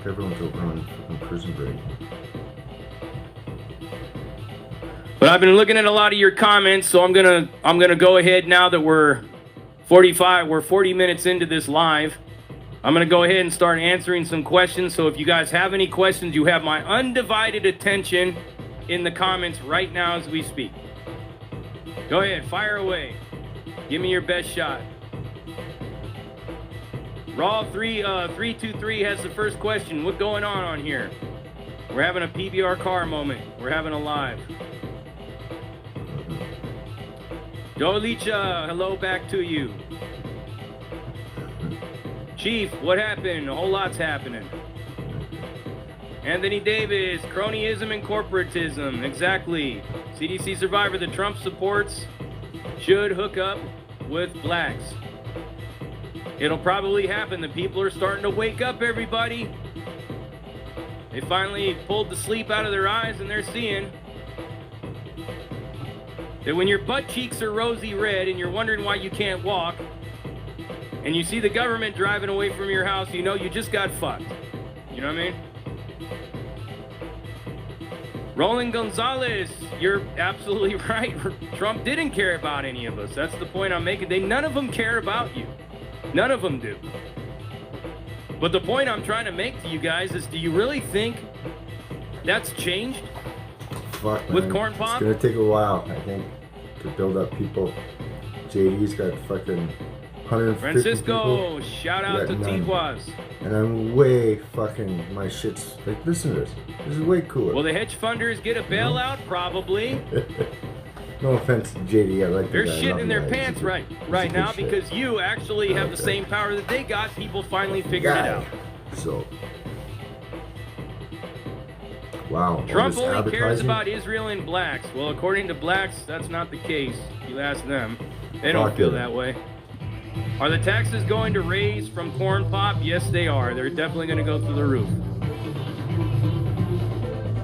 everyone to run fucking prison break. But I've been looking at a lot of your comments, so I'm gonna go ahead now that we're 40 minutes into this live. I'm gonna go ahead and start answering some questions. So if you guys have any questions, you have my undivided attention in the comments right now as we speak. Go ahead, fire away. Give me your best shot. Raw 323 has the first question. What's going on here? We're having a PBR car moment. We're having a live. Joe Licha, hello back to you. Chief, what happened? A whole lot's happening. Anthony Davis, cronyism and corporatism. Exactly. CDC survivor that Trump supports should hook up with blacks. It'll probably happen. The people are starting to wake up, everybody. They finally pulled the sleep out of their eyes and they're seeing that when your butt cheeks are rosy red and you're wondering why you can't walk, and you see the government driving away from your house, you know you just got fucked. You know what I mean? Roland Gonzalez, you're absolutely right. Trump didn't care about any of us. That's the point I'm making. None of them care about you. None of them do. But the point I'm trying to make to you guys is, do you really think that's changed? Fuck, man. With Corn Pop? It's gonna take a while, I think, to build up people. JD's got fucking 150 Francisco, people. shout out to Tijuas. And I'm way fucking, my shit's like, listen to this. This is way cooler. Will the hedge funders get a bailout? Probably. No offense to JD, I like the They're guy. shitting in their pants right now shit. because you actually have the same power that they got. People finally figured it out. So, wow. Trump only cares about Israel and blacks. Well, according to blacks, that's not the case. You ask them. They don't feel that way. Are the taxes going to raise from Corn Pop? Yes, they are. They're definitely going to go through the roof.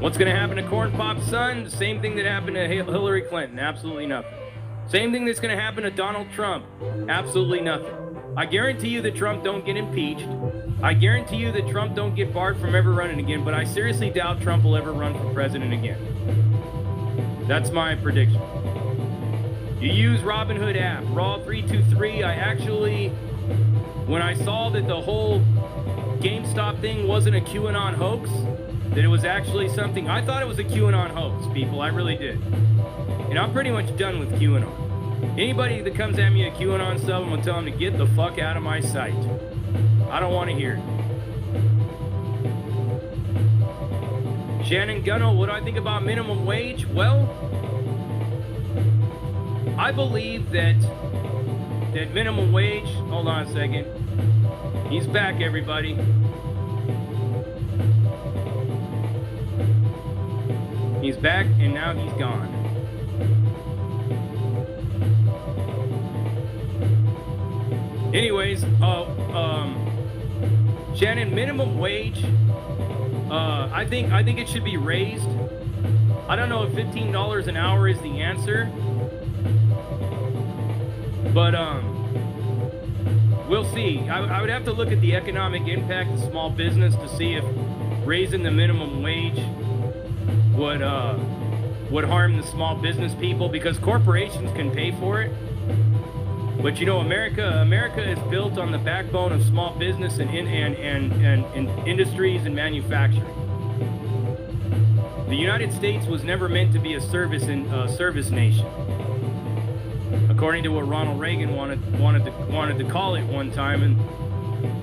What's going to happen to Corn Pop's son? The same thing that happened to Hillary Clinton. Absolutely nothing. Same thing that's going to happen to Donald Trump. Absolutely nothing. I guarantee you that Trump don't get impeached. I guarantee you that Trump don't get barred from ever running again, but I seriously doubt Trump will ever run for president again. That's my prediction. You use Robinhood app, Raw323. I actually, when I saw that the whole GameStop thing wasn't a QAnon hoax, that it was actually something, I thought it was a QAnon hoax, people. I really did. And I'm pretty much done with QAnon. Anybody that comes at me at QAnon stuff, I'm going to tell them to get the fuck out of my sight. I don't want to hear it. Shannon Gunno, what do I think about minimum wage? Well, I believe that minimum wage, hold on a second. He's back, everybody. He's back, and now he's gone. Anyways, Shannon, minimum wage, I think it should be raised. I don't know if $15 an hour is the answer, but we'll see. I would have to look at the economic impact of small business to see if raising the minimum wage would harm the small business people, because corporations can pay for it. But you know, America is built on the backbone of small business and industries and manufacturing. The United States was never meant to be a service nation, according to what Ronald Reagan wanted to call it one time, and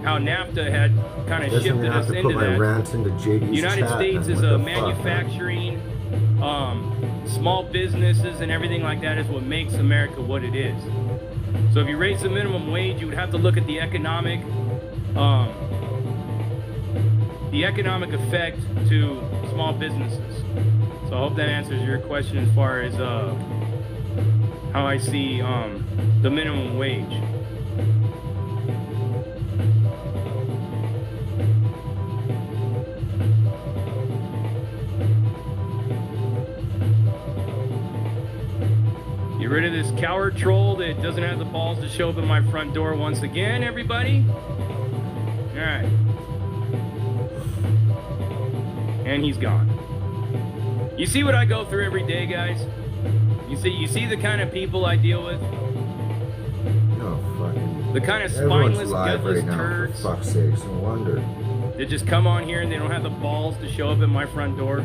how NAFTA had kind of shifted us into that. The United States is a manufacturing, small businesses and everything like that is what makes America what it is. So if you raise the minimum wage, you would have to look at the economic effect to small businesses. So I hope that answers your question as far as how I see the minimum wage. Get rid of this coward troll that doesn't have the balls to show up at my front door once again, everybody. All right. and he's gone. You see what I go through every day, guys? You see the kind of people I deal with? No fucking. The kind of Everyone's spineless, live gutless right now, turds for fuck's sakes, no wonder. that just come on here and they don't have the balls to show up at my front door.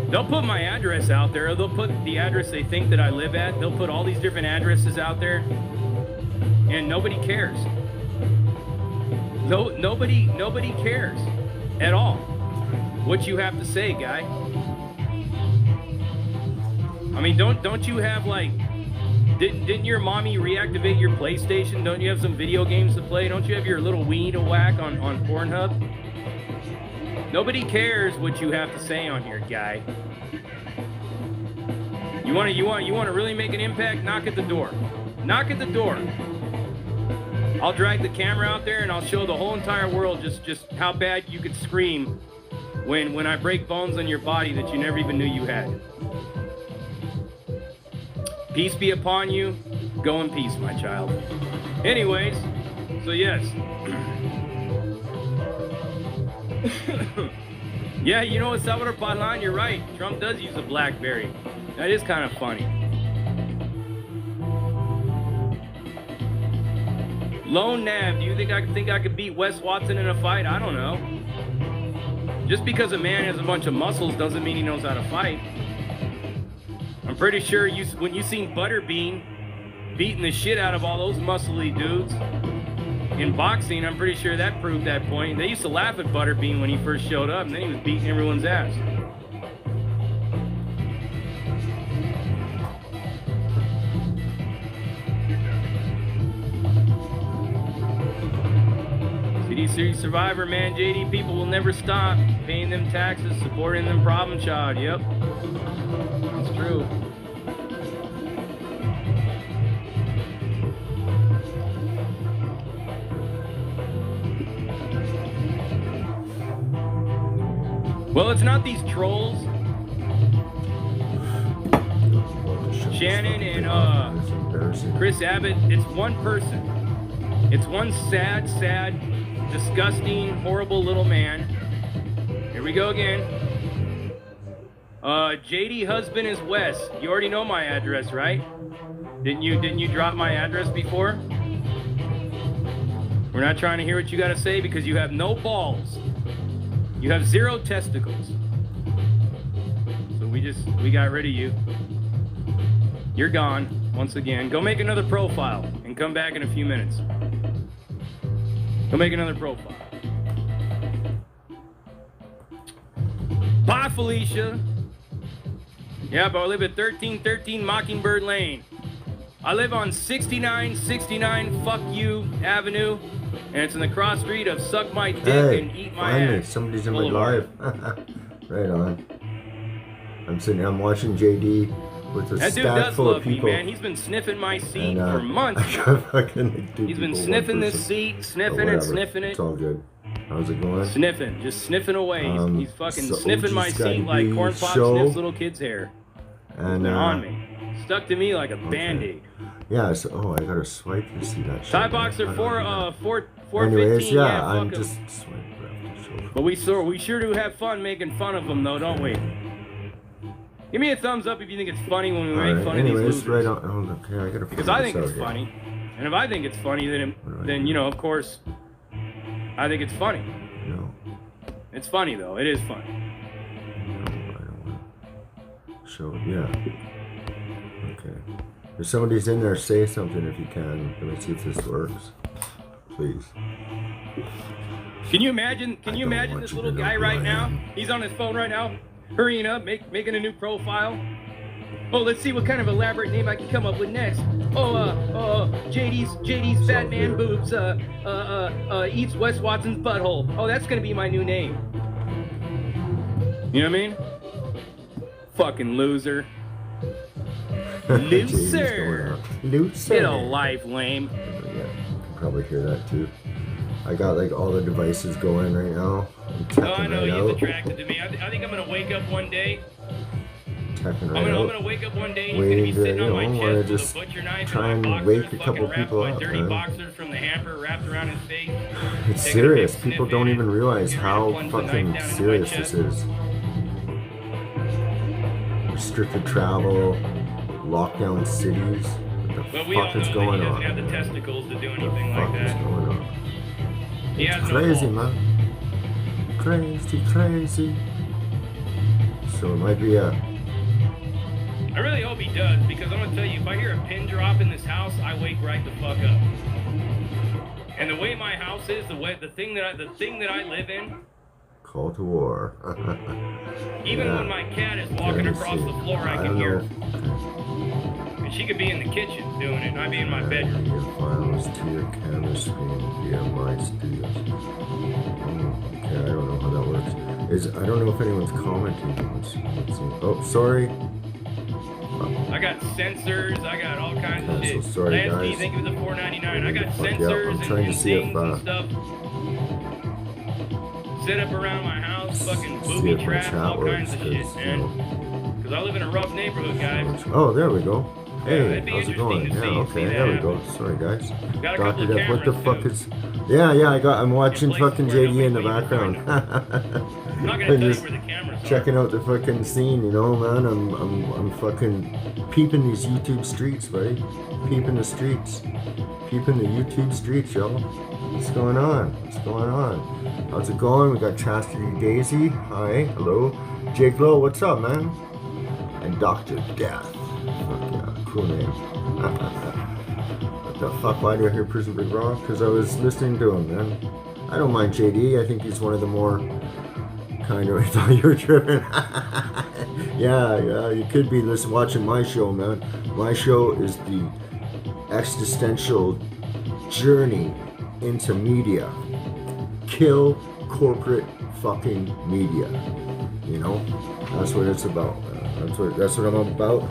They'll put my address out there. They'll put the address they think that I live at. They'll put all these different addresses out there, and nobody cares. No, nobody cares at all what you have to say, guy. I mean, don't you have like, didn't your mommy reactivate your PlayStation? Don't you have some video games to play? Don't you have your little weenie to whack on Pornhub? Nobody cares what you have to say on here, guy. You want to really make an impact? Knock at the door. Knock at the door. I'll drag the camera out there and I'll show the whole entire world just how bad you could scream when I break bones on your body that you never even knew you had. Peace be upon you. Go in peace, my child. Anyways, so yes. Yeah, you know what, Salvador Palan, you're right. Trump does use a BlackBerry. That is kind of funny. Lone Nav, do you think I could beat Wes Watson in a fight? I don't know. Just because a man has a bunch of muscles doesn't mean he knows how to fight. I'm pretty sure when you seen Butterbean beating the shit out of all those muscly dudes in boxing, I'm pretty sure that proved that point. They used to laugh at Butterbean when he first showed up, and then he was beating everyone's ass. CD Series Survivor, man, JD, people will never stop paying them taxes, supporting them problem child. Yep, that's true. Well, it's not these trolls. Shannon and Chris Abbott, it's one person. It's one sad, disgusting, horrible little man. Here we go again. JD husband is Wes. You already know my address, right? Didn't you drop my address before? We're not trying to hear what you got to say because you have no balls. You have 0 testicles. So we got rid of you. You're gone once again. Go make another profile and come back in a few minutes. Go make another profile. Bye, Felicia. Yeah, but I live at 1313 Mockingbird Lane. I live on 6969 Fuck You Avenue, and it's in the cross street of Suck My Dick and Eat My Ass. Somebody's in my live. Right on. I'm watching JD with a stack full of people. Me, man. He's been sniffing my seat for months. He's been sniffing this seat, sniffing it. It's all good. How's it going? Sniffing, just sniffing away. He's fucking sniffing my seat like Corn Pop sniffs little kids' hair. And on me, stuck to me like a Band-Aid. Yeah. So, I gotta swipe to see that. Thai Boxer 415. Anyways, yeah, I'm fuck just swiping. But we sure do have fun making fun of them, though, don't we? Give me a thumbs up if you think it's funny when we make fun of these losers. Right on. Okay, I gotta. Because I think it's funny, and if I think it's funny, then you know, of course, I think it's funny. No. It's funny though. It is funny. No, I don't want to show it. Yeah. Okay. If somebody's in there, say something if you can. Let me see if this works. Please. Can you imagine? Can you imagine this little guy right now? He's on his phone right now, hurrying up, making a new profile. Oh, let's see what kind of elaborate name I can come up with next. JD's Batman boobs, eats Wes Watson's butthole. Oh, that's gonna be my new name. You know what I mean? Fucking loser. Loser. Get a life, lame. Yeah, you can probably hear that too. I got like all the devices going right now. Oh, I know, you've attracted to me. I think I'm gonna wake up one day checking I'm right gonna out, wake up one day and he's gonna waiting be to, sitting on my wanna chest with just a butcher knife try and and my wake boxers a couple fucking wrapped, people my up, dirty man. boxers from the hamper wrapped around his face. It's Taking a serious. big People sniff don't in even it, realize getting ready to how plunge the knife fucking down into my serious chest. this is. Restricted travel, lockdown cities. What But the we all fuck know is that going he doesn't on? have the testicles to do What the anything like fuck is that. going on? He It's has no crazy, balls. man. Crazy, crazy. So it might be a. I really hope he does, because I'm gonna tell you, if I hear a pin drop in this house, I wake right the fuck up. And the way my house is, the thing that I live in, Call to war. even Yeah. when my cat is Okay, walking let me across see. the floor, I I can don't hear know. her. And she could be in the kitchen doing it, and I'd be in my bedroom. Your files to your camera screen via my studios. Oh, okay, I don't know how that works. I don't know if anyone's commenting. Let's see. Oh, sorry. I got sensors, I got all kinds of Okay, shit. so sorry, Lansky, guys. thank you for the $4.99. I got Fuck yeah, sensors I'm trying and to see if, things and stuff set up around my house, fucking see booby if my traps, chat all works, kinds of shit, 'cause, man. Because I live in a rough neighborhood, guys. Oh, there we go. Hey, it'd be how's it interesting going? to Yeah, see okay, that there we happen. go. Sorry, guys. Got a couple Dr. of Death, what the cameras, fuck too. is... Yeah, I'm watching places fucking where JD in the nobody believes background. I'm not gonna And tell you just where the cameras are. checking out the fucking scene, you know, man. I'm fucking peeping these YouTube streets, buddy. Peeping the streets. Peeping the YouTube streets, y'all. What's going on? What's going on? How's it going? We got Chastity Daisy. Hi. Hello. Jake Lowe, what's up, man? And Dr. Death. Fuck yeah. Cool name. What the fuck? Why do I hear Prison Big Rock? Because I was listening to him, man. I don't mind JD. I think he's one of the more kind of. I thought you were tripping. yeah, you could be watching my show, man. My show is the existential journey into media. Kill corporate fucking media. You know, that's what it's about. That's what I'm about.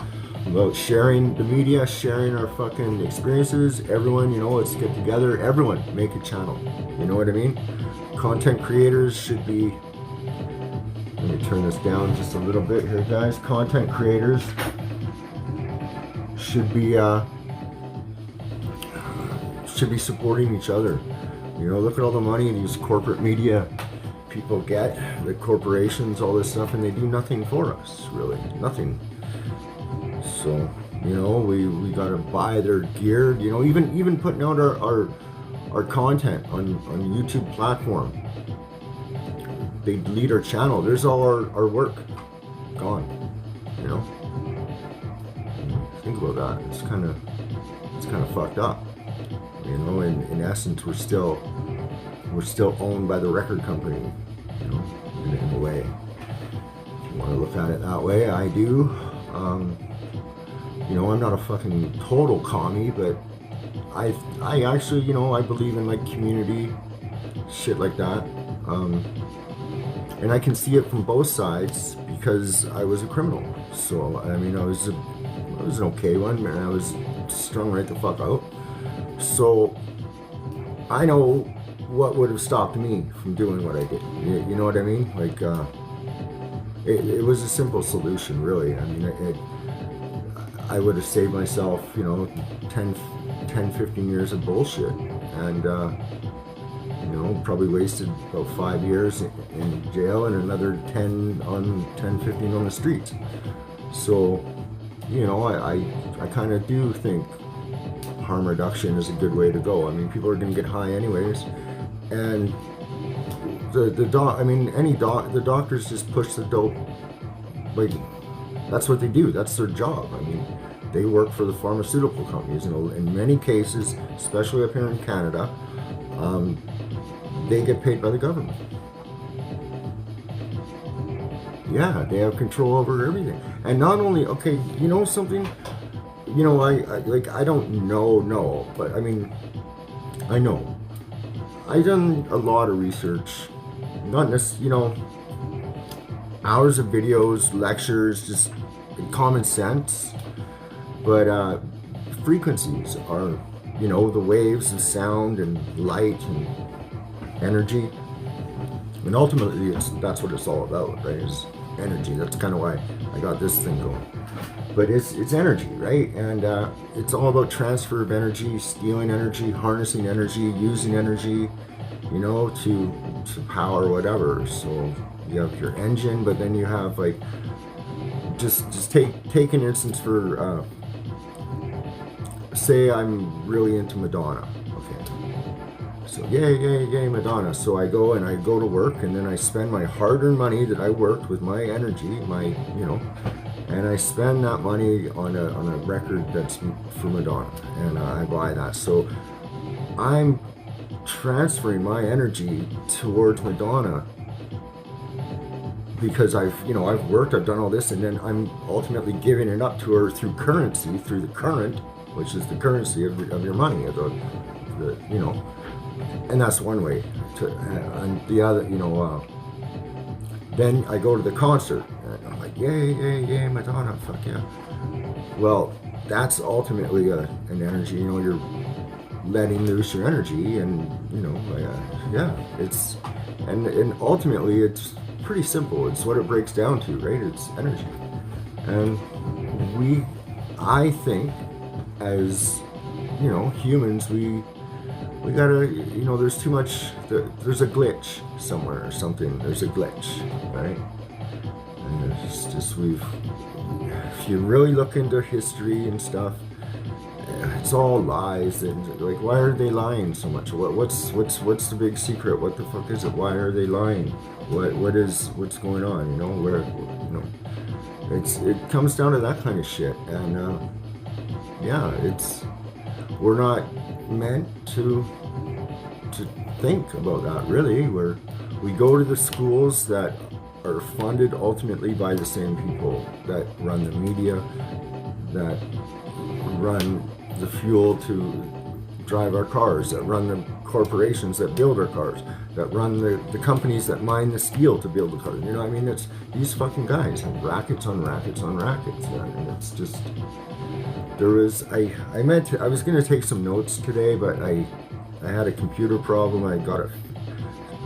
I'm about sharing the media, sharing our fucking experiences. Everyone, you know, let's get together. Everyone, make a channel. You know what I mean? Content creators should be. Let me turn this down just a little bit here, guys. Content creators should be supporting each other. You know, look at all the money these corporate media people get, the corporations, all this stuff, and they do nothing for us, really, nothing. So, you know, we gotta buy their gear. You know, even putting out our content on YouTube platform. They delete our channel. There's all our work gone. You know, think about that. It's kind of fucked up. You know, in essence, we're still owned by the record company. You know, in a way. If you want to look at it that way, I do. You know, I'm not a fucking total commie, but I actually, you know, I believe in like community, shit like that. And I can see it from both sides because I was a criminal. So I mean, I was an okay one, man. I was strung right the fuck out. So I know what would have stopped me from doing what I did. You know what I mean? Like, it was a simple solution, really. I mean, I would have saved myself, you know, 10, 15 years of bullshit. And, you know, probably wasted about 5 years in jail and another 10, 15 on the streets. So, you know, I kind of do think harm reduction is a good way to go. I mean, people are going to get high anyways. And the doctors just push the dope. Like, that's what they do. That's their job. I mean, they work for the pharmaceutical companies. You know, in many cases, especially up here in Canada, they get paid by the government. Yeah, they have control over everything. And not only, okay, you know something? You know, I don't know, but I mean, I know. I've done a lot of research, not necessarily, you know, hours of videos, lectures, just common sense, but frequencies are, you know, the waves of sound and light and energy, and ultimately that's what it's all about, right? Is energy. That's kind of why I got this thing going. But it's energy, right? And it's all about transfer of energy, stealing energy, harnessing energy, using energy, you know, to power whatever. So you have your engine, but then you have like just take an instance for say I'm really into Madonna. Okay. So yay Madonna. So I go to work, and then I spend my hard-earned money that I worked with my energy, and I spend that money on a record that's for Madonna, and I buy that. So I'm transferring my energy towards Madonna because I've worked, I've done all this, and then I'm ultimately giving it up to her through currency, through the current, which is the currency of your money, and that's one way. And the other, then I go to the concert, and I'm like, yay, Madonna, fuck yeah. Well, that's ultimately an energy, you're letting loose your energy, and, it's, and ultimately it's pretty simple. It's what it breaks down to, right? It's energy. And I think, as, humans, we gotta, there's too much, there's a glitch somewhere or something. There's a glitch, right? And it's just, if you really look into history and stuff, it's all lies. And like, why are they lying so much? What's the big secret? What the fuck is it? Why are they lying? What's going on? It comes down to that kind of shit. And we're not meant to think about that, really. We go to the schools that are funded ultimately by the same people that run the media, that run the fuel to drive our cars, that run the corporations that build our cars, that run the companies that mine the steel to build the cars. You know what I mean? It's these fucking guys have rackets on rackets on rackets, and it's just, I was going to take some notes today, but I had a computer problem. I got it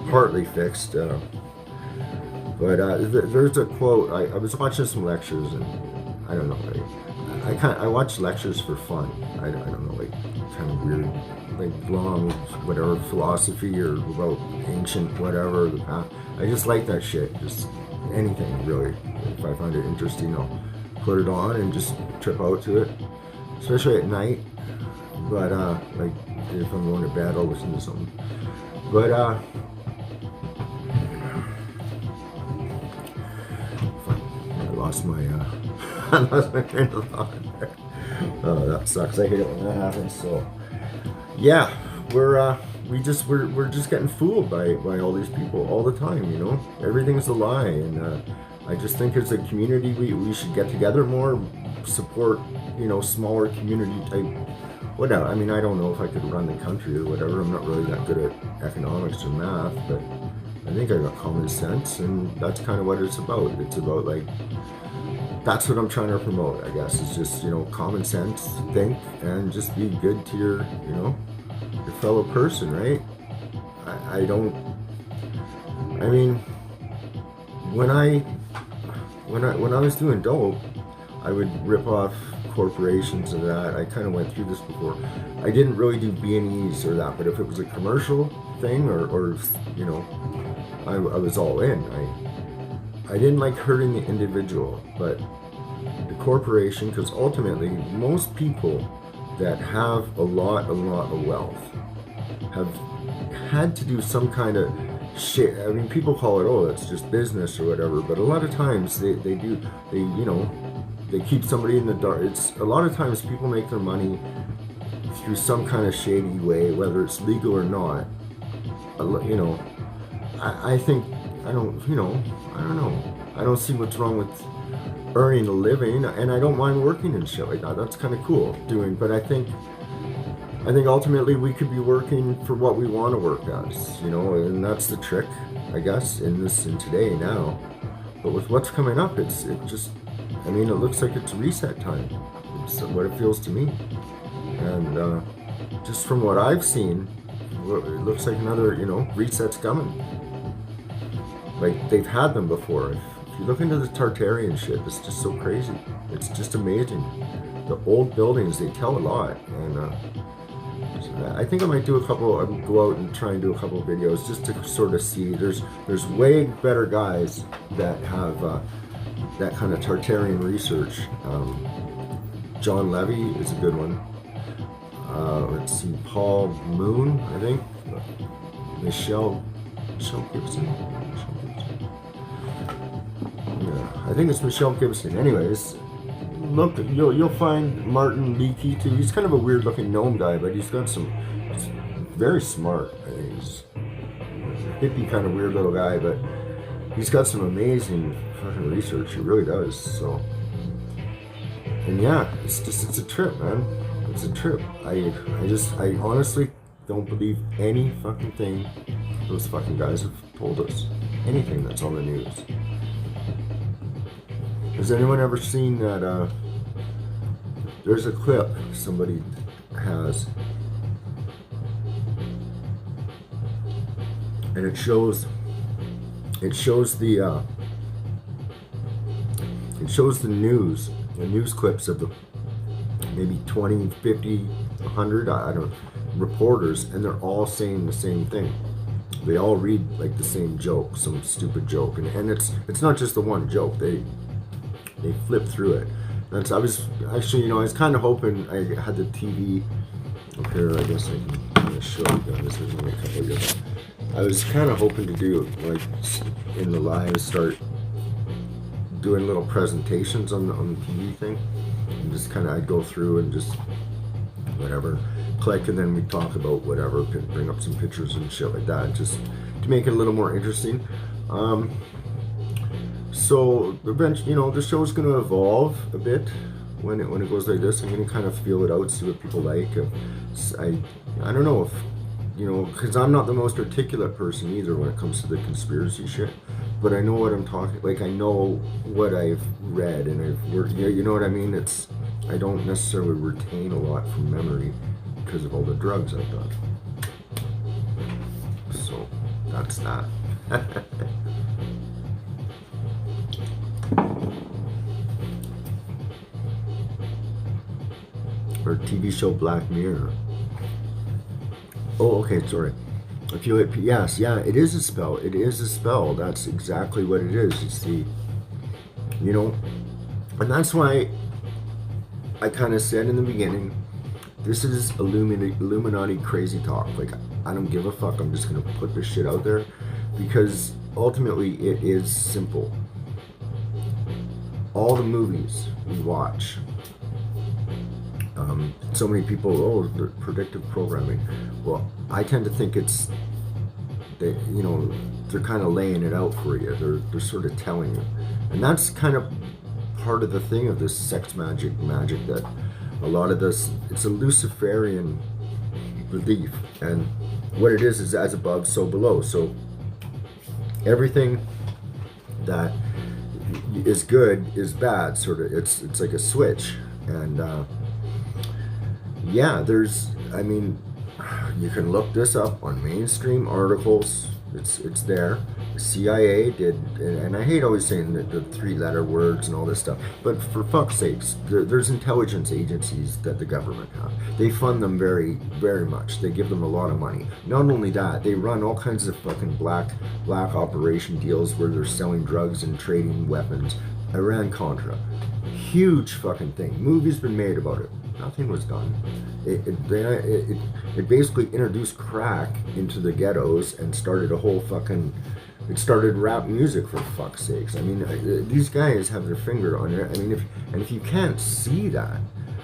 partly fixed, but there's a quote. I was watching some lectures, and I don't know, I watch lectures for fun. I don't know, like kind of weird, like long whatever philosophy or about ancient whatever the past. I just like that shit. Just anything really. If I find it interesting, I'll put it on and just trip out to it, especially at night. But like if I'm going to bed, I'll listen to something. But I lost my train of thought there. Oh, that sucks. I hate it when that happens. So yeah, we're just getting fooled by all these people all the time. Everything's a lie, and I just think as a community we should get together more, support smaller community type whatever. I mean, I don't know if I could run the country or whatever. I'm not really that good at economics or math, but I think I got common sense, and that's kind of what it's about. It's about, like, that's what I'm trying to promote, I guess. It's just, common sense, think, and just be good to your fellow person, right? I mean, when I was doing dope, I would rip off corporations and that. I kind of went through this before. I didn't really do B&Es or that, but if it was a commercial thing or I was all in. I didn't like hurting the individual, but the corporation, because ultimately most people that have a lot of wealth have had to do some kind of shit. I mean, people call it, oh, that's just business or whatever, but a lot of times they keep somebody in the dark. It's a lot of times people make their money through some kind of shady way, whether it's legal or not. I think, I don't know. I don't see what's wrong with earning a living, and I don't mind working and shit like that. That's kind of cool doing, but I think ultimately we could be working for what we want to work as, and that's the trick, I guess, in today now. But with what's coming up, it looks like it's reset time. It's what it feels to me. And just from what I've seen, it looks like another, reset's coming. Like they've had them before. If you look into the Tartarian shit, it's just so crazy. It's just amazing. The old buildings, they tell a lot. And so I think I might do go out and try and do a couple of videos just to sort of see. There's way better guys that have that kind of Tartarian research. John Levy is a good one. Let's see, Paul Moon, I think. Michelle Gibson. Yeah, I think it's Michelle Gibson. Anyways, look, you'll find Martin Leakey too. He's kind of a weird looking gnome guy, but he's very smart. I think he's a hippie kind of weird little guy, but he's got some amazing fucking research. He really does. So, and yeah, it's a trip, man. It's a trip. I honestly don't believe any fucking thing those fucking guys have told us. Anything that's on the news. Has anyone ever seen that? There's a clip somebody has, and it shows the news clips of the maybe 20, 50, 100, I don't know, reporters, and they're all saying the same thing. They all read like the same joke, some stupid joke, and it's not just the one joke. They flip through it. I was actually, I was kind of hoping I had the TV up here. I guess I can show you guys. There's only a couple of years. I was kind of hoping to do like in the live, start doing little presentations on the TV thing, and just kind of I'd go through and just whatever, click, and then we talk about whatever, bring up some pictures and shit like that, just to make it a little more interesting. So eventually, the show's going to evolve a bit when it goes like this. I'm going to kind of feel it out, see what people like. I don't know if, because I'm not the most articulate person either when it comes to the conspiracy shit, but I know what I'm talking, like I know what I've read and I've worked, you know what I mean? I don't necessarily retain a lot from memory because of all the drugs I've done. So that's that. Or TV show Black Mirror. Oh, okay, sorry. If you hit, yes, yeah, it is a spell. It is a spell. That's exactly what it is. You see, and that's why I kind of said in the beginning, this is Illuminati crazy talk. Like, I don't give a fuck. I'm just gonna put this shit out there because ultimately it is simple. All the movies we watch. So many people, the predictive programming. Well, I tend to think it's, they're kind of laying it out for you. They're sort of telling you, and that's kind of part of the thing of this sex magic that a lot of this, it's a Luciferian belief, and what it is as above, so below. So everything that is good is bad, sort of. It's like a switch, and yeah, you can look this up on mainstream articles. It's there. The CIA did, and I hate always saying the three-letter words and all this stuff, but for fuck's sakes, there's intelligence agencies that the government have. They fund them very, very much. They give them a lot of money. Not only that, they run all kinds of fucking black operation deals where they're selling drugs and trading weapons. Iran-Contra. Huge fucking thing. Movies been made about it. Nothing was done. It basically introduced crack into the ghettos and started a whole fucking, it started rap music, for fuck's sakes. I mean, these guys have their finger on it. I mean, if you can't see that,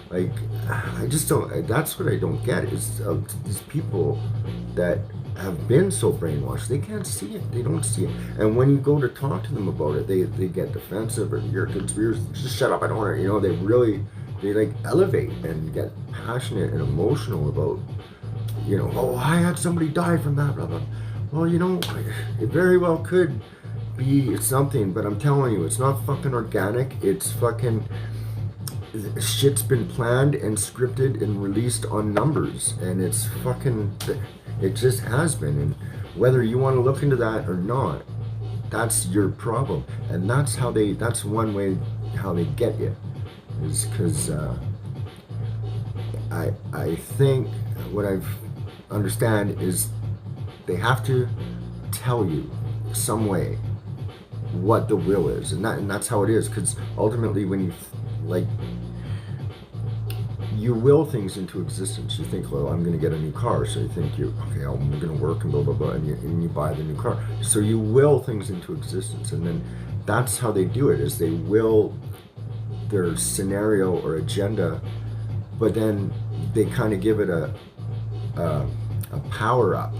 like, I just don't, that's what I don't get, is these people that have been so brainwashed, they can't see it, they don't see it. And when you go to talk to them about it, they get defensive, or you're a conspiracy, just shut up, I don't want to, they like elevate and get passionate and emotional about, oh, I had somebody die from that, blah, blah. Well, it very well could be something, but I'm telling you, it's not fucking organic. It's fucking, shit's been planned and scripted and released on numbers, and it's fucking, it just has been. And whether you want to look into that or not, that's your problem, and that's one way how they get you, is because I think what I've understand is they have to tell you some way what the will is, and that's how it is. Because ultimately, when you like, you will things into existence. You think, well, I'm going to get a new car, so you think okay, I'm going to work and blah blah blah, and you buy the new car. So you will things into existence, and then that's how they do it. Is they will their scenario or agenda, but then they kind of give it a power up,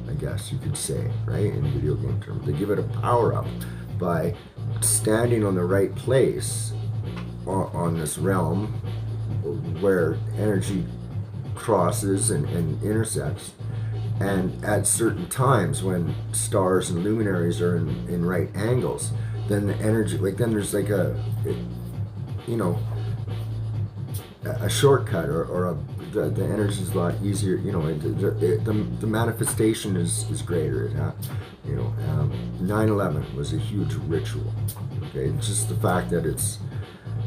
I guess you could say, right? In video game terms, they give it a power up by standing on the right place on this realm where energy crosses and intersects, and at certain times when stars and luminaries are in right angles, then the energy, like, then there's like a shortcut, or the energy is a lot easier, the manifestation is greater. 9/11 was a huge ritual, okay? Just the fact that it's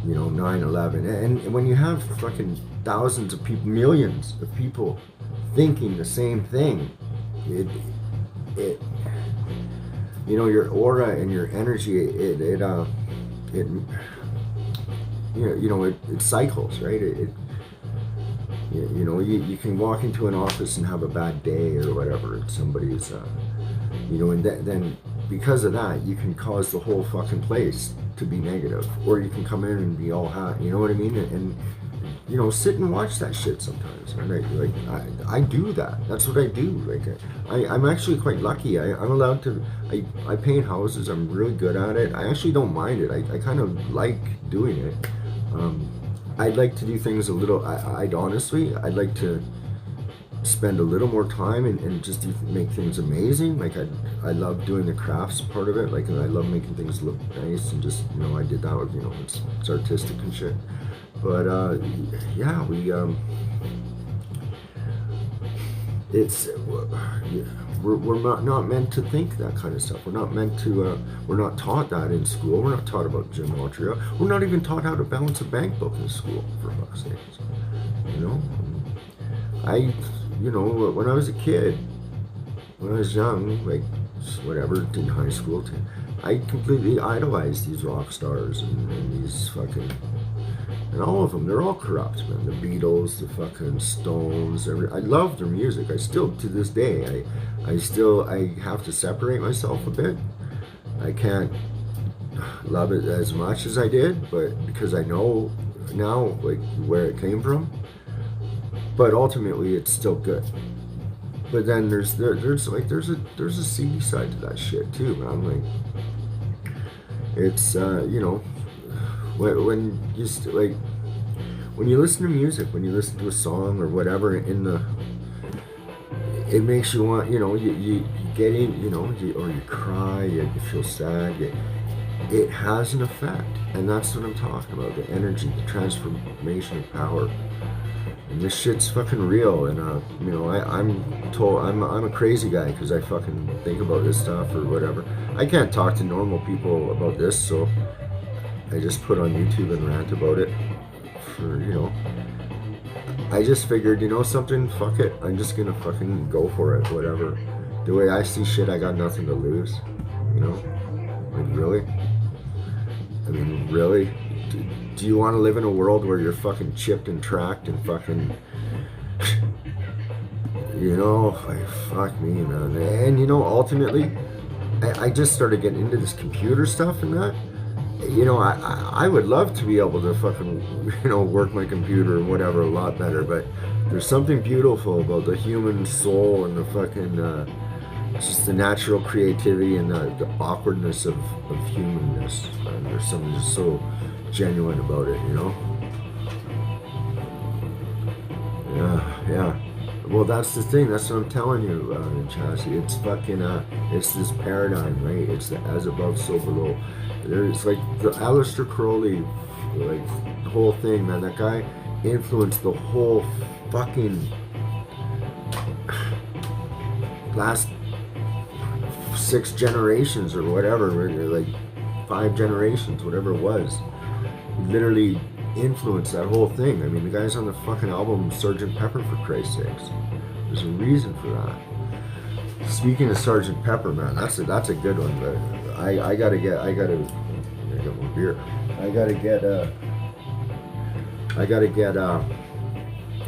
9/11, and when you have fucking thousands of people, millions of people thinking the same thing, it your aura and your energy, it cycles, right? You can walk into an office and have a bad day or whatever, and somebody's and then because of that, you can cause the whole fucking place to be negative, or you can come in and be all hot, you know what I mean? And sit and watch that shit sometimes. And I do that. That's what I do. Like, I'm actually quite lucky. I'm allowed to. I paint houses. I'm really good at it. I actually don't mind it. I kind of like doing it. I'd like to do things a little. I'd like to spend a little more time and just make things amazing. Like, I love doing the crafts part of it. Like, and I love making things look nice, and just I did that with it's artistic and shit. But yeah, we're not meant to think that kind of stuff. We're not meant to. We're not taught that in school. We're not taught about gematria. We're not even taught how to balance a bank book in school, for fuck's sakes. When I was a kid, when I was young, like whatever, in high school, I completely idolized these rock stars and these fucking. And all of them, they're all corrupt, man. The Beatles, the fucking Stones, I love their music. I still, to this day, I have to separate myself a bit. I can't love it as much as I did, but because I know now, like, where it came from. But ultimately, it's still good. But then there's a seedy side to that shit too, man. Like, it's when you listen to music, when you listen to a song or whatever, it makes you want, you get in, or you cry, you feel sad, it has an effect, and that's what I'm talking about, the energy, the transformation of power, and this shit's fucking real, and I'm a crazy guy because I fucking think about this stuff or whatever. I can't talk to normal people about this, so I just put on YouTube and rant about it for, I just figured, something, fuck it, I'm just gonna fucking go for it, whatever. The way I see shit, I got nothing to lose, like, really? I mean, really? Do you want to live in a world where you're fucking chipped and tracked and fucking, fuck me, man. And, ultimately, I just started getting into this computer stuff and that. I would love to be able to fucking, work my computer and whatever a lot better, but there's something beautiful about the human soul and the fucking, just the natural creativity and the awkwardness of humanness. And there's something just so genuine about it, Yeah. Well, that's the thing. That's what I'm telling you, Chassie. It's fucking, it's this paradigm, right? It's the as above, so below. There's like the Aleister Crowley, like, the whole thing, man. That guy influenced the whole fucking last 6 generations or whatever, like 5 generations, whatever it was. Literally influenced that whole thing. I mean, the guy's on the fucking album Sgt. Pepper, for Christ's sakes. There's a reason for that. Speaking of Sgt. Pepper, man, that's a good one. But I gotta get more beer. I gotta get a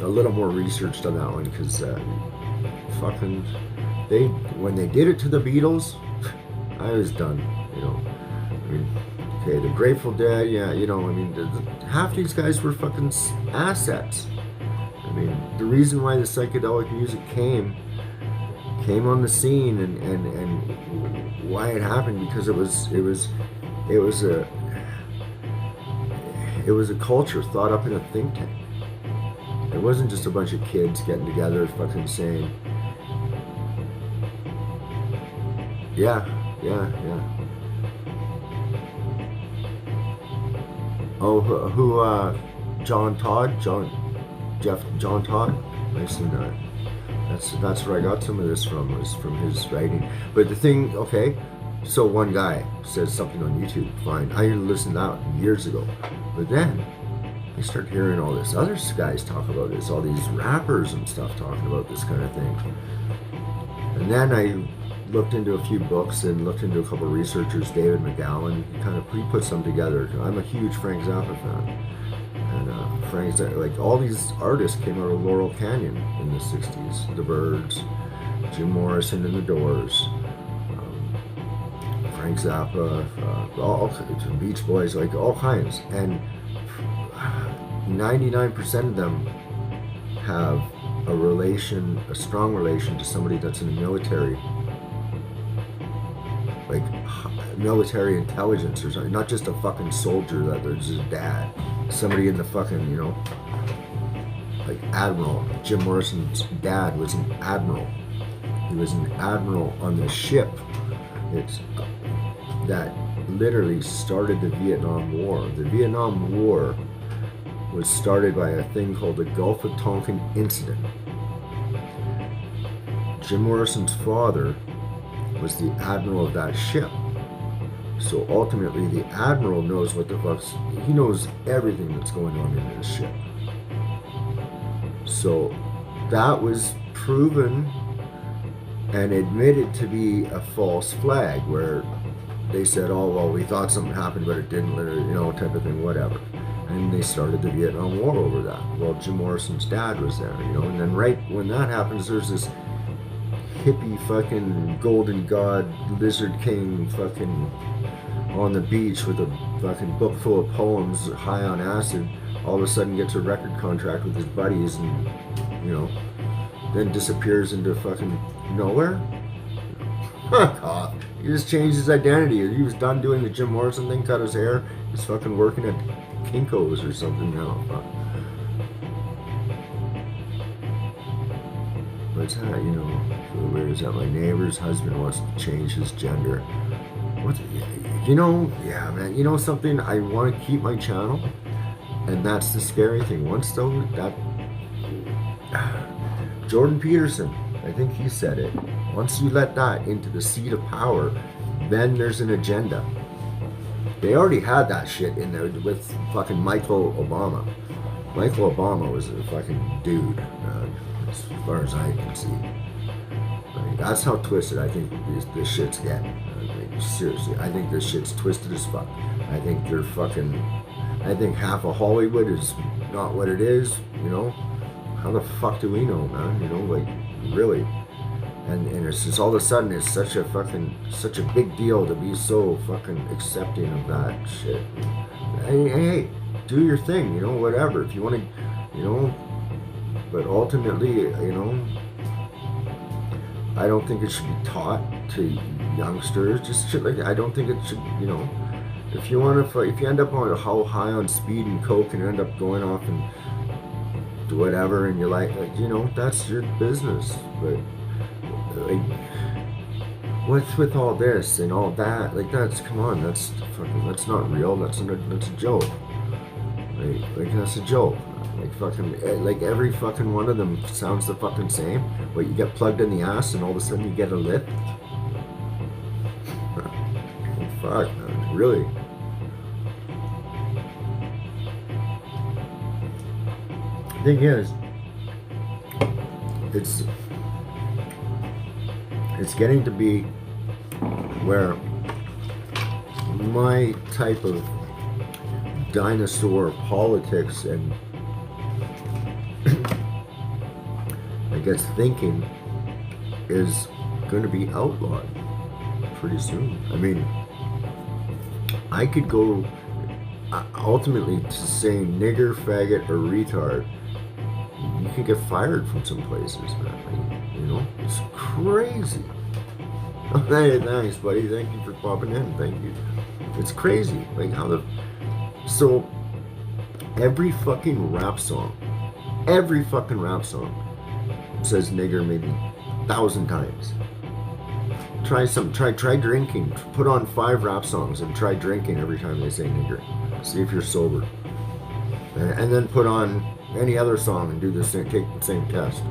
little more research on that one, because fucking when they did it to the Beatles, I was done. You know, I mean, okay, the Grateful Dead, yeah, you know, I mean, half these guys were fucking assets. I mean, the reason why the psychedelic music came on the scene and why it happened, because it was a culture thought up in a think tank. It wasn't just a bunch of kids getting together fucking saying, yeah. Oh, who John Todd? John Todd? I've seen that. That's where I got some of this from, was from his writing. But the thing, okay, so one guy says something on YouTube, fine. I listened to that years ago. But then I start hearing all this other guys talk about this, all these rappers and stuff talking about this kind of thing. And then I looked into a few books and looked into a couple of researchers, David McGowan, he put some together. I'm a huge Frank Zappa fan. And Frank Zappa, like all these artists came out of Laurel Canyon in the 60s. The Byrds, Jim Morrison and the Doors, Frank Zappa, all Beach Boys, like all kinds. And 99% of them have a strong relation to somebody that's in the military, like military intelligence or something, not just a fucking soldier that there's his dad, somebody in the fucking, you know, like admiral. Jim Morrison's dad was an admiral. He was an admiral on the ship that literally started the Vietnam War. The Vietnam War was started by a thing called the Gulf of Tonkin Incident. Jim Morrison's father was the admiral of that ship. So ultimately, the admiral knows he knows everything that's going on in his ship. So that was proven and admitted to be a false flag, where they said, oh, well, we thought something happened, but it didn't, you know, type of thing, whatever. And they started the Vietnam War over that. Well, Jim Morrison's dad was there, you know, and then right when that happens, there's this hippie fucking golden god lizard king fucking on the beach with a fucking book full of poems, high on acid, all of a sudden gets a record contract with his buddies and, you know, then disappears into fucking nowhere. He just changed his identity. He was done doing the Jim Morrison thing, cut his hair, he's fucking working at Kinko's or something now. What's that, you know, where is that? My neighbor's husband wants to change his gender. What, you know, yeah, man, you know something, I want to keep my channel, and that's the scary thing. Once though, that, Jordan Peterson, I think he said it, once you let that into the seat of power, then there's an agenda. They already had that shit in there with fucking Michael Obama. Michael Obama was a fucking dude, as far as I can see. Like, that's how twisted I think this shit's getting. Like, seriously, I think this shit's twisted as fuck. I think I think half of Hollywood is not what it is, you know? How the fuck do we know, man? You know, like, really? And it's just all of a sudden it's such a big deal to be so fucking accepting of that shit. Hey, do your thing, you know, whatever. If you want to, you know, but ultimately, you know, I don't think it should be taught to youngsters. Just shit like that. I don't think it should, you know, if you end up on how high on speed and coke and end up going off and do whatever, and you're like, you know, that's your business. But like, what's with all this and all that? Like, come on, that's not real. That's a joke. Like that's a joke. Like every fucking one of them sounds the fucking same. But you get plugged in the ass and all of a sudden you get a lift. Fuck, man, really. The thing is, it's getting to be where my type of dinosaur politics and I guess thinking is going to be outlawed pretty soon. I mean, I could go ultimately to saying nigger, faggot, or retard. You can get fired from some places, man. Like, you know, it's crazy. Oh, hey, thanks, buddy. Thank you for popping in. Thank you. It's crazy. Like how the so every fucking rap song says nigger maybe 1,000 times. Try drinking. Put on 5 rap songs and try drinking every time they say nigger. See if you're sober. And then put on any other song and do the same, take the same test.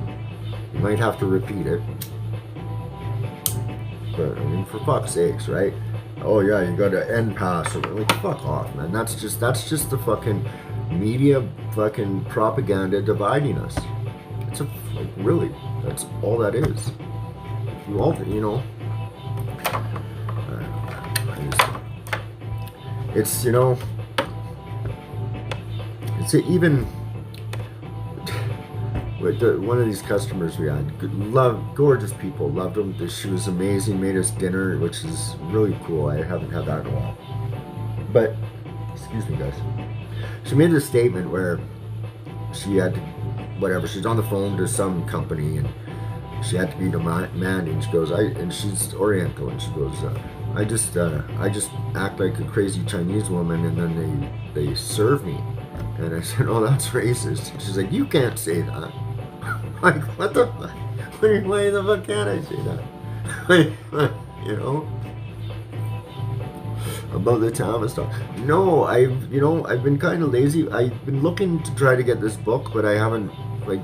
You might have to repeat it. But I mean, for fuck's sakes, right? Oh yeah, you got to end pass. Like, fuck off, man. That's just the fucking media fucking propaganda dividing us. It's like, really, that's all that is. You all, you know. It's, you know, it's even with one of these customers we had, gorgeous people, loved them. She was amazing, made us dinner, which is really cool. I haven't had that in a while. But, excuse me guys. She made a statement where she had to, whatever, she's on the phone to some company and she had to be demanding. She goes, and she's Oriental, and she goes, I just act like a crazy Chinese woman, and then they serve me. And I said, oh, that's racist. And she's like, you can't say that. I'm like, what the fuck? Why the fuck can't I say that? You know? About the Tavistock. No, I've been kind of lazy. I've been looking to try to get this book, but I haven't, like,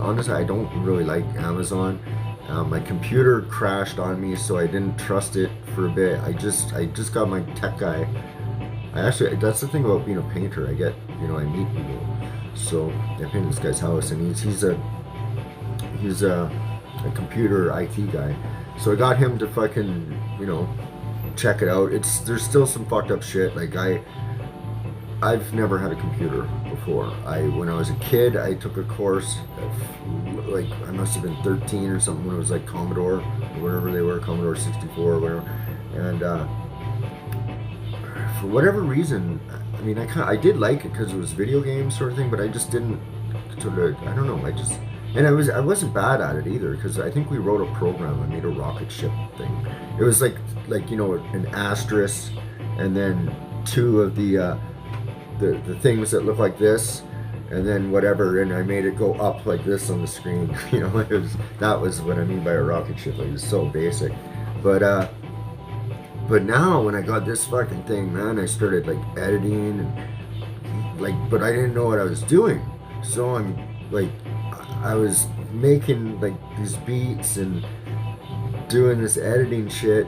honestly, I don't really like Amazon. My computer crashed on me, so I didn't trust it for a bit. I just got my tech guy. That's the thing about being a painter. I meet people. So I painted this guy's house, and he's a computer IT guy. So I got him to fucking, you know, check it out. There's still some fucked up shit. Like I've never had a computer before. When I was a kid, I took a course, like I must have been 13 or something, when it was like Commodore, or whatever they were, Commodore 64 or whatever. And for whatever reason, I mean, I did like it because it was video game sort of thing, but I just didn't sort of, I don't know, I wasn't bad at it either, because I think we wrote a program. I made a rocket ship thing. It was like you know, an asterisk, and then 2 of the things that look like this, and then whatever, and I made it go up like this on the screen. You know, that was what I mean by a rocket ship. It was so basic, but now when I got this fucking thing, man, I started like editing and like, but I didn't know what I was doing. So I'm like, I was making like these beats and doing this editing shit.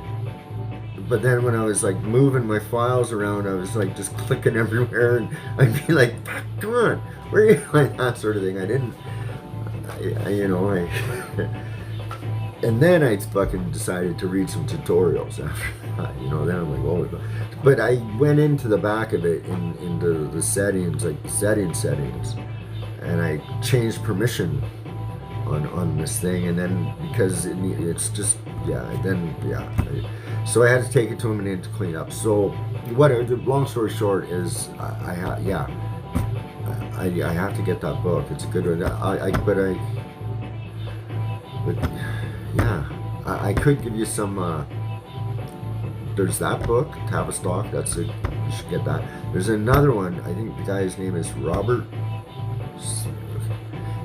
But then when I was like moving my files around, I was like just clicking everywhere, and I'd be like, come on, where are you? Like that sort of thing. And then I fucking decided to read some tutorials after that, you know. Then I'm like, oh, but I went into the back of it into the settings, like settings, and I changed permission on this thing, and then because it's just so I had to take it to him and he had to clean up. So the long story short is I have to get that book. It's a good one. I could give you some. There's that book, Tavistock. You should get that. There's another one. I think the guy's name is Robert.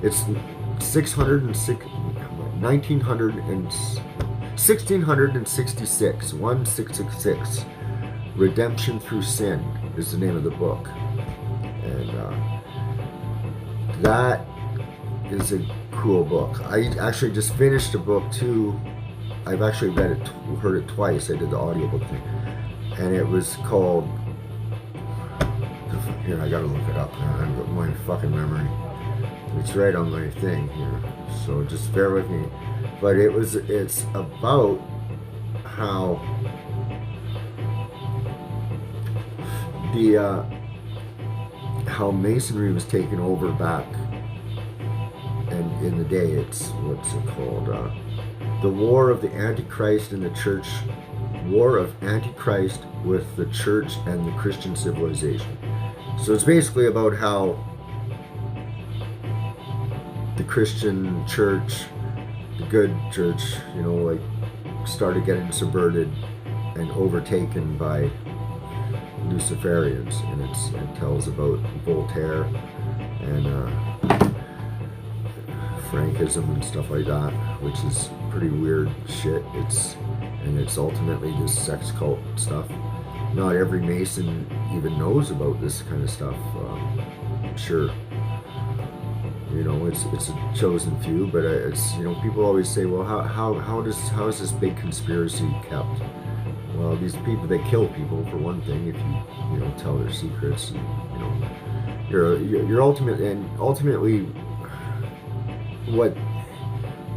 It's 1666. Redemption Through Sin is the name of the book, and that is a cool book. I actually just finished a book too. I've actually heard it twice. I did the audiobook thing. and it was called. Here, I gotta look it up. I've got my fucking memory. It's right on my thing here, so just bear with me. But it's about how how Masonry was taken over back, and in the day, it's what's it called? The War of the Antichrist and the Church. War of Antichrist with the Church and the Christian civilization. So it's basically about how the Christian church, the good church, you know, like started getting subverted and overtaken by Luciferians, and it tells about Voltaire and Frankism and stuff like that, which is pretty weird shit. It's ultimately this sex cult stuff. Not every Mason even knows about this kind of stuff. I'm sure, you know, it's a chosen few, but it's, you know, people always say, well, how is this big conspiracy kept? Well, these people, they kill people for one thing. If you know, tell their secrets, and, you know, you're ultimately what,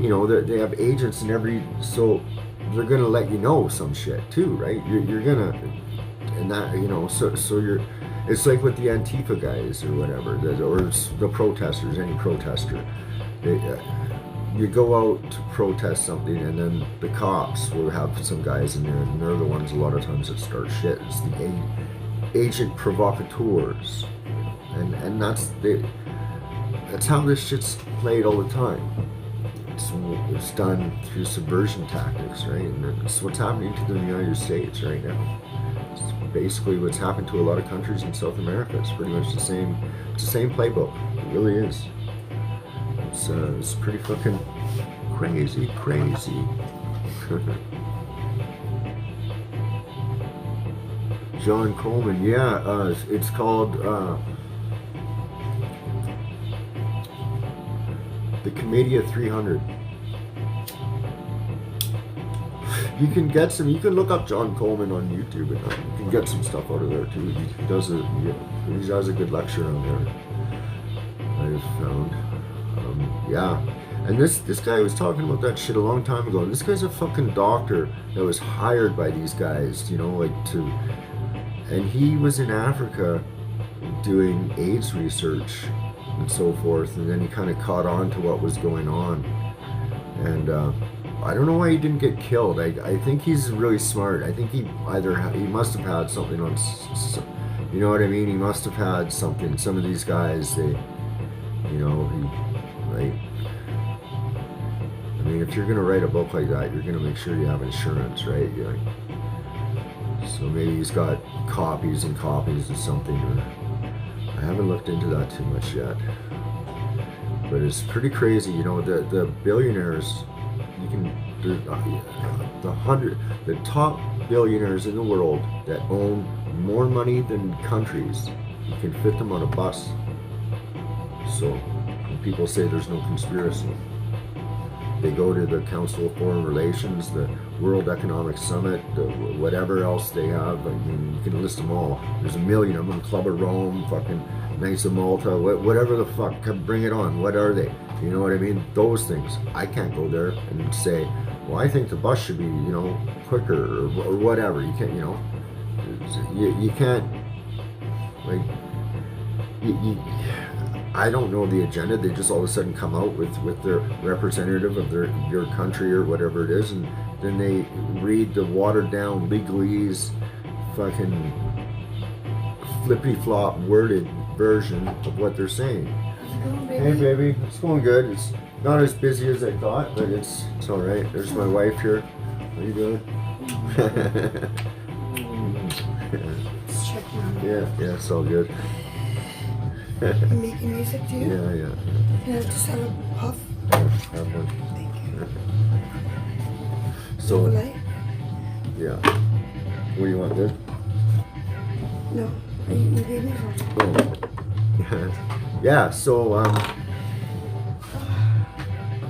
you know, they have agents in every, so they're gonna let you know some shit too, right? You're gonna, and that, you know, so you're, it's like with the Antifa guys or whatever, or the protesters, any protester. You go out to protest something, and then the cops will have some guys in there, and they're the ones a lot of times that start shit. It's the agent provocateurs, and that's how this shit's played all the time. It's done through subversion tactics, right? And it's what's happening to the United States right now. It's basically what's happened to a lot of countries in South America. It's pretty much the same. It's the same playbook. It really is. It's pretty fucking crazy. John Coleman, yeah, it's called the Commedia 300. You can get some. You can look up John Coleman on YouTube, and you can get some stuff out of there too. He does a good lecture on there. I've found. Yeah, and this guy was talking about that shit a long time ago. And this guy's a fucking doctor that was hired by these guys, you know, like and he was in Africa doing AIDS research and so forth. And then he kind of caught on to what was going on, and I don't know why he didn't get killed. I think he's really smart. I think he must have had something on, you know what I mean? He must have had something. Some of these guys, they, you know, I mean, if you're gonna write a book like that, you're gonna make sure you have insurance, right? So maybe he's got copies and copies of something, or I haven't looked into that too much yet. But it's pretty crazy, you know. The billionaires, the top billionaires in the world that own more money than countries, you can fit them on a bus. So when people say there's no conspiracy, they go to the Council of Foreign Relations, the World Economic Summit, whatever else they have. I mean, you can list them all. There's a million of them. Club of Rome, fucking Knights of Malta, whatever the fuck. Bring it on. What are they? You know what I mean? Those things. I can't go there and say, well, I think the bus should be, you know, quicker or whatever. You can't, you know. You can't, like, I don't know the agenda. They just all of a sudden come out with their representative of your country or whatever it is, and then they read the watered down legalese, fucking flippity flop worded version of what they're saying. How's it going, baby? Hey, baby, it's going good. It's not as busy as I thought, but it's all right. There's my wife here. How you doing? Just checking on you. Yeah, it's all good. You making music too? Yeah. Can I just have a puff? Have one. Thank you. So, Have a light? yeah. What do you want, this? No. You gave me one. Oh. Yeah, so,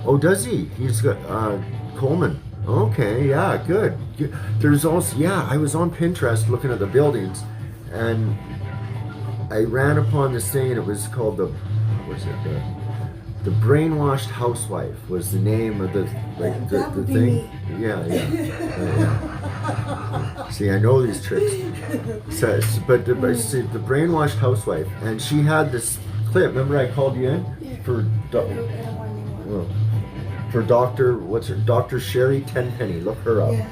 oh, does he? He's got, Coleman. Okay, yeah, good. There's also, yeah, I was on Pinterest looking at the buildings, and I ran upon this thing, and it was called the brainwashed housewife was the name of the That would be thing. me. Yeah. See, I know these tricks. But see, the brainwashed housewife, and she had this clip. Remember, I called you in for I don't want anymore. well, for Dr. Sherry Tenpenny. Look her up. Yeah.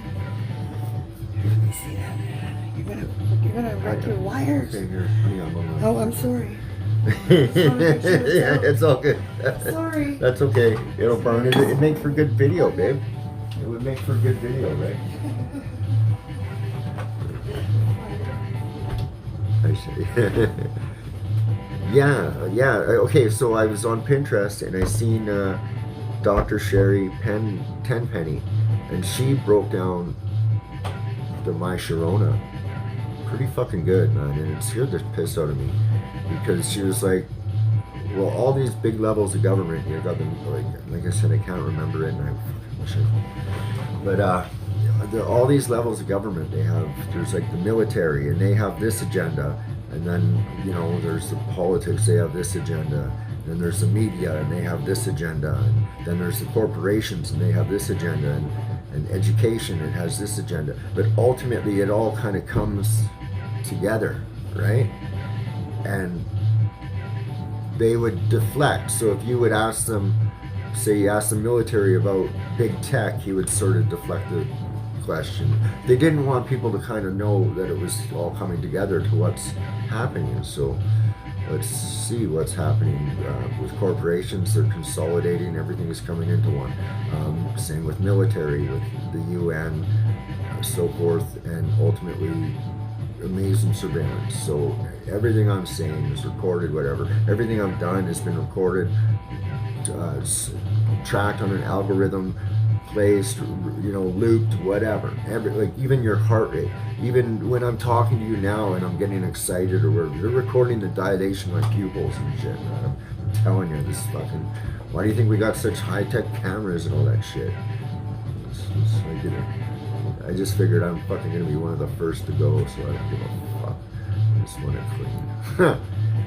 Let me see that. You're gonna wreck your wires. Okay, here. Honey, I'm on Oh, I'm sorry. yeah, it's all good. Sorry. That's okay. It'll burn. It'd make for good video, babe. It would make for good video, right? I see. Yeah. Okay, so I was on Pinterest and I seen Dr. Sherry Tenpenny, and she broke down the My Sharona pretty fucking good, man, and it scared the piss out of me because she was like, well, all these big levels of government, you got them, like I said, I can't remember it, and I wish I, but all these levels of government, there's like the military, and they have this agenda, and then, you know, there's the politics, they have this agenda, and then there's the media, and they have this agenda, and then there's the corporations, and they have this agenda, and education, it has this agenda, but ultimately it all kind of comes together, right? And they would deflect. So if you would ask them, say you ask the military about big tech, he would sort of deflect the question. They didn't want people to kind of know that it was all coming together to what's happening. So let's see what's happening with corporations. They're consolidating, everything is coming into one. Same with military, with the UN, so forth, and ultimately amazing surveillance. So everything I'm saying is recorded, whatever. Everything I've done has been recorded, tracked on an algorithm, placed, you know, looped, whatever. Like even your heart rate. Even when I'm talking to you now and I'm getting excited or whatever, they're recording the dilation of my pupils and shit, man. I'm telling you, this fucking. Why do you think we got such high-tech cameras and all that shit? I just figured I'm fucking gonna be one of the first to go, so I don't give a fuck. I just want it clean.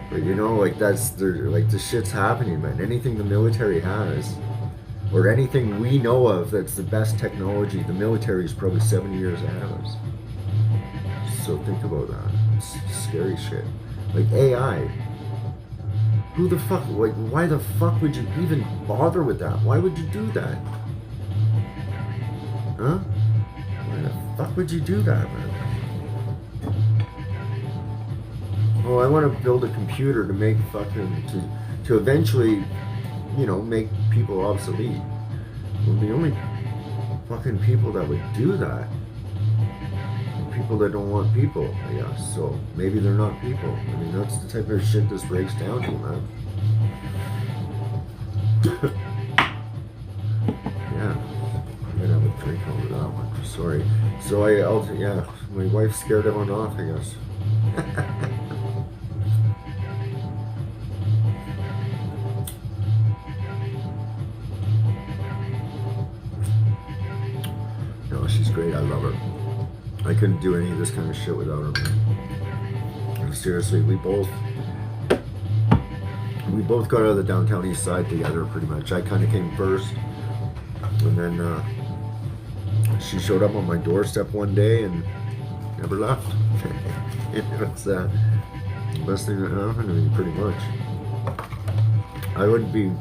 But you know, like like the shit's happening, man. Anything the military has, or anything we know of that's the best technology, the military is probably 70 years ahead of us. So think about that. It's scary shit. Like AI. Who the fuck, like, why the fuck would you even bother with that? Why would you do that? Huh? Why the fuck would you do that, man? Oh, I want to build a computer to make fucking, to eventually, you know, make people obsolete. Well, the only fucking people that would do that are people that don't want people, I guess. So maybe they're not people. I mean, that's the type of shit this breaks down to, man. Yeah. I'm gonna have a drink over that one. Sorry. So yeah, my wife scared everyone off, I guess. No, she's great. I love her. I couldn't do any of this kind of shit without her, man. Seriously, we both got out of the downtown east side together pretty much. I kind of came first, and then she showed up on my doorstep one day and never left. It's the best thing that happened to me, pretty much. I wouldn't be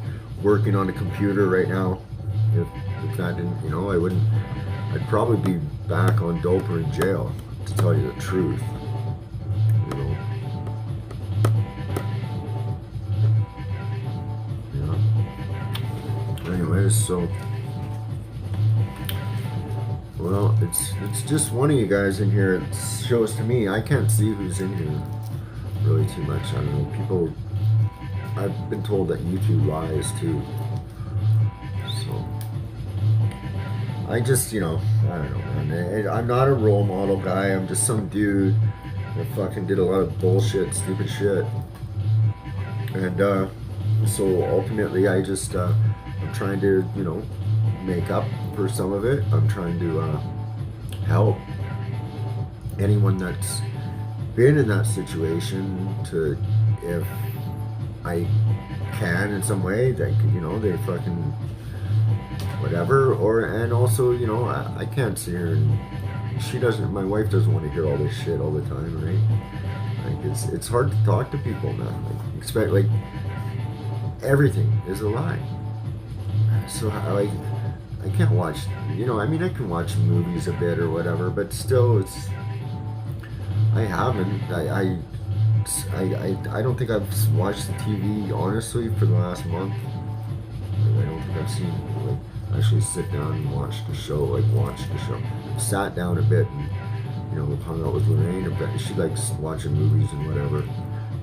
working on a computer right now if that didn't, you know, I'd probably be back on dope or in jail, to tell you the truth. You know. Yeah. Anyways, so. Well, it's just one of you guys in here. It shows to me. I can't see who's in here really too much. I don't know. People. I've been told that YouTube lies too. So. I just, you know, I don't know, man. I'm not a role model guy. I'm just some dude that fucking did a lot of bullshit, stupid shit. And so ultimately, I just, I'm trying to, you know, make up for some of it. I'm trying to help anyone that's been in that situation to, if I can in some way, they fucking whatever. And also, I can't see her, and my wife doesn't want to hear all this shit all the time, right? Like, it's hard to talk to people, man. Like, everything is a lie. So I can't watch, I can watch movies a bit or whatever, but still, I haven't. I don't think I've watched the TV, honestly, for the last month. I don't think I've seen, actually sit down and watch the show. Sat down a bit and, hung out with Lorraine a bit. She likes watching movies and whatever.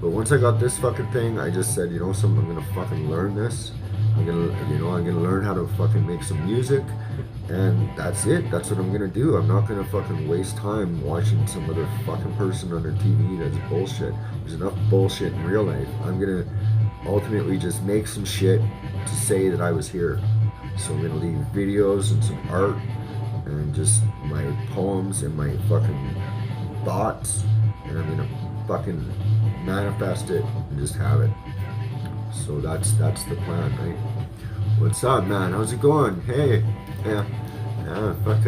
But once I got this fucking thing, I just said, something, I'm gonna fucking learn this. I'm gonna learn how to fucking make some music, and that's it. That's what I'm gonna do. I'm not gonna fucking waste time watching some other fucking person on their TV that's bullshit. There's enough bullshit in real life. I'm gonna ultimately just make some shit to say that I was here. So I'm gonna leave videos and some art and just my poems and my fucking thoughts, and I'm gonna fucking manifest it and just have it. So that's the plan, right? What's up, man? How's it going? Hey, yeah, fuck.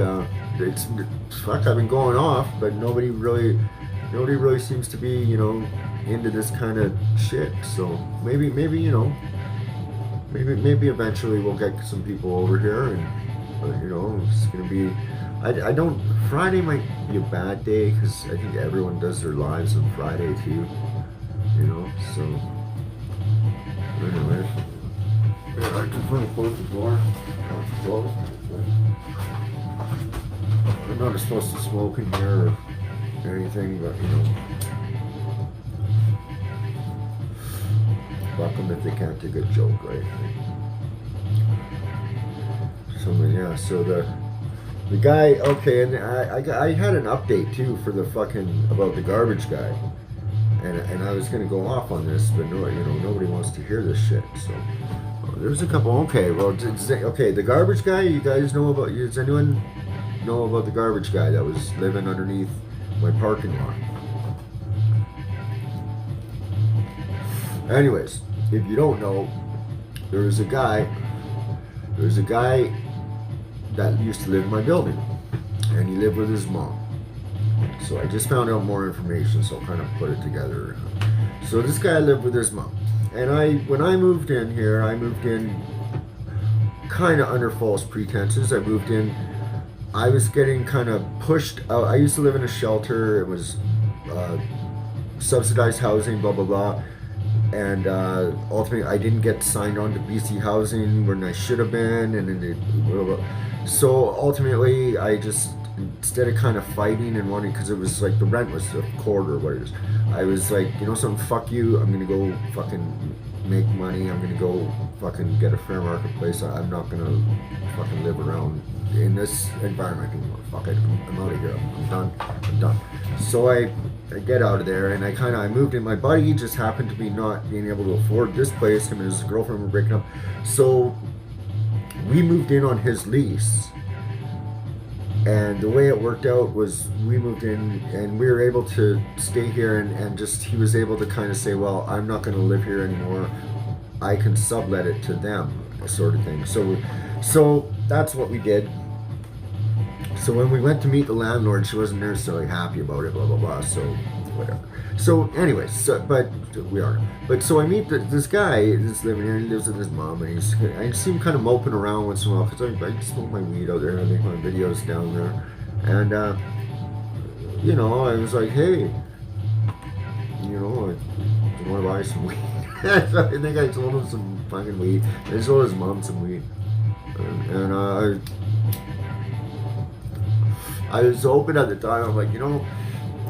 I've been going off, but nobody really seems to be, into this kind of shit. So maybe eventually we'll get some people over here, and it's gonna be. I don't. Friday might be a bad day because I think everyone does their lives on Friday too. So. Anyway, I just want to close the door. I'm not supposed to smoke in here or anything, but fuck them if they can't take a joke, right? So the guy, okay, and I had an update too for the fucking about the garbage guy. And I was gonna go off on this, but nobody wants to hear this shit. So there's a couple. Okay, well, the garbage guy. You guys know about? Does anyone know about the garbage guy that was living underneath my parking lot? Anyways, if you don't know, there's a guy that used to live in my building, and he lived with his mom. So I just found out more information, so I'll kind of put it together. So this guy lived with his mom, and when I moved in here, I moved in kind of under false pretenses. I was getting kind of pushed out. I used to live in a shelter. It was subsidized housing, blah blah blah, and ultimately I didn't get signed on to BC Housing when I should have been, and then so ultimately I just, instead of kind of fighting and wanting, because it was like the rent was a quarter or what it is, I was like, something, fuck you, I'm gonna go fucking make money, I'm gonna go fucking get a fair market place, I'm not gonna fucking live around in this environment anymore, fuck it, I'm out of here, I'm done. So I get out of there, and I moved in. My buddy just happened to be not being able to afford this place, him and his girlfriend were breaking up, so we moved in on his lease. And the way it worked out was we moved in and we were able to stay here, and just, he was able to kind of say, well, I'm not going to live here anymore. I can sublet it to them, sort of thing. So that's what we did. So when we went to meet the landlord, she wasn't necessarily happy about it, blah, blah, blah. So whatever. So anyways, but we are. But so I meet this guy that's living here. He lives with his mom, and I see him kind of moping around once in a while because I smoke my weed out there and I make my videos down there. And I was like, hey, do you want to buy some weed? So I think I told him some fucking weed. I told his mom some weed, and I was open at the time. I'm like,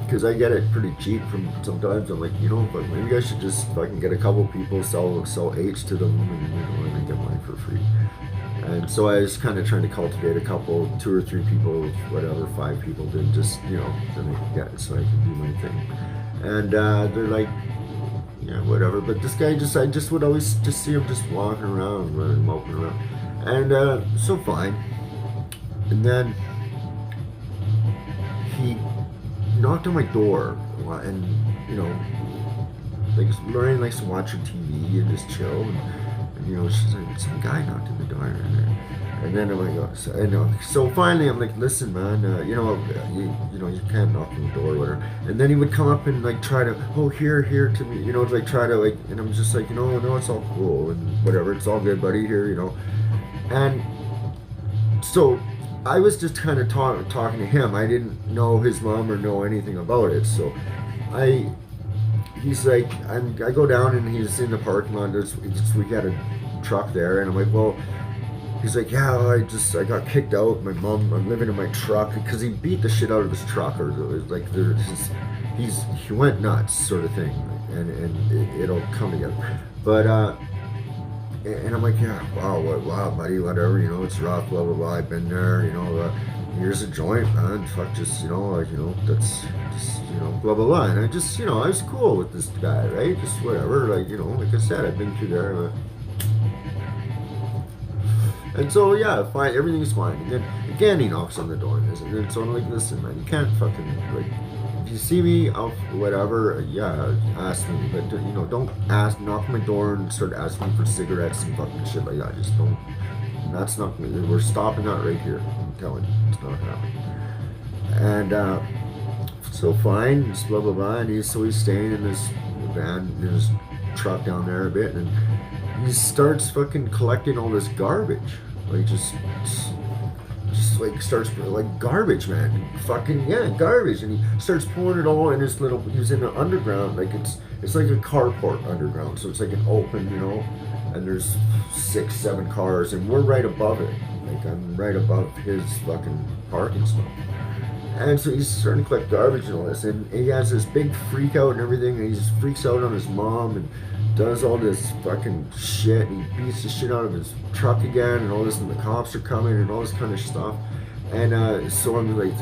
because I get it pretty cheap from sometimes. I'm like, but maybe I should just fucking get a couple people, sell H to them, and then get mine for free. And so I was kind of trying to cultivate a couple, 2 or 3 people, whatever, 5 people, then just, then I could get it so I could do my thing. And they're like, yeah, whatever. But this guy I just would always just see him just walking around, running, moping around. And so fine. And then he knocked on my door, and like Lorraine likes to watch her TV and just chill, and she's like, some guy knocked on the door, and then I'm like, so finally I'm like, listen, man, you can't knock on the door or whatever. And then he would come up and like try to, here to me, like try to like, and I'm just like, no, it's all cool and whatever, it's all good, buddy, here, and so I was just kind of talking to him. I didn't know his mom or know anything about it, so he's like, I go down and he's in the parking lot. We got a truck there, and I'm like, well, he's like, yeah, I got kicked out. I'm living in my truck, because he beat the shit out of his truck, or like he went nuts, sort of thing, and it'll come together. But and I'm like, yeah, wow, buddy, whatever, it's rough, blah blah blah. I've been there, here's a joint, man. Fuck, just that's just blah blah blah. And I just I was cool with this guy, right? Just whatever, like like I said, I've been through there. And so yeah, fine, everything's fine. And then again he knocks on the door, and so I'm like, listen, man, you can't fucking like. If you see me out, whatever, yeah, ask me. But don't knock my door and start asking me for cigarettes and fucking shit like that. Just don't. That's not. We're stopping that right here. I'm telling you, it's not happening. And so fine, just blah blah blah. And he's staying in this van, in his truck down there a bit, and he starts fucking collecting all this garbage, like just like starts like garbage, man, fucking garbage, and he starts pouring it all in his little. He was in the underground, like it's like a carport underground, so it's like an open, and there's 6-7 cars, and we're right above it, like I'm right above his fucking parking spot. And so he's starting to collect garbage and all this, and he has this big freak out and everything, and he just freaks out on his mom and does all this fucking shit, and he beats the shit out of his truck again and all this, and the cops are coming and all this kind of stuff. And so I'm like,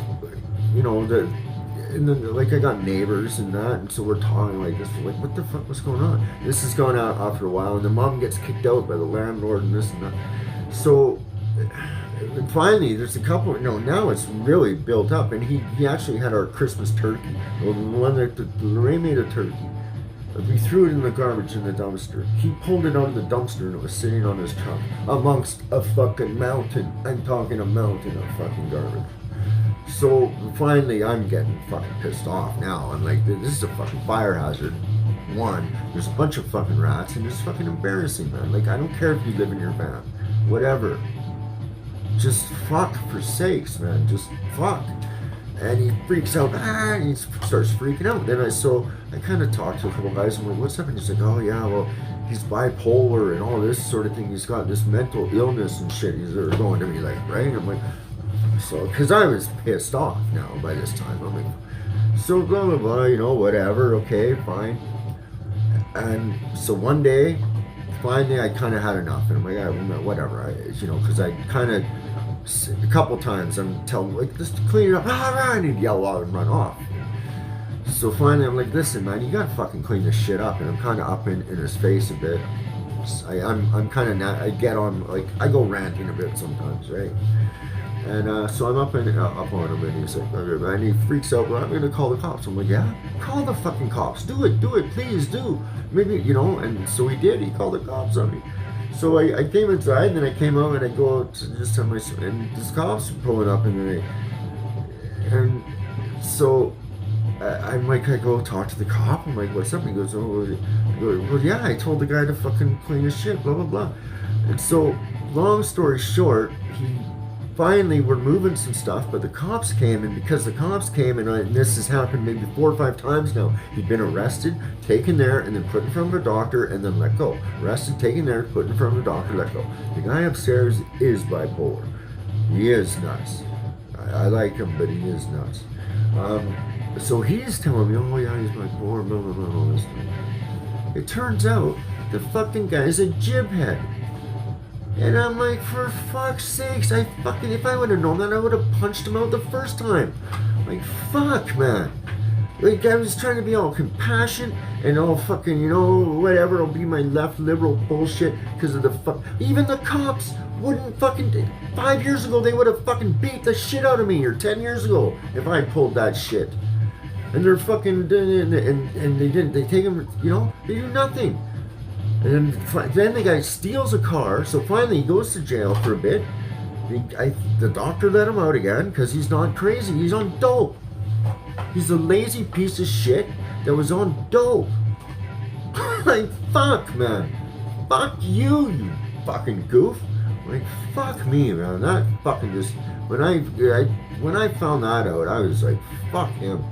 and then like I got neighbors and that, and so we're talking like this, like what the fuck was going on? This is going on after a while, and the mom gets kicked out by the landlord and this and that. So and finally there's a couple, now it's really built up, and he actually had our Christmas turkey, the one that Lorraine made a turkey. We threw it in the garbage in the dumpster. He pulled it out of the dumpster and it was sitting on his truck amongst a fucking mountain. I'm talking a mountain of fucking garbage. So finally I'm getting fucking pissed off now. I'm like, this is a fucking fire hazard. One, there's a bunch of fucking rats, and it's fucking embarrassing, man. Like, I don't care if you live in your van. Whatever. Just fuck, for sakes, man. Just fuck. And he freaks out, and he starts freaking out. Then I kind of talked to a couple guys, and I'm like, what's up? And he's like, oh yeah, well, he's bipolar and all this sort of thing. He's got this mental illness and shit. They're going to me like, right? I'm like, so, because I was pissed off now by this time. I'm like, so blah blah blah, whatever, okay, fine. And so one day, finally, I kind of had enough, and I'm like, whatever, because I kind of. A couple times I'm telling him, like, just clean it up, and he'd yell out and run off. So finally I'm like, listen, man, you gotta fucking clean this shit up. And I'm kind of up in his face a bit. I'm kind of I get on, like, I go ranting a bit sometimes, right? And so I'm up on him, and he's like, and he freaks out, well, I'm gonna call the cops. I'm like, yeah, call the fucking cops, do it, please do, maybe, and so he did. He called the cops on me. So I came inside, and then I came out, and I go out to just tell my, and these cops were pulling up, and so I'm like, I go talk to the cop. I'm like, what's up? And he goes, well, yeah, I told the guy to fucking clean his shit, blah blah blah. And so, long story short, finally we're moving some stuff, but the cops came, and because the cops came, and this has happened maybe 4 or 5 times now, he'd been arrested, taken there, and then put in front of a doctor, and then let go. Arrested, taken there, put in front of a doctor, let go. The guy upstairs is bipolar. He is nuts. I like him, but he is nuts. So he's telling me, oh yeah, he's bipolar, blah blah blah, all this stuff. It turns out the fucking guy's a jibhead. And I'm like, for fuck's sakes, if I would have known that, I would have punched him out the first time. Like, fuck, man. Like, I was trying to be all compassionate and all fucking, you know, whatever, I'll be my left liberal bullshit because of the fuck. Even the cops wouldn't fucking. 5 years ago, they would have fucking beat the shit out of me, or 10 years ago, if I pulled that shit. And they're fucking. And they didn't. They take him, you know, they do nothing. And then the guy steals a car, so finally he goes to jail for a bit. The doctor let him out again because he's not crazy, he's on dope. He's a lazy piece of shit that was on dope. Like, fuck, man. Fuck you, you fucking goof. Like, fuck me, man. That fucking just... When I found that out, I was like, fuck him.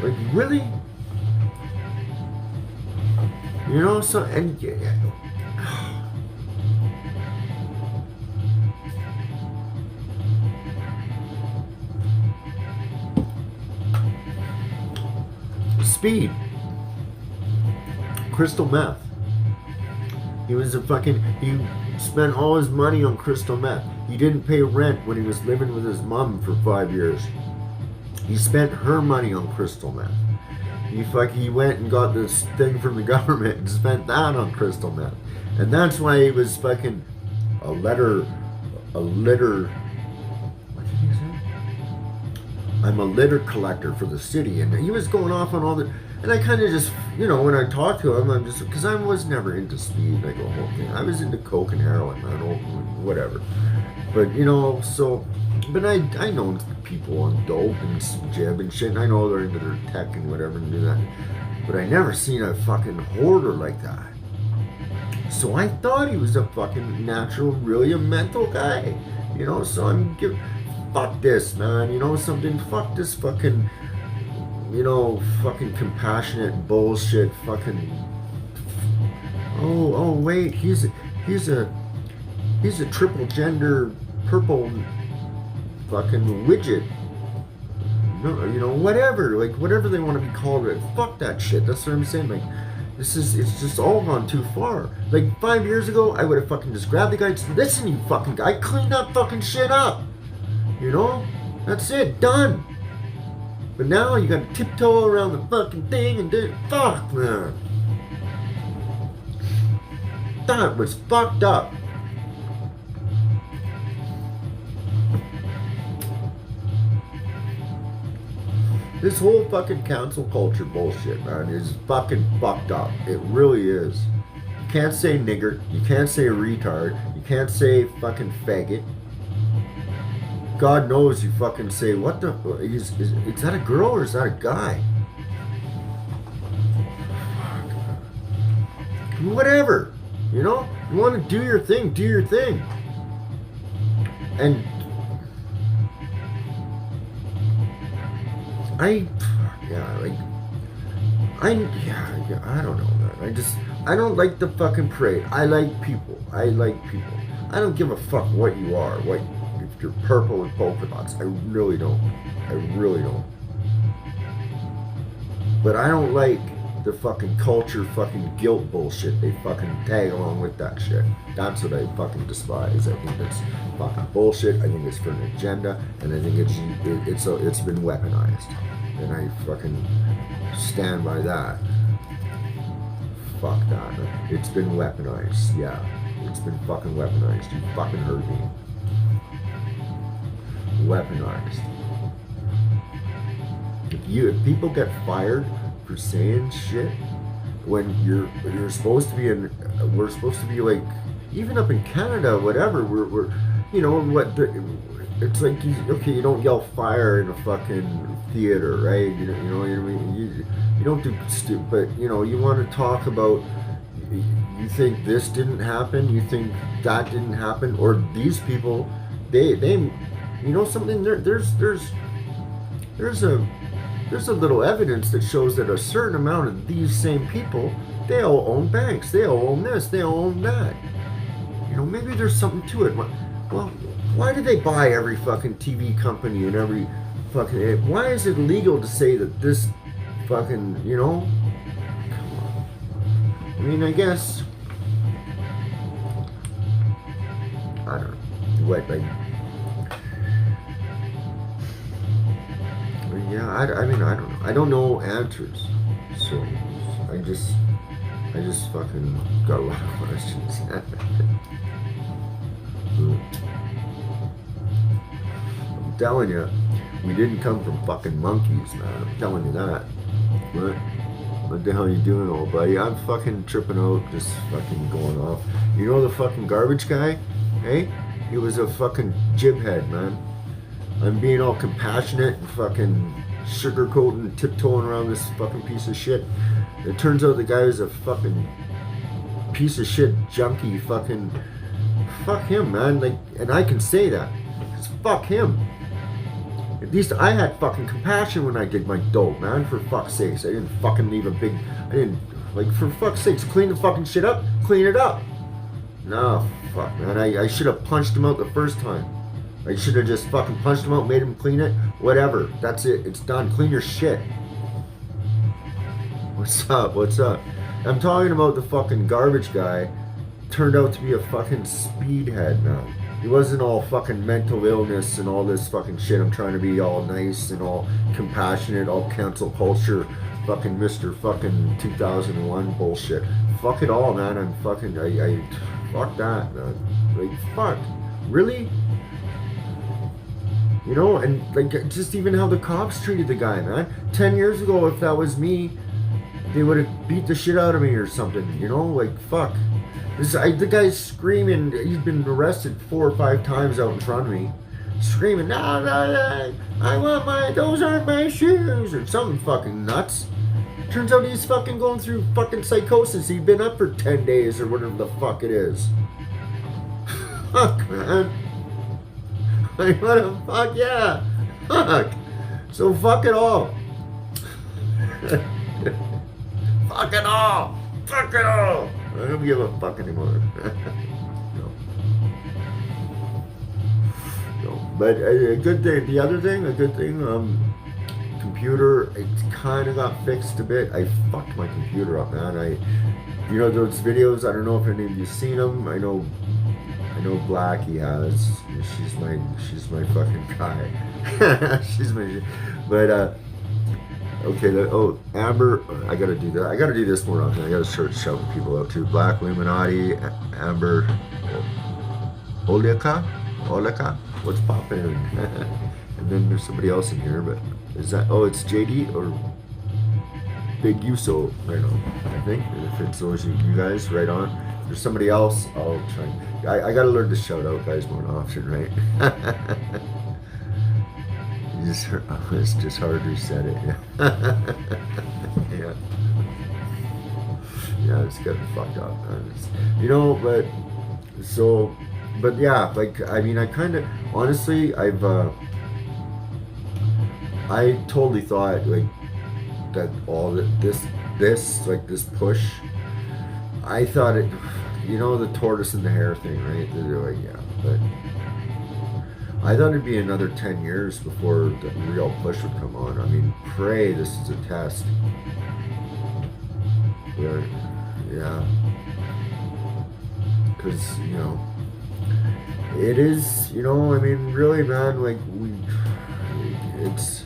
Like, really? You know, so... And... Speed. Crystal meth. He was a fucking... He spent all his money on crystal meth. He didn't pay rent when he was living with his mom for 5 years. He spent her money on crystal meth. He went and got this thing from the government and spent that on crystal meth. And that's why he was fucking a litter... What did he say? I'm a litter collector for the city. And he was going off on all the... And I kind of just, you know, when I talked to him, I'm just... Because I was never into speed, like the whole thing. I was into coke and heroin, man, whatever. But, you know, so... But I know people on dope and jib and shit, and I know they're into their tech and whatever and do that. But I never seen a fucking hoarder like that. So I thought he was a fucking natural, really a mental guy. You know, so I'm giving... Fuck this, man. You know something? Fuck this fucking... You know, fucking compassionate bullshit fucking... Oh, wait. He's a triple gender purple... fucking widget. No, you know, whatever, like whatever they want to be called. Fuck that shit. That's what I'm saying. Like, it's just all gone too far. Like 5 years ago, I would have fucking just grabbed the guy and said, listen, you fucking guy, clean that fucking shit up. You know, that's it, done. But now you got to tiptoe around the fucking thing and do fuck, man. That was fucked up. This whole fucking cancel culture bullshit, man, is fucking fucked up. It really is. You can't say nigger. You can't say retard. You can't say fucking faggot. God knows you fucking say, what the... Is that a girl or is that a guy? Whatever. You know? You want to do your thing, do your thing. And... I don't know, man. I don't like the fucking parade. I like people. I don't give a fuck what you are. What if you're purple with polka dots. I really don't. But I don't like the fucking culture fucking guilt bullshit. They fucking tag along with that shit. That's what I fucking despise. I think that's fucking bullshit. I think it's for an agenda, and I think it's been weaponized. And I fucking stand by that. Fuck that. It's been weaponized. Yeah. It's been fucking weaponized. You fucking heard me. Weaponized. If people get fired for saying shit when you're supposed to be we're supposed to be like, even up in Canada, whatever, we're you know what it's like, okay, you don't yell fire in a fucking theater, right? You know what I mean? You don't do stupid, but you know, you want to talk about, you think this didn't happen, you think that didn't happen, or these people, they you know something, there's a little evidence that shows that a certain amount of these same people, they all own banks, they all own this, they all own that. You know, maybe there's something to it. Well, why do they buy every fucking TV company and every fucking... Why is it legal to say that this fucking, you know? Come on. I mean, I guess... I don't know. What, like... Yeah, I mean, I don't know. I don't know answers. So I just fucking got a lot of questions. I'm telling you, we didn't come from fucking monkeys, man. I'm telling you that. What the hell you doing, old buddy? I'm fucking tripping out, just fucking going off. You know the fucking garbage guy? Hey? He was a fucking jibhead, man. I'm being all compassionate and fucking sugarcoating, tiptoeing around this fucking piece of shit. It turns out the guy is a fucking piece of shit junkie. Fucking fuck him, man. Like, and I can say that, 'cause fuck him. At least I had fucking compassion when I did my dope, man. For fuck's sakes, I didn't fucking leave a big. I didn't, like, for fuck's sakes, clean the fucking shit up. Clean it up. No, fuck, man. I should have punched him out the first time. I should have just fucking punched him out, made him clean it. Whatever. That's it. It's done. Clean your shit. What's up? What's up? I'm talking about the fucking garbage guy. Turned out to be a fucking speedhead now. He wasn't all fucking mental illness and all this fucking shit. I'm trying to be all nice and all compassionate, all cancel culture, fucking Mr. fucking 2001 bullshit. Fuck it all, man. I'm fucking, I fuck that, man. Like, fuck. Really? You know, and like, just even how the cops treated the guy, man. 10 years ago, if that was me, they would have beat the shit out of me or something, you know? Like, fuck. The guy's screaming. He's been arrested 4 or 5 times out in front of me. Screaming, no, I want those aren't my shoes, or something fucking nuts. Turns out he's fucking going through fucking psychosis. He'd been up for 10 days or whatever the fuck it is. Fuck, man. Like, what the fuck, yeah. Fuck. So fuck it all. Fuck it all. Fuck it all. I don't give a fuck anymore. No. But a good thing, a good thing, computer, it kind of got fixed a bit. I fucked my computer up, man. You know those videos, I don't know if any of you've seen them. I know Blackie has. She's my fucking guy. She's my, but okay. Amber, I gotta do that. I gotta do this more often. I gotta start shouting people out too. Black Illuminati, Amber, Oleka, what's poppin'? And then there's somebody else in here, but is that? Oh, it's JD or Big Uso. I don't know. I think if it's those you guys, right on. If there's somebody else, I'll try. I gotta learn to shout out guys more often, right? It's just hard to set it. Yeah. Yeah, it's getting fucked up. You know, but yeah, like, I mean, I kind of, honestly, I totally thought, like, that all this push, I thought it, you know, the tortoise and the hare thing, right? They're like, yeah, but I thought it'd be another 10 years before the real push would come on. I mean, pray this is a test. But, yeah. Because, you know, it is, you know, I mean, really, man, like, it's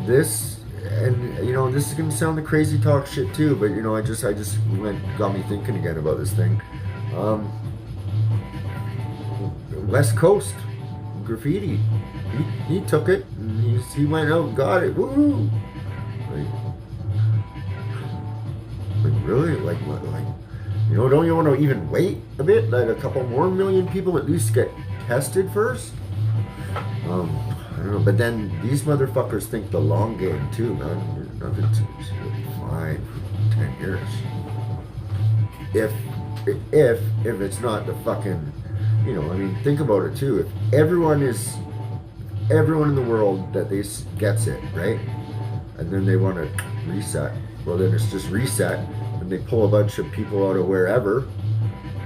this, and, you know, this is going to sound the crazy talk shit too, but, you know, I just got me thinking again about this thing. West Coast graffiti, he took it, and he went out and got it. Woo! Like really? Like, you know, don't you want to even wait a bit? Let a couple more million people at least get tested first? I don't know, but then these motherfuckers think the long game too, man. Nothing's fine for 10 years. If it's not the fucking, you know, I mean, think about it too. If everyone in the world that gets it, right? And then they want to reset. Well, then it's just reset, and they pull a bunch of people out of wherever,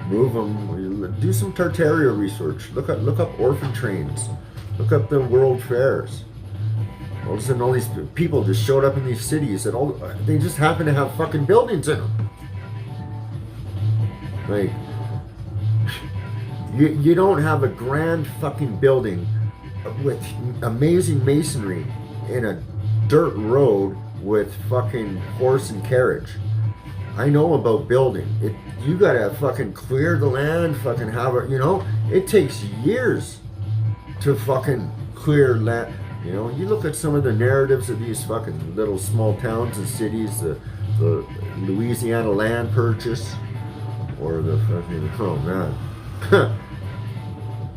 move them, do some Tartaria research. Look up orphan trains. Look up the world fairs. All of a sudden, all these people just showed up in these cities, and they just happen to have fucking buildings in them. Like, you don't have a grand fucking building with amazing masonry in a dirt road with fucking horse and carriage. I know about building. You gotta fucking clear the land, fucking have it, it takes years to fucking clear land. You look at some of the narratives of these fucking little small towns and cities, the Louisiana land purchase, or the fucking, oh man.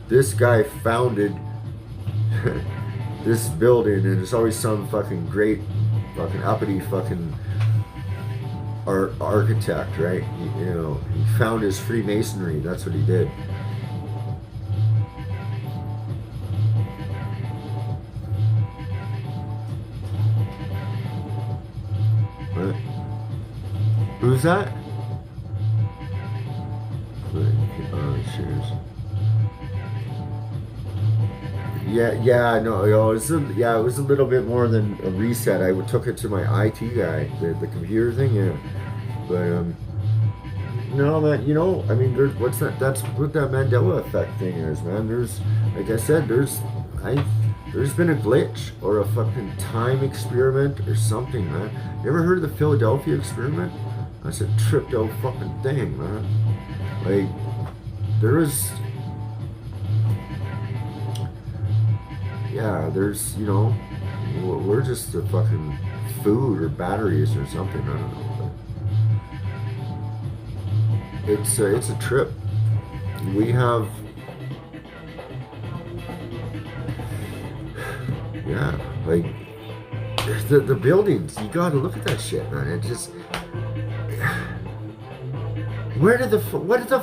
This guy founded this building, and it's always some fucking great fucking uppity fucking architect, right? He found his Freemasonry. That's what he did. What? Who's that? Cheers. Yeah, no, it was a little bit more than a reset. I took it to my IT guy, the computer thing, yeah. But no, man, I mean, what's that? That's what that Mandela effect thing is, man. Like I said, there's been a glitch or a fucking time experiment or something, man. You ever heard of the Philadelphia experiment? That's a tripped out fucking thing, man. Like, there's we're just the fucking food or batteries or something, I don't know. But it's a trip. We have, like, the buildings, you gotta look at that shit, man. It just, what the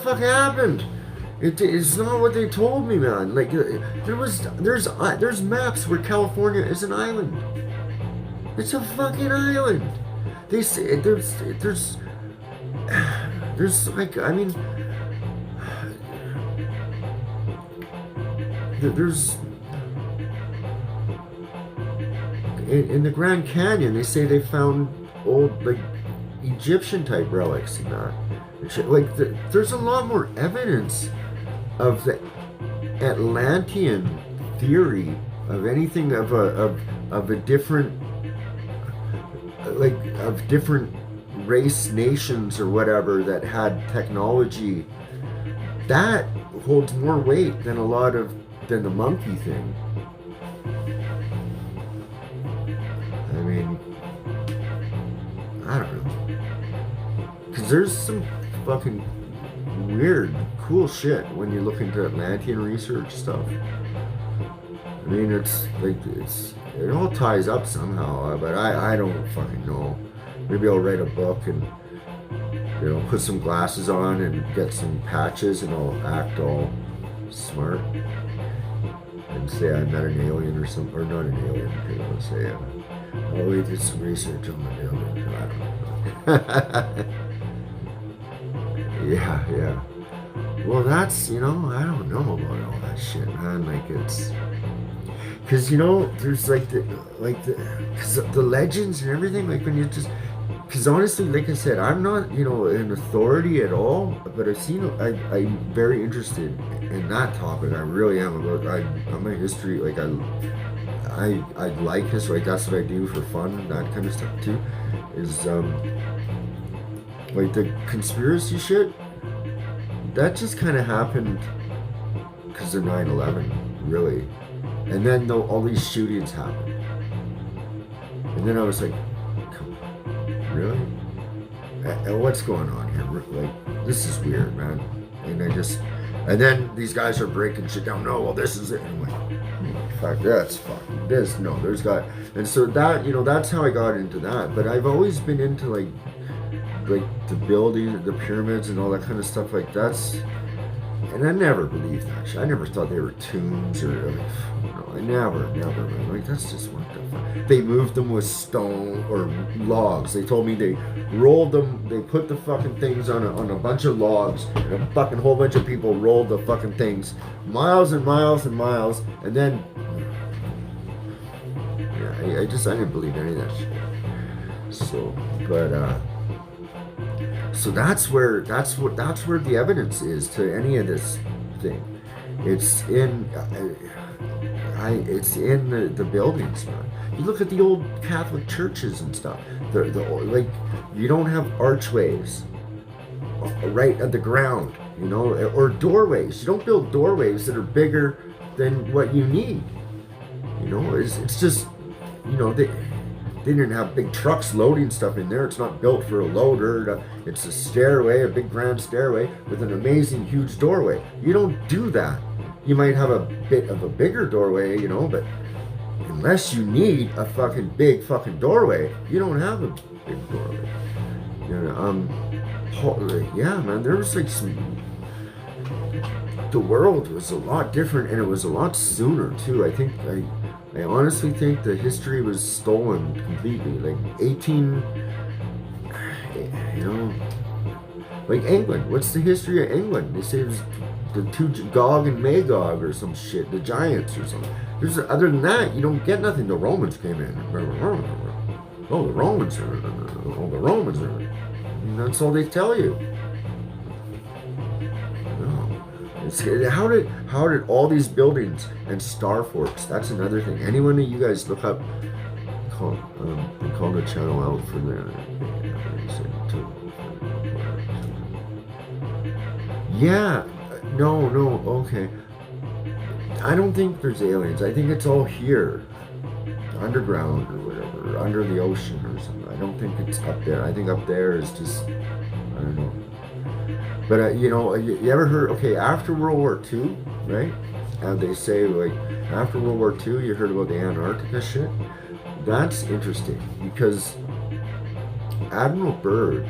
fuck happened? It's not what they told me, man. Like, there's maps where California is an island. It's a fucking island. They say there's like, I mean, there's in the Grand Canyon. They say they found old, like, Egyptian type relics and that. Like, there's a lot more evidence of the Atlantean theory of anything of a different, like, of different race nations or whatever that had technology that holds more weight than the monkey thing. I mean, I don't know, because there's some fucking weird, cool shit when you look into Atlantean research stuff. I mean, it's like, it all ties up somehow, but I don't fucking know. Maybe I'll write a book and, put some glasses on and get some patches and I'll act all smart and say I met an alien or something, or not an alien, I'll say, oh, we did some research on the alien. I don't know. Yeah. Well, that's, I don't know about all that shit, man. Like, it's, because, there's because the legends and everything, like, when you just, because honestly, like I said, I'm not, an authority at all, but I'm very interested in that topic. I really am. I'm a history, like, I like history, like, that's what I do for fun, that kind of stuff too, is, like, the conspiracy shit, that just kind of happened because of 9/11, really. And then all these shootings happened. And then I was like, come on, really? And what's going on here? Like, this is weird, man. And then these guys are breaking shit down. No, well, this is it. And I'm like, fuck, that's fucking this. No, there's got, and so that, that's how I got into that. But I've always been into, like the building, the pyramids and all that kind of stuff, like, that's, and I never believed that shit. I never thought they were tombs or, like, no, I never, man. Like, that's just what the fuck. They moved them with stone or logs. They told me they rolled them, they put the fucking things on a bunch of logs, and a fucking whole bunch of people rolled the fucking things miles and miles and miles, and then, yeah, I didn't believe any of that shit. So, but, so that's where the evidence is to any of this thing. It's in the buildings, man. You look at the old Catholic churches and stuff. Like, you don't have archways right at the ground, you know, or doorways. You don't build doorways that are bigger than what you need. You know, it's just, you know, they didn't have big trucks loading stuff in there. It's not built for a loader. It's a stairway, a big grand stairway with an amazing huge doorway. You don't do that. You might have a bit of a bigger doorway, you know, but unless you need a fucking big fucking doorway, you don't have a big doorway. You know, yeah, man, there was like the world was a lot different, and it was a lot sooner too. I honestly think the history was stolen completely. Like 18, you know, like England. What's the history of England? They say it was the two Gog and Magog or some shit, the giants or something. Other than that, you don't get nothing. The Romans came in. Oh, the Romans are. Oh, the Romans are. And that's all they tell you. How did all these buildings and star forts? That's another thing. Anyone of you guys look up, call the channel out for the. Yeah, no, okay. I don't think there's aliens. I think it's all here, underground or whatever, under the ocean or something. I don't think it's up there. I think up there is just, I don't know. But you know, you ever heard? Okay, after World War II, right? And they say like after World War II, you heard about the Antarctica shit. That's interesting because Admiral Byrd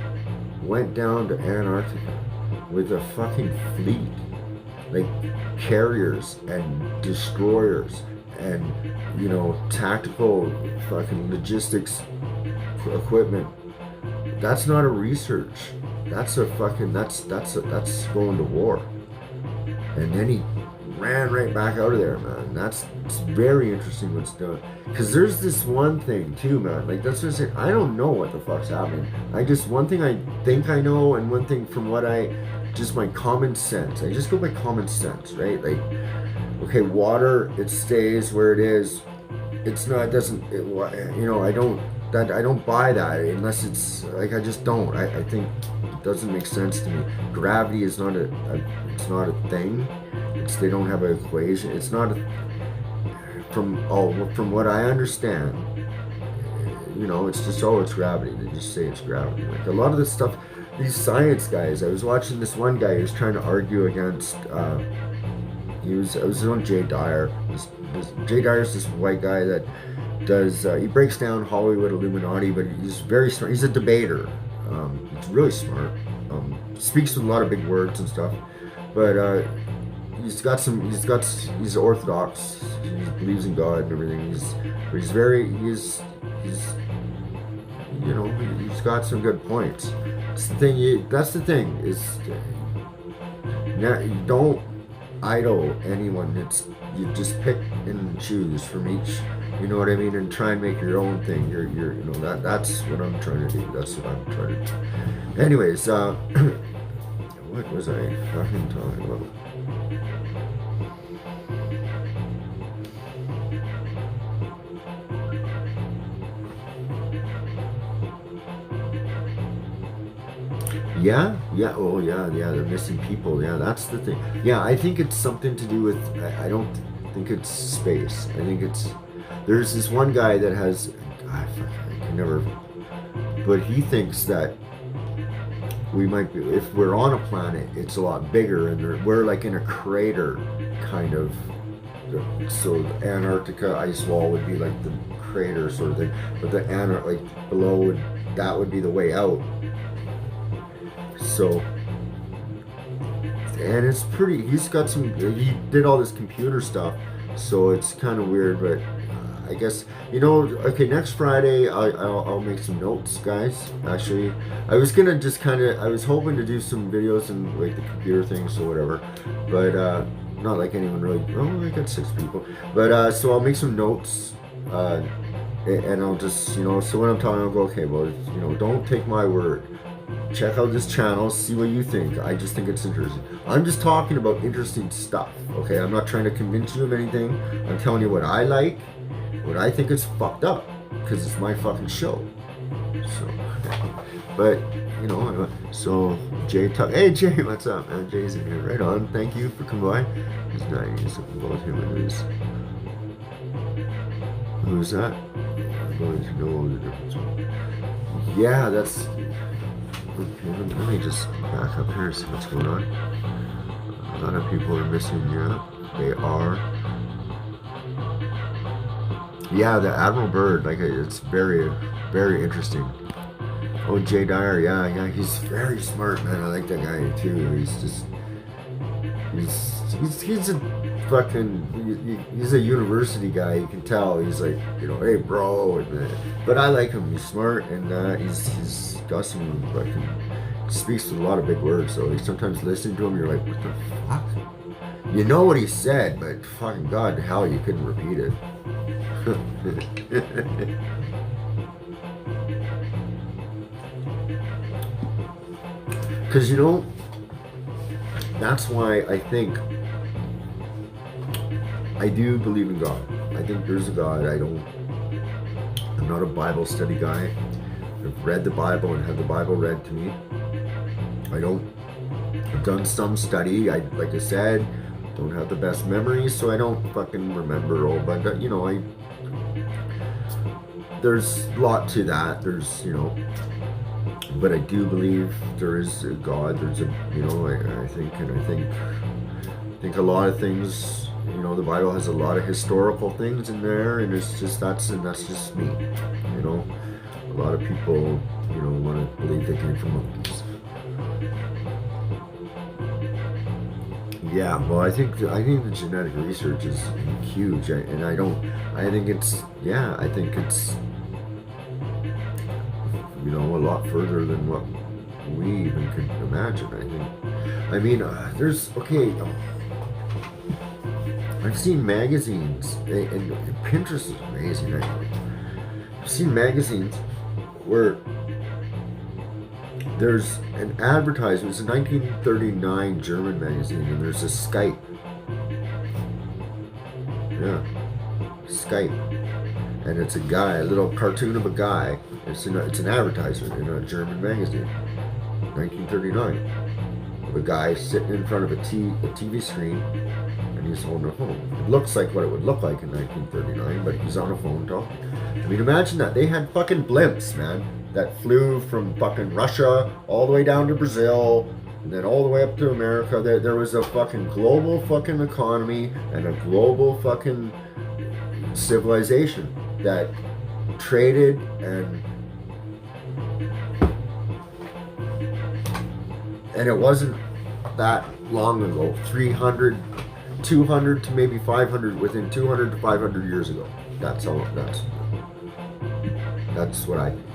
went down to Antarctica with a fucking fleet, like carriers and destroyers and, you know, tactical fucking logistics equipment. That's not a research. That's a fucking, that's going to war. And then he ran right back out of there, man. It's very interesting what's done. Because there's this one thing too, man. Like, that's what I'm saying. I don't know what the fuck's happening. One thing I think I know, and one thing from what just my common sense. I just go by common sense, right? Like, okay, water, it stays where it is. It's not, you know, I don't buy that unless it's, like, I just don't. I think it doesn't make sense to me. Gravity is not it's not a thing. They don't have an equation. It's not from what I understand, you know, it's just, it's gravity. They just say it's gravity. Like, a lot of this stuff, these science guys, I was watching this one guy who was trying to argue against, I was on Jay Dyer. Jay Dyer's this white guy that does, he breaks down Hollywood Illuminati, but he's very smart. He's a debater. He's really smart. Speaks with a lot of big words and stuff, but he's orthodox. He believes in God and everything. You know, he's got some good points. That's the thing is, you don't idol anyone. You just pick and choose from each. You know what I mean? And try and make your own thing. You know, that's what I'm trying to do. That's what I'm trying to do. Anyways, what was I fucking talking about? Yeah, they're missing people. Yeah, that's the thing. Yeah, I think it's something to do with, I don't think it's space. I think there's this one guy that has, I can never, but he thinks that we might be, if we're on a planet, it's a lot bigger, and we're like in a crater, kind of. So the Antarctica ice wall would be like the crater sort of thing, but the like below that would be the way out. So, and it's pretty, he did all this computer stuff, so it's kind of weird, but I guess, you know, okay, next Friday, I'll make some notes, guys. Actually, I was gonna just I was hoping to do some videos and like the computer things or whatever, but not like anyone really, I got 6 people, but so I'll make some notes, and I'll just, you know, so when I'm talking, I'll go, okay, well, you know, don't take my word. Check out this channel, see what you think. I just think it's interesting. I'm just talking about interesting stuff, okay? I'm not trying to convince you of anything. I'm telling you what I like, But I think it's fucked up because it's my fucking show. So, but you know, so Jay hey Jay, what's up, man? Jay's in here. Right on. Thank you for coming by. It's nice about him and his. Who's that? I'm going to know the difference. Yeah, that's. Okay, let me just back up here and see what's going on. A lot of people are missing. Yeah, they are. Yeah, the Admiral Byrd, like it's very, very interesting. Oh, Jay Dyer, yeah, he's very smart, man. I like that guy too. He's a fucking, he's a university guy. You can tell. He's like, you know, hey, bro. But I like him. He's smart, and he's got some fucking, speaks with a lot of big words. So sometimes listening to him, you're like, what the fuck? You know what he said, but fucking God, hell, you couldn't repeat it. Because, you know, that's why I think I do believe in God. I think there's a God. I'm not a Bible study guy. I've read the Bible and had the Bible read to me. I've done some study. Like I said, don't have the best memories, so I don't fucking remember all, but you know, there's a lot to that. There's, you know, but I do believe there is a God. There's a, you know, I think a lot of things, you know, the Bible has a lot of historical things in there, and it's just that's just me, you know. A lot of people, you know, want to believe they came from monkeys. Yeah, well, I think the genetic research is huge, and I think it's, you know, a lot further than what we even could imagine. I mean, I've seen magazines, and Pinterest is amazing. I've seen magazines where there's an advertisement. It's a 1939 German magazine, and there's a Skype. Yeah, Skype, and it's a guy, a little cartoon of a guy. It's an advertisement in a German magazine, 1939, of a guy sitting in front of a TV screen, and he's holding a phone. It looks like what it would look like in 1939, but he's on a phone talking. I mean, imagine that. They had fucking blimps, man, that flew from fucking Russia all the way down to Brazil, and then all the way up to America. There was a fucking global fucking economy and a global fucking civilization that traded, and it wasn't that long ago, 300, 200 to maybe 500, within 200 to 500 years ago. That's what I think.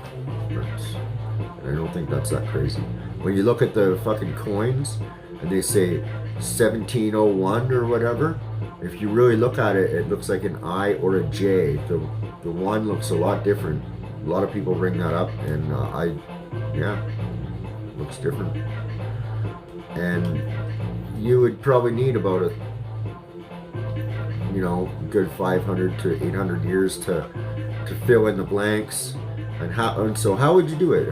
And I don't think that's that crazy. When you look at the fucking coins and they say 1701 or whatever, if you really look at it, it looks like an I or a J. The one looks a lot different. A lot of people bring that up, and looks different. And you would probably need about a, you know, good 500 to 800 years to fill in the blanks. And so how would you do it?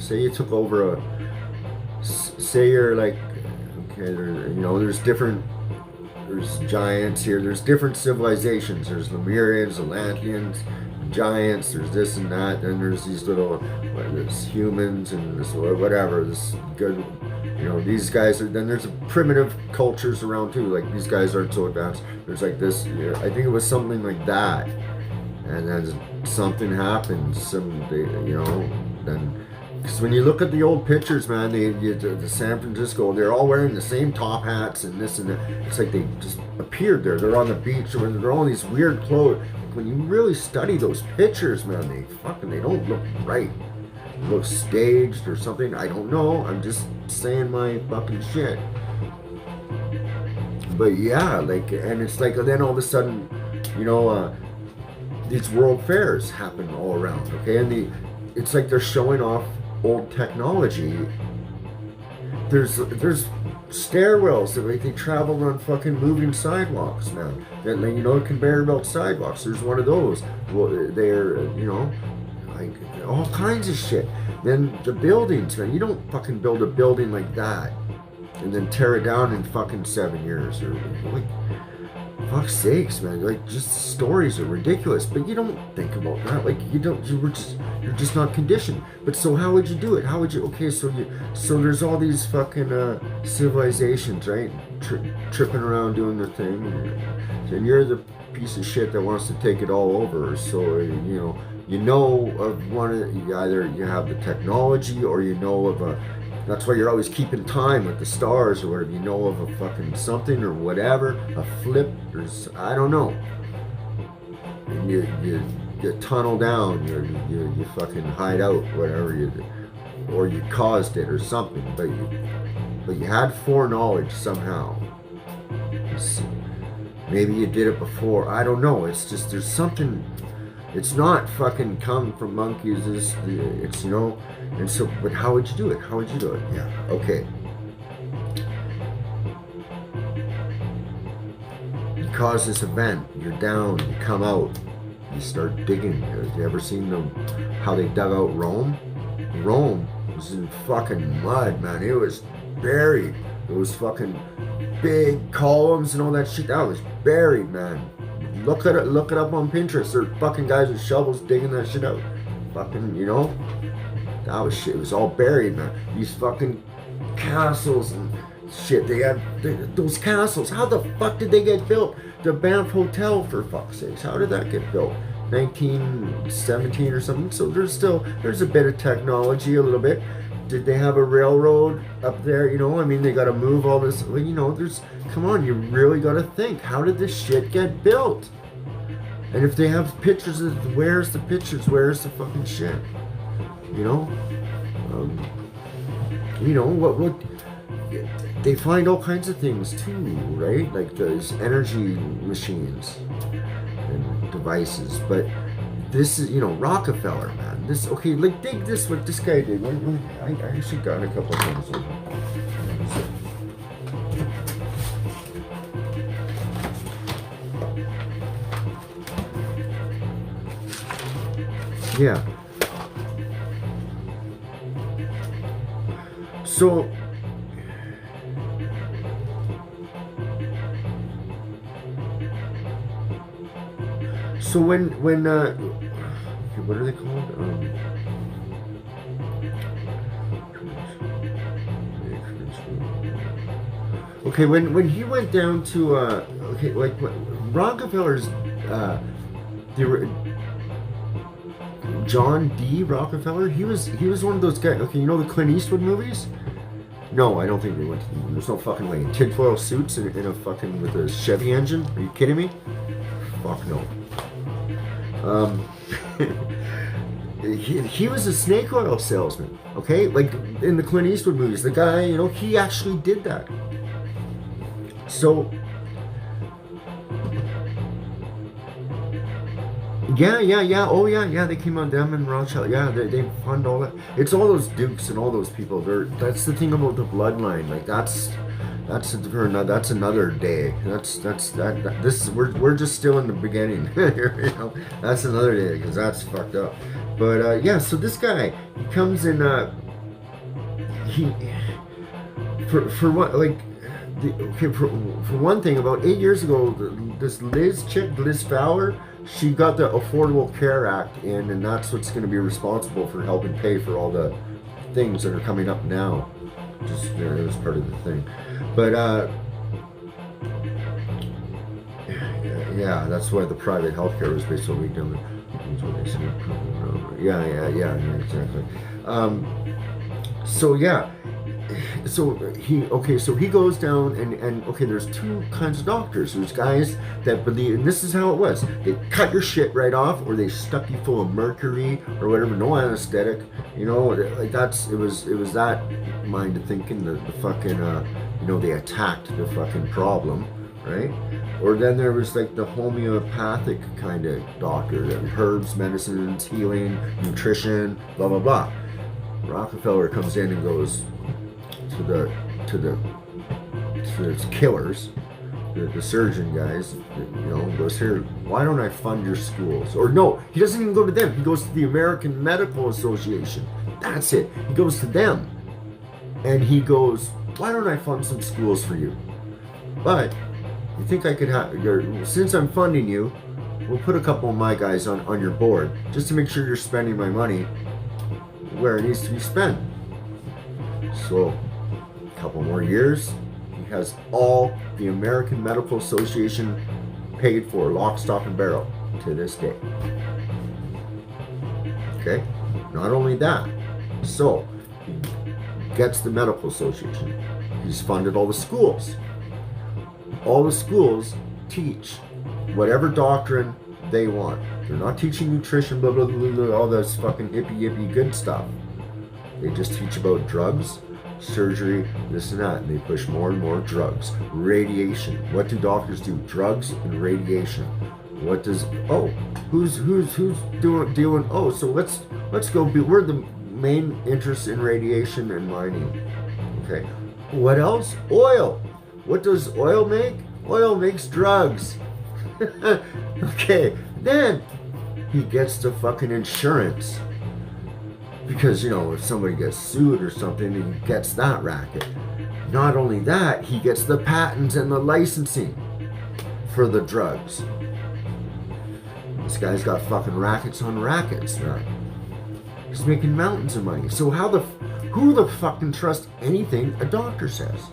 Say you took over say you're like, okay, there's giants here, there's different civilizations, there's Lemurians, Atlanteans, giants, there's this and that, then there's these little, there's humans and this whatever, this good, you know, these guys are, then there's primitive cultures around too, like these guys aren't so advanced, there's like this, I think it was something like that, and then something happens, then, because when you look at the old pictures, man, the San Francisco, they're all wearing the same top hats and this and that. It's like they just appeared there. They're on the beach, or they're all in these weird clothes. Like when you really study those pictures, man, they don't look right. They look staged or something. I don't know. I'm just saying my fucking shit. But yeah, and it's like, then all of a sudden, these world fairs happen all around, okay? And it's like they're showing off old technology. There's stairwells, like they travel on fucking moving sidewalks, man. And you know, conveyor belt sidewalks. There's one of those. Well, they're, you know, like all kinds of shit. Then the buildings, man. You don't fucking build a building like that and then tear it down in fucking 7 years, or like, fuck's sakes, man. Like, just stories are ridiculous, but you don't think about that. Like, you're just not conditioned. But so how would you do it? How would you? Okay, so there's all these fucking civilizations, right? Tripping around doing their thing, and you're the piece of shit that wants to take it all over. So you know of one of either you have the technology, or you know of a. That's why you're always keeping time with the stars, or whatever. You know of a fucking something or whatever, a flip, or I don't know. And you tunnel down, you fucking hide out, whatever or you caused it or something. But you had foreknowledge somehow. Maybe you did it before. I don't know. It's just there's something. It's not fucking come from monkeys. It's you know. And so, but how would you do it? How would you do it? Yeah, okay. You cause this event, you're down, you come out, you start digging. Have you ever seen how they dug out Rome? Rome was in fucking mud, man. It was buried. It was fucking big columns and all that shit. That was buried, man. Look it up on Pinterest. There are fucking guys with shovels digging that shit out. Fucking, you know? That was shit. It was all buried, man. These fucking castles and shit. They had those castles. How the fuck did they get built? The Banff Hotel, for fuck's sakes. How did that get built? 1917 or something. So there's a bit of technology, a little bit. Did they have a railroad up there? You know, I mean, they got to move all this. You know, come on, you really got to think. How did this shit get built? And if they have pictures of, where's the pictures? Where's the fucking shit? You know, what they find all kinds of things too, right? Like those energy machines and devices. But this is, you know, Rockefeller, man. This, okay, like dig this, what this guy did. I actually got a couple of things. Yeah. So when what are they called? Okay, when he went down to okay, like Rockefeller's John D. Rockefeller, he was one of those guys. Okay, you know the Clint Eastwood movies? No, I don't think they went to. There's no fucking way. Tinfoil suits in a fucking with a Chevy engine? Are you kidding me? Fuck no. He was a snake oil salesman. Okay, like in the Clint Eastwood movies, the guy, you know, he actually did that. So. Yeah. Oh, yeah. They came on them and Rothschild. Yeah, they fund all that. It's all those dukes and all those people. That's the thing about the bloodline. Like that's another day. We're just still in the beginning. You know, that's another day because that's fucked up. But yeah. So this guy, he comes in. For what like. For one thing, about 8 years ago, this Liz Fowler, she got the Affordable Care Act in, and that's what's going to be responsible for helping pay for all the things that are coming up now. Just it was part of the thing, but yeah, that's why the private healthcare was basically done. Yeah, exactly. So yeah. So he goes down and okay, there's two kinds of doctors. There's guys that believe, and this is how it was. They cut your shit right off, or they stuck you full of mercury or whatever, no anesthetic. You know, like it was that mind of thinking, the fucking you know, they attacked the fucking problem, right? Or then there was like the homeopathic kind of doctor, herbs, medicines, healing, nutrition, blah blah blah. Rockefeller comes in and goes to the there's killers, the surgeon guys, goes, here, why don't I fund your schools? Or no, he doesn't even go to them. He goes to the American Medical Association. That's it. He goes to them. And he goes, why don't I fund some schools for you? But you think I could have, since I'm funding you, we'll put a couple of my guys on your board just to make sure you're spending my money where it needs to be spent. So a couple more years, he has all the American Medical Association paid for, lock, stock, and barrel to this day. Okay? Not only that, so he gets the Medical Association. He's funded all the schools. All the schools teach whatever doctrine they want. They're not teaching nutrition, blah, blah, blah, blah, all this fucking yippee good stuff. They just teach about drugs, surgery, this and that, and they push more and more drugs. Radiation. What do doctors do? Drugs and radiation. What does, who's doing, so let's go, we're the main interest in radiation and mining. Okay. What else? Oil. What does oil make? Oil makes drugs. Okay. Then he gets the fucking insurance. Because, if somebody gets sued or something, he gets that racket. Not only that, he gets the patents and the licensing for the drugs. This guy's got fucking rackets on rackets, man. He's making mountains of money. So who the fuck can trust anything a doctor says?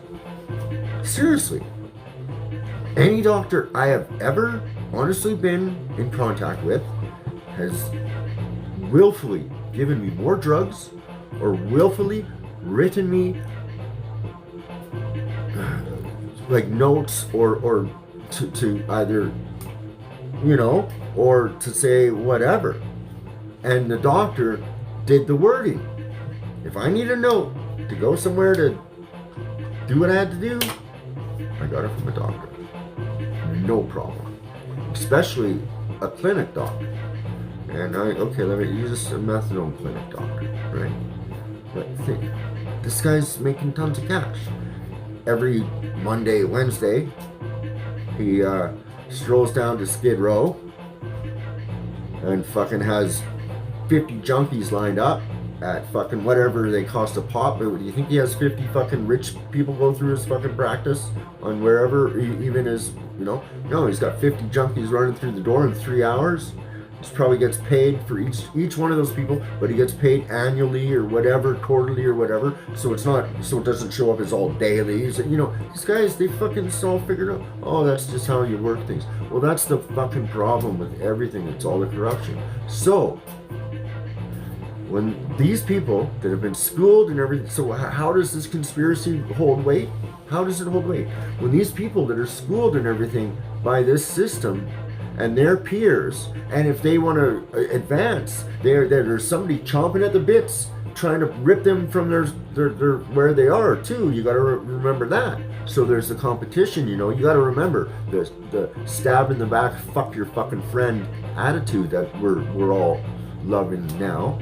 Seriously. Any doctor I have ever honestly been in contact with has willfully given me more drugs or willfully written me like notes or to either, or to say whatever. And the doctor did the wording. If I need a note to go somewhere to do what I had to do, I got it from a doctor. No problem. Especially a clinic doctor. And let me use a methadone clinic doctor, right? But think, this guy's making tons of cash. Every Monday, Wednesday, he strolls down to Skid Row and fucking has 50 junkies lined up at fucking whatever they cost a pop. But do you think he has 50 fucking rich people go through his fucking practice on wherever, even his, No, he's got 50 junkies running through the door in 3 hours. He probably gets paid for each one of those people, but he gets paid annually or whatever, quarterly or whatever. So it doesn't show up as all daily. These guys, they fucking all figured out, that's just how you work things. Well, that's the fucking problem with everything. It's all the corruption. So when these people that have been schooled and everything, so how does this conspiracy hold weight? How does it hold weight? When these people that are schooled and everything by this system and their peers, and if they want to advance, there's somebody chomping at the bits trying to rip them from their where they are too. You got to remember that. So there's the competition, you got to remember the stab in the back, fuck your fucking friend attitude that we're all loving now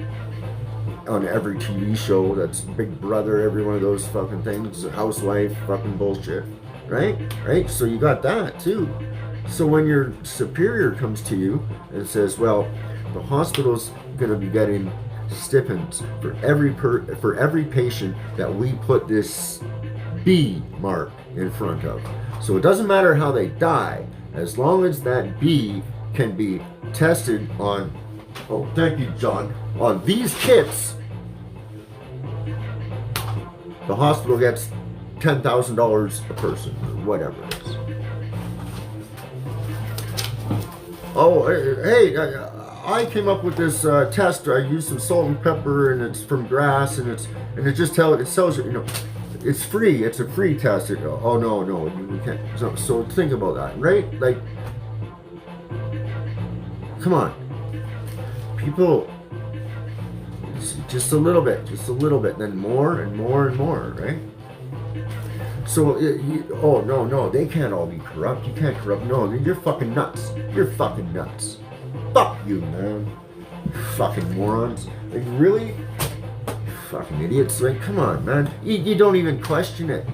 on every TV show. That's Big Brother, every one of those fucking things, Housewife, fucking bullshit, right? So you got that too. So when your superior comes to you and says, well, the hospital's going to be getting stipends for every patient that we put this B mark in front of. So it doesn't matter how they die, as long as that B can be tested on, thank you, John, on these kits, the hospital gets $10,000 a person, or whatever it is. Hey, I came up with this test. I used some salt and pepper, and it's from grass, and it just tells you, it's free. It's a free test. No, you can't. So think about that, right? Like, come on, people. Just a little bit, then more and more and more, right? So, no, they can't all be corrupt. You can't corrupt. No, you're fucking nuts. You're fucking nuts. Fuck you, man. You fucking morons. Like, really? You fucking idiots. Like, come on, man. You don't even question it.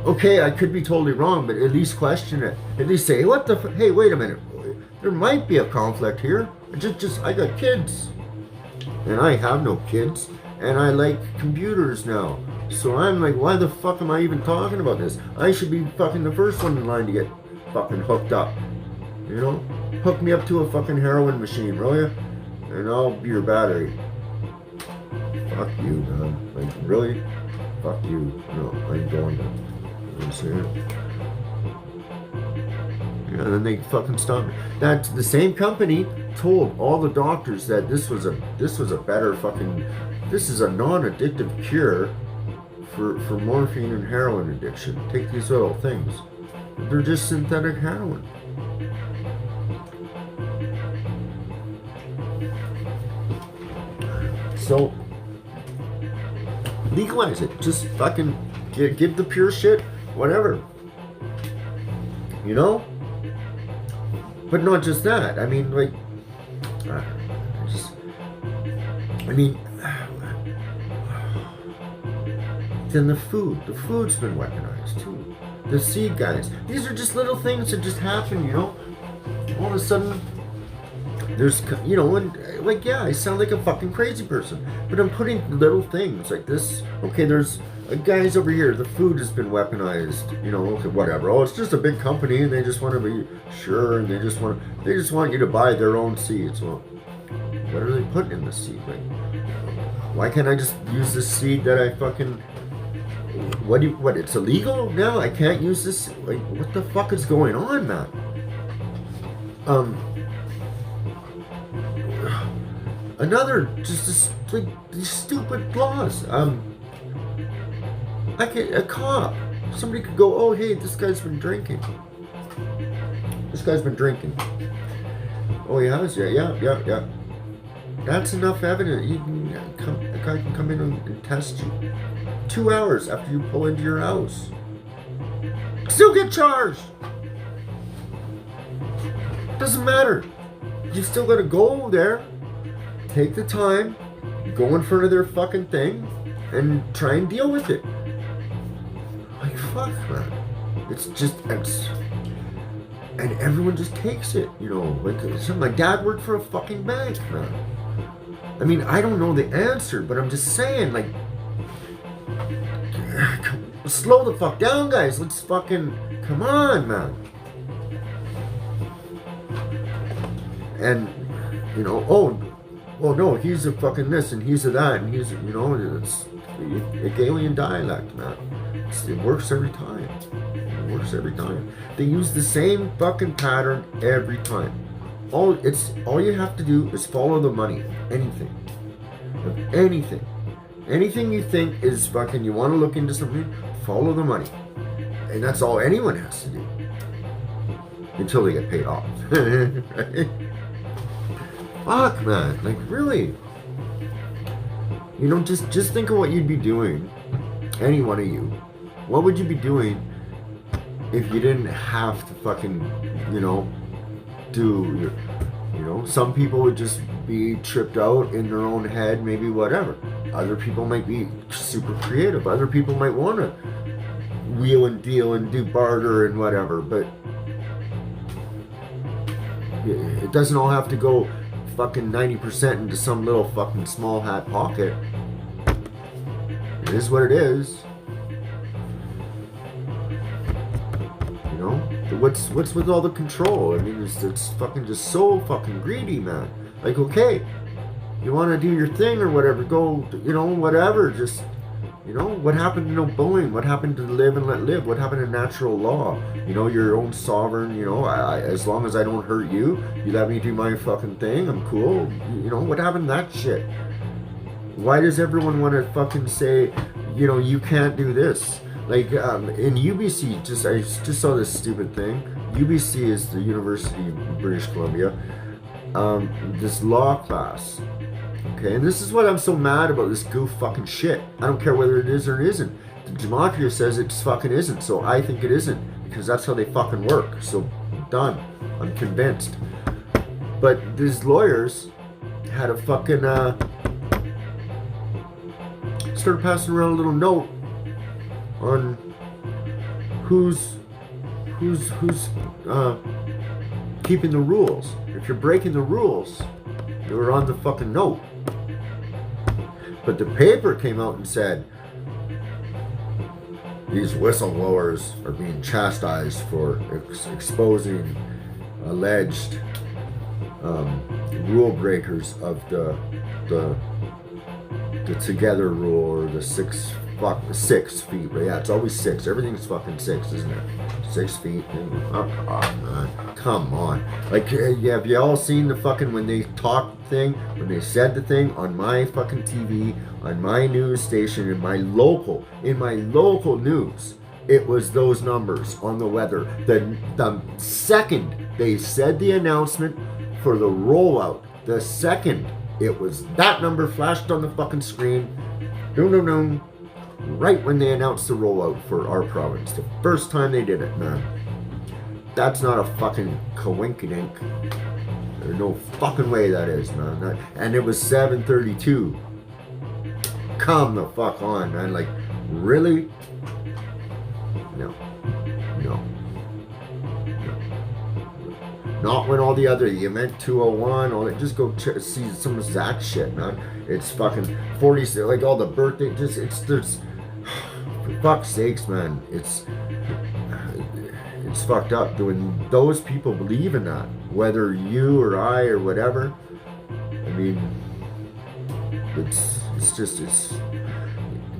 Okay, I could be totally wrong, but at least question it. At least say, what the hey, wait a minute. There might be a conflict here. I got kids. And I have no kids. And I like computers now. So I'm like, why the fuck am I even talking about this? I should be fucking the first one in line to get fucking hooked up. You know? Hook me up to a fucking heroin machine, will ya? And I'll be your battery. Fuck you, man. Like, really? Fuck you. No, I ain't going to. You know what I'm saying? Yeah, and then they fucking stopped me. That's the same company told all the doctors that this was a better fucking, this is a non-addictive cure for morphine and heroin addiction. Take these little things. They're just synthetic heroin. So legalize it. Just fucking give the pure shit, whatever. You know? But not just that. I mean, like, then the food's been weaponized too. The seed guys. These are just little things that just happen, you know? All of a sudden, there's, you know, and like, yeah, I sound like a fucking crazy person, but I'm putting little things like this. Okay, there's guys over here, the food has been weaponized, you know, okay, whatever. Oh, it's just a big company and they just want to be sure, and they just want you to buy their own seeds. Well, what are they putting in the seed? Like, why can't I just use this seed that I fucking, what, it's illegal now? I can't use this? Like, what the fuck is going on, man? Another, just this, like, these stupid laws. A cop, somebody could go, oh, hey, this guy's been drinking. This guy's been drinking. Oh, he has? Yeah. That's enough evidence. A guy can come in and test you. 2 hours after you pull into your house. Still get charged. Doesn't matter. You still gotta go there, take the time, go in front of their fucking thing, and try and deal with it. Like, fuck, man. And everyone just takes it, you know. Like, so my dad worked for a fucking bank, man. I mean, I don't know the answer, but I'm just saying, like, slow the fuck down, guys. Let's fucking, come on, man. And, you know, oh no, he's a fucking this, and he's a that, and he's, you know, it's a Galilean dialect, man. It works every time. It works every time. They use the same fucking pattern every time. All you have to do is follow the money. Anything you think is fucking, you want to look into something, follow the money. And that's all anyone has to do. Until they get paid off. Right? Fuck, man. Like, really? You know, just think of what you'd be doing. Any one of you. What would you be doing if you didn't have to fucking, you know, do, you know, some people would just be tripped out in their own head, maybe whatever. Other people might be super creative. Other people might want to wheel and deal and do barter and whatever, but it doesn't all have to go fucking 90% into some little fucking small hat pocket. It is what it is. You know? What's with all the control? I mean, it's fucking just so fucking greedy, man. Like, okay, you want to do your thing or whatever, go, you know, whatever, just, you know, what happened to no bullying? What happened to live and let live? What happened to natural law? You know, your own sovereign, you know, as long as I don't hurt you, you let me do my fucking thing, I'm cool. You know, what happened to that shit? Why does everyone want to fucking say, you know, you can't do this? Like, in UBC, I just saw this stupid thing. UBC is the University of British Columbia. This law class. Okay, and this is what I'm so mad about, this goof fucking shit. I don't care whether it is or it isn't. The gematria says it fucking isn't, so I think it isn't, because that's how they fucking work. So, done. I'm convinced. But these lawyers had a fucking, started passing around a little note on who's keeping the rules? If you're breaking the rules, you're on the fucking note. But the paper came out and said, these whistleblowers are being chastised for exposing alleged rule breakers of the together rule, or the 6 feet. But yeah, it's always 6. Everything's fucking 6, isn't it? 6 feet. Oh, God, man. Come on. Like, yeah, have you all seen the fucking when they talked thing, when they said the thing on my fucking TV, on my news station, in my local news? It was those numbers on the weather. The second they said the announcement for the rollout, the second it was that number flashed on the fucking screen, right when they announced the rollout for our province. The first time they did it, man. That's not a fucking coinkydink. There's no fucking way that is, man. And it was 7:32. Come the fuck on, man. Like, really? No. Not when all the other, you meant 201, all that. Just go see some of Zach's shit, man. It's fucking 40, like all the birthday, there's, for fuck's sakes, man. It's fucked up. When those people believe in that, whether you or I or whatever, I mean, it's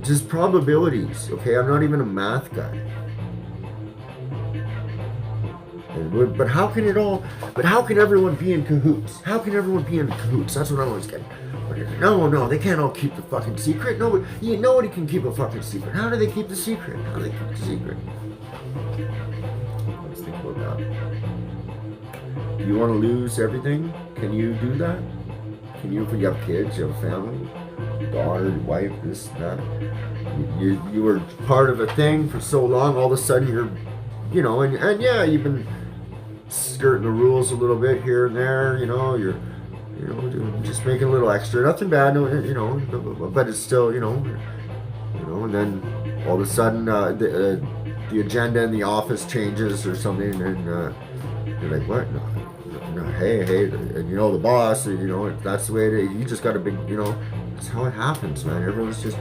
just probabilities, okay? I'm not even a math guy. But how can everyone be in cahoots? How can everyone be in cahoots? That's what I always get. No, they can't all keep the fucking secret. Nobody can keep a fucking secret. How do they keep the secret? Let's think about that. Do you want to lose everything? Can you do that? Can you, if you have kids, you have a family, daughter, wife, this, that? You were part of a thing for so long, all of a sudden you're, and yeah, you've been skirting the rules a little bit here and there, you're just making a little extra, nothing bad, but it's still, and then all of a sudden the agenda in the office changes or something, and you're like, what? No, hey, and the boss, that's the way it is. You just got a big, that's how it happens, man. Everyone's just,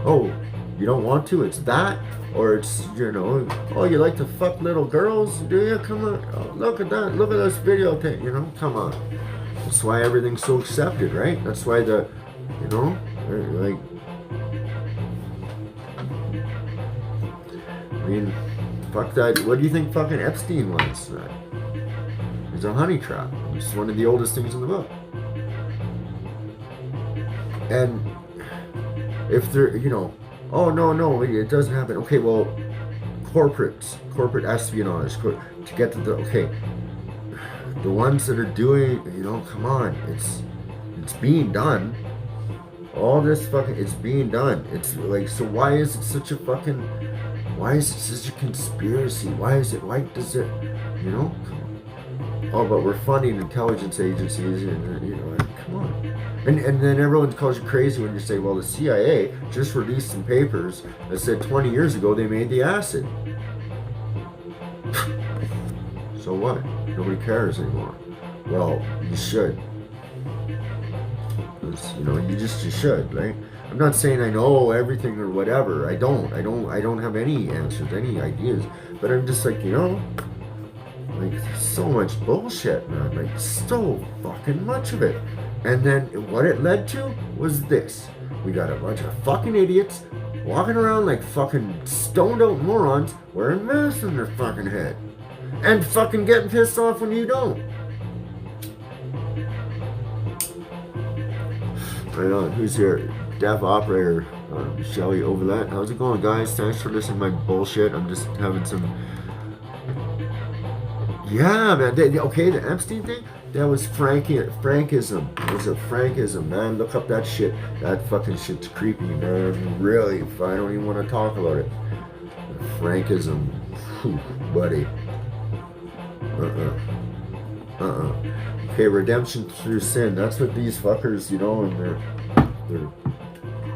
oh, you don't want to, it's that. Or it's, oh, you like to fuck little girls, do you? Come on, oh, look at that, look at this video thing, come on. That's why everything's so accepted, right? That's why I mean, fuck that. What do you think fucking Epstein was? He's a honey trap. It's one of the oldest things in the book. And if they're, oh, no, it doesn't happen. Okay, well, corporate espionage, to get to the ones that are doing, come on, it's being done. All this fucking, it's being done. It's like, so why is it such a conspiracy? Why does it, oh, but we're funding intelligence agencies, and come on. And then everyone calls you crazy when you say, well, the CIA just released some papers that said 20 years ago they made the acid. So what? Nobody cares anymore. Well, you should. You should, right? I'm not saying I know everything or whatever. I don't have any answers, any ideas. But I'm just like, like, so much bullshit, man. Like, so fucking much of it. And then what it led to was this. We got a bunch of fucking idiots walking around like fucking stoned out morons wearing masks on their fucking head. And fucking getting pissed off when you don't. Right on. Who's here? Deaf operator. Shelly over that. How's it going, guys? Thanks for listening to my bullshit. I'm just having some... Yeah, man. Okay, the Epstein thing? That was Frankism. It was a Frankism, man. Look up that shit. That fucking shit's creepy, man. Really, I don't even want to talk about it. Frankism. Whew, buddy. Okay, redemption through sin. That's what these fuckers, in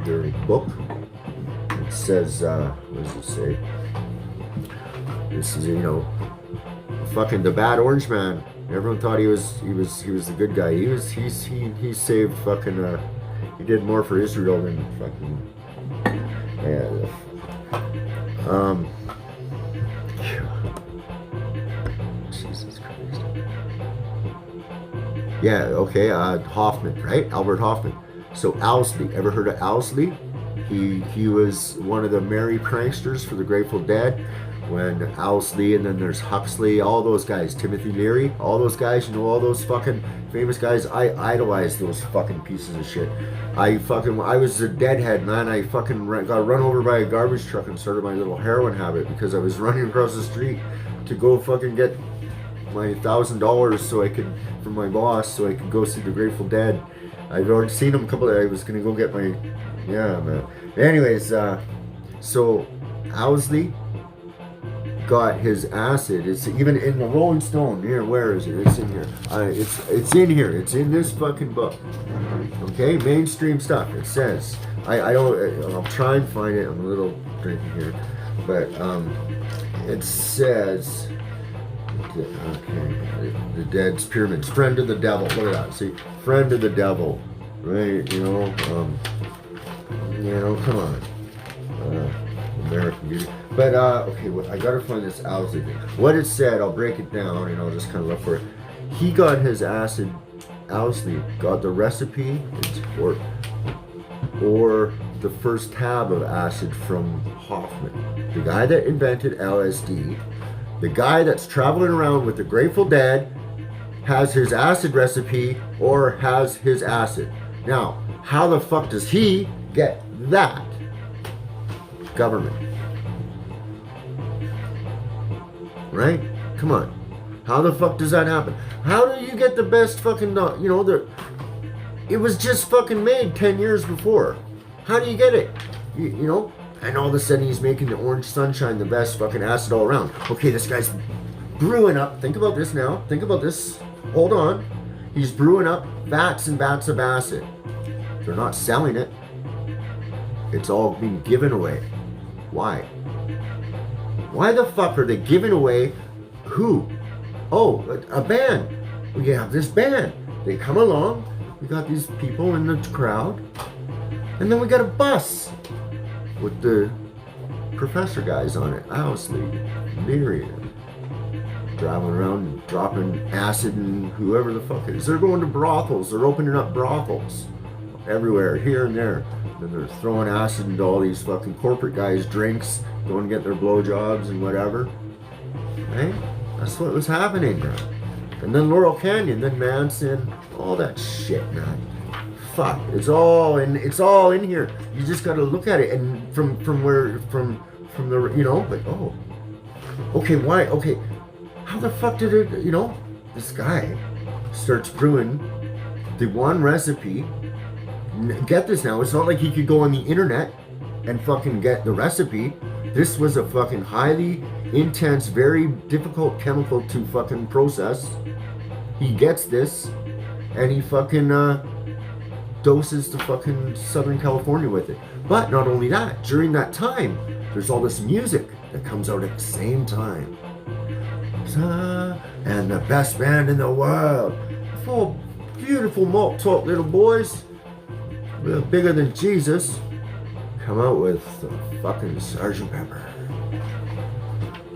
their book. It says, what does it say? This is, you know, fucking the bad orange man. Everyone thought he was the good guy. He saved fucking he did more for Israel than fucking Jesus Christ. Yeah, okay, Hoffman, right? Albert Hoffman. So Owsley, ever heard of Owsley? He was one of the merry pranksters for the Grateful Dead. When Owsley, and then there's Huxley, all those guys, Timothy Leary, all those guys, you know, all those fucking famous guys. I idolized those fucking pieces of shit. I was a deadhead, man. I fucking got run over by a garbage truck and started my little heroin habit because I was running across the street to go fucking get my $1,000 so I could, from my boss, so I could go see the Grateful Dead. I've already seen them a couple of, I was gonna go get my, yeah, man. Anyways, so Owsley got his acid. It's even in the Rolling Stone. Here, where is it? It's in here. It's in here. It's in this fucking book. Okay, mainstream stuff. It says. I don't. I'll try and find it. I'm a little drinking here, but it says. Okay, the Dead's Pyramids. Friend of the Devil. Look at that. See, friend of the devil. Right? You know. Come on. American Beauty. But, okay, well, I gotta find this Owsley thing. What it said, I'll break it down and I'll just kind of look for it. He got his acid, Owsley got the recipe or the first tab of acid from Hoffman. The guy that invented LSD, the guy that's traveling around with the Grateful Dead has his acid recipe or has his acid. Now, how the fuck does he get that? Government. Right? Come on. How the fuck does that happen? How do you get the best fucking, you know, it was just fucking made 10 years before. How do you get it? You know? And all of a sudden he's making the Orange Sunshine the best fucking acid all around. Okay, this guy's brewing up. Think about this now. Think about this. Hold on. He's brewing up vats and vats of acid. They're not selling it. It's all being given away. Why? Why the fuck are they giving away who? Oh, a band. We have this band. They come along. We got these people in the crowd. And then we got a bus with the professor guys on it. Owsley, Leary, driving around and dropping acid and whoever the fuck it is. They're going to brothels. They're opening up brothels everywhere, here and there. Then they're throwing acid into all these fucking corporate guys' drinks, going to get their blowjobs and whatever. Right? That's what was happening now. And then Laurel Canyon, then Manson, all that shit, man. Fuck, it's all in here. You just got to look at it, and from the, you know, like, oh, okay, why? Okay, how the fuck did it? You know, this guy starts brewing the one recipe. Get this now, it's not like he could go on the internet and fucking get the recipe. This was a fucking highly intense, very difficult chemical to fucking process. He gets this and he fucking doses to fucking Southern California with it. But not only that, during that time, there's all this music that comes out at the same time. And the best band in the world. Full beautiful malt talk little boys. Bigger than Jesus, come out with the fucking Sgt. Pepper.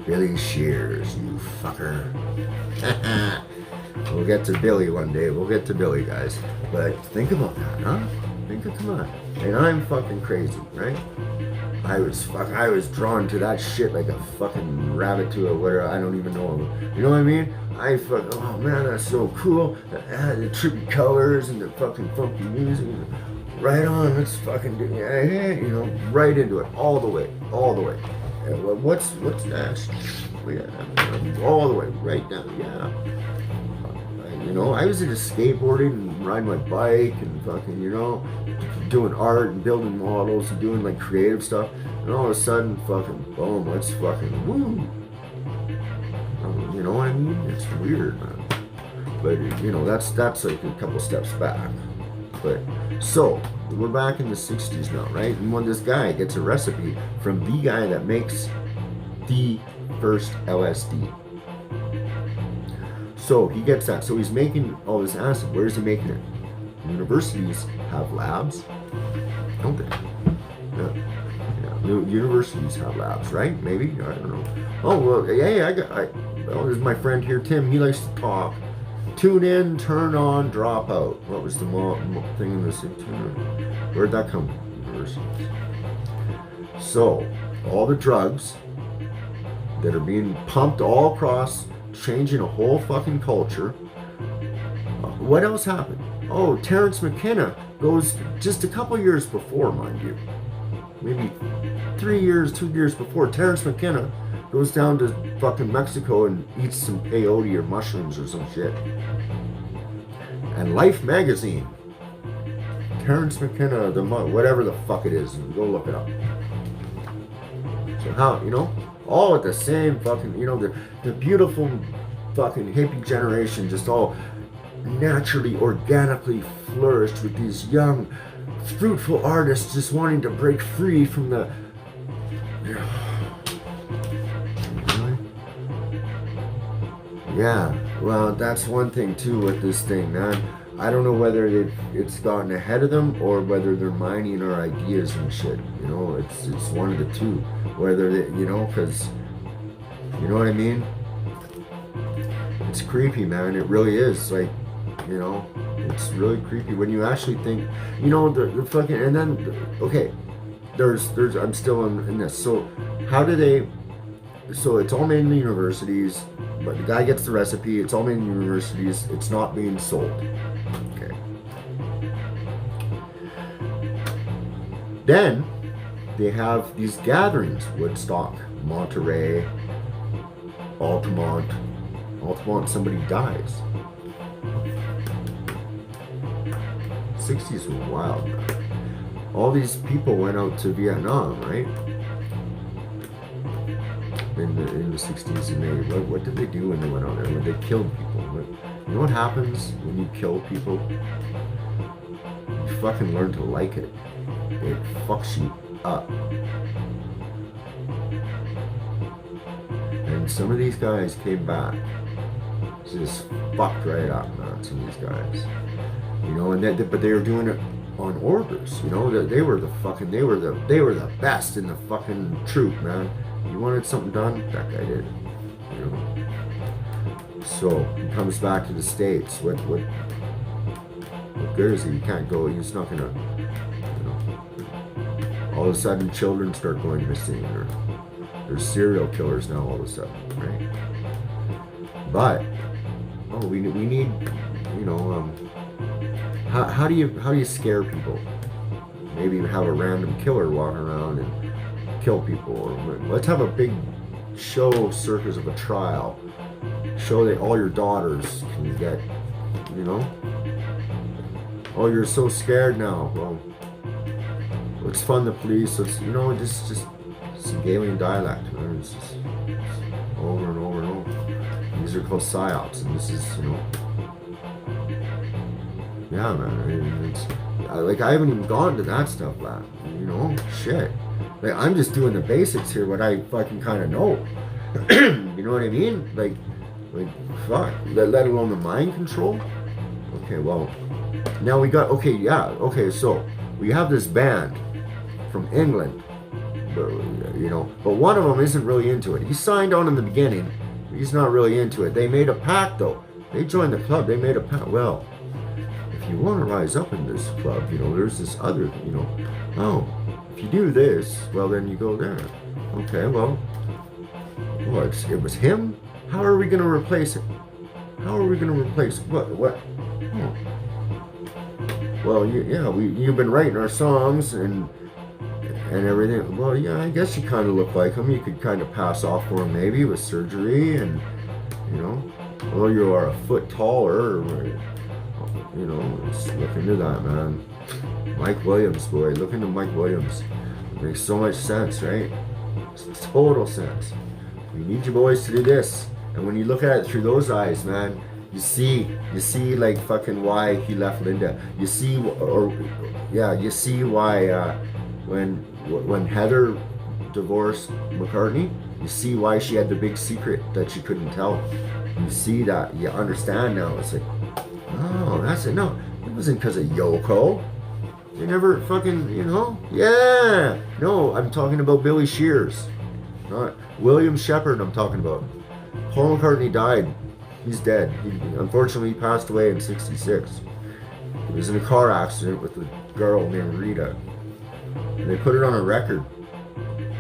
Billy Shears, you fucker. We'll get to Billy one day. We'll get to Billy, guys. But think about that, huh? Come on. And I'm fucking crazy, right? I was drawn to that shit like a fucking rabbit to a whatever. I don't even know. You know what I mean? Oh man, that's so cool. The trippy colors and the fucking funky music. Right on, let's fucking do it. You know, right into it, all the way. What's next? All the way, right down, yeah. You know, I was into skateboarding and riding my bike and fucking, you know, doing art and building models and doing like creative stuff. And all of a sudden, fucking, boom, let's fucking, woo. You know what I mean? It's weird, man. But, you know, that's like a couple steps back. But, so, we're back in the 60s now, right? And when this guy gets a recipe from the guy that makes the first LSD. So he gets that. So he's making all this acid. Where is he making it? Universities have labs, don't they? Yeah. Universities have labs, right? Maybe, I don't know. Oh well, hey, well, there's my friend here, Tim. He likes to talk. Tune in, turn on, drop out. What was the thing in this? Where'd that come from? Universities. So all the drugs that are being pumped all across, changing a whole fucking culture. What else happened? Oh, Terrence McKenna goes just a couple years before, mind you. Maybe 2 years before, Terrence McKenna goes down to fucking Mexico and eats some peyote or mushrooms or some shit. And Life magazine, Terrence McKenna, whatever the fuck it is, go look it up. So how, all at the same fucking, the beautiful fucking hippie generation just all naturally, organically flourished with these young, fruitful artists just wanting to break free from the... Really? Yeah, well, that's one thing too with this thing, man. I don't know whether it's gotten ahead of them or whether they're mining our ideas and shit. It's one of the two. Whether they, because, you know what I mean? It's creepy, man. It really is. Like, it's really creepy when you actually think, the fucking, and then, okay, there's, I'm still in this. So how do they, so it's all made in the universities, but the guy gets the recipe, it's all made in the universities, it's not being sold. Okay. Then they have these gatherings, Woodstock, Monterey, Altamont, somebody dies. 60s were wild, man. All these people went out to Vietnam, right? In the 60s, and what did they do when they went out there? When they killed people? You know what happens when you kill people? You fucking learn to like it. It fucks you up. And some of these guys came back, just fucked right up, man. Some of these guys, but they were doing it on orders. They were the best in the fucking troop, man. You wanted something done, that guy did. So he comes back to the States. What good is he? He can't go. He's not gonna. All of a sudden, children start going missing, or there's serial killers now. All of a sudden, right? But we need, how do you scare people? Maybe even have a random killer walking around and kill people, or let's have a big show circus of a trial. Show that all your daughters can get, oh, you're so scared now. Well, let's fund the police. Let's, just some alien dialect. It's just over and over and over. These are called psyops, and this is, yeah, man. It's I haven't even gone to that stuff, lad. Shit. Like, I'm just doing the basics here, what I fucking kind of know. You know what I mean? Like, fuck. Let alone the mind control. Okay, well, now we got, so we have this band from England, but one of them isn't really into it. He signed on in the beginning. He's not really into it. They made a pact, though. They joined the club. They made a pact. Well, if you want to rise up in this club, there's this other, if you do this, well, then you go there. Okay, well, it was him? How are we going to replace it? How are we going to replace what? Oh. Well, you've been writing our songs and everything. Well, yeah, I guess you kind of look like him. You could kind of pass off for him maybe with surgery and, well, you are a foot taller, let's look into that, man. Mike Williams, boy, look into Mike Williams. It makes so much sense, right? It's total sense. We need you boys to do this. And when you look at it through those eyes, man, you see like fucking why he left Linda. You see why when Heather divorced McCartney, you see why she had the big secret that she couldn't tell. You see that, you understand now. It's like, oh, that's it. No, it wasn't because of Yoko. They never fucking, you know? Yeah. No, I'm talking about Billy Shears. Not William Shepard I'm talking about. Paul McCartney died. He's dead. Unfortunately, he passed away in 66. He was in a car accident with a girl named Rita. And they put it on a record.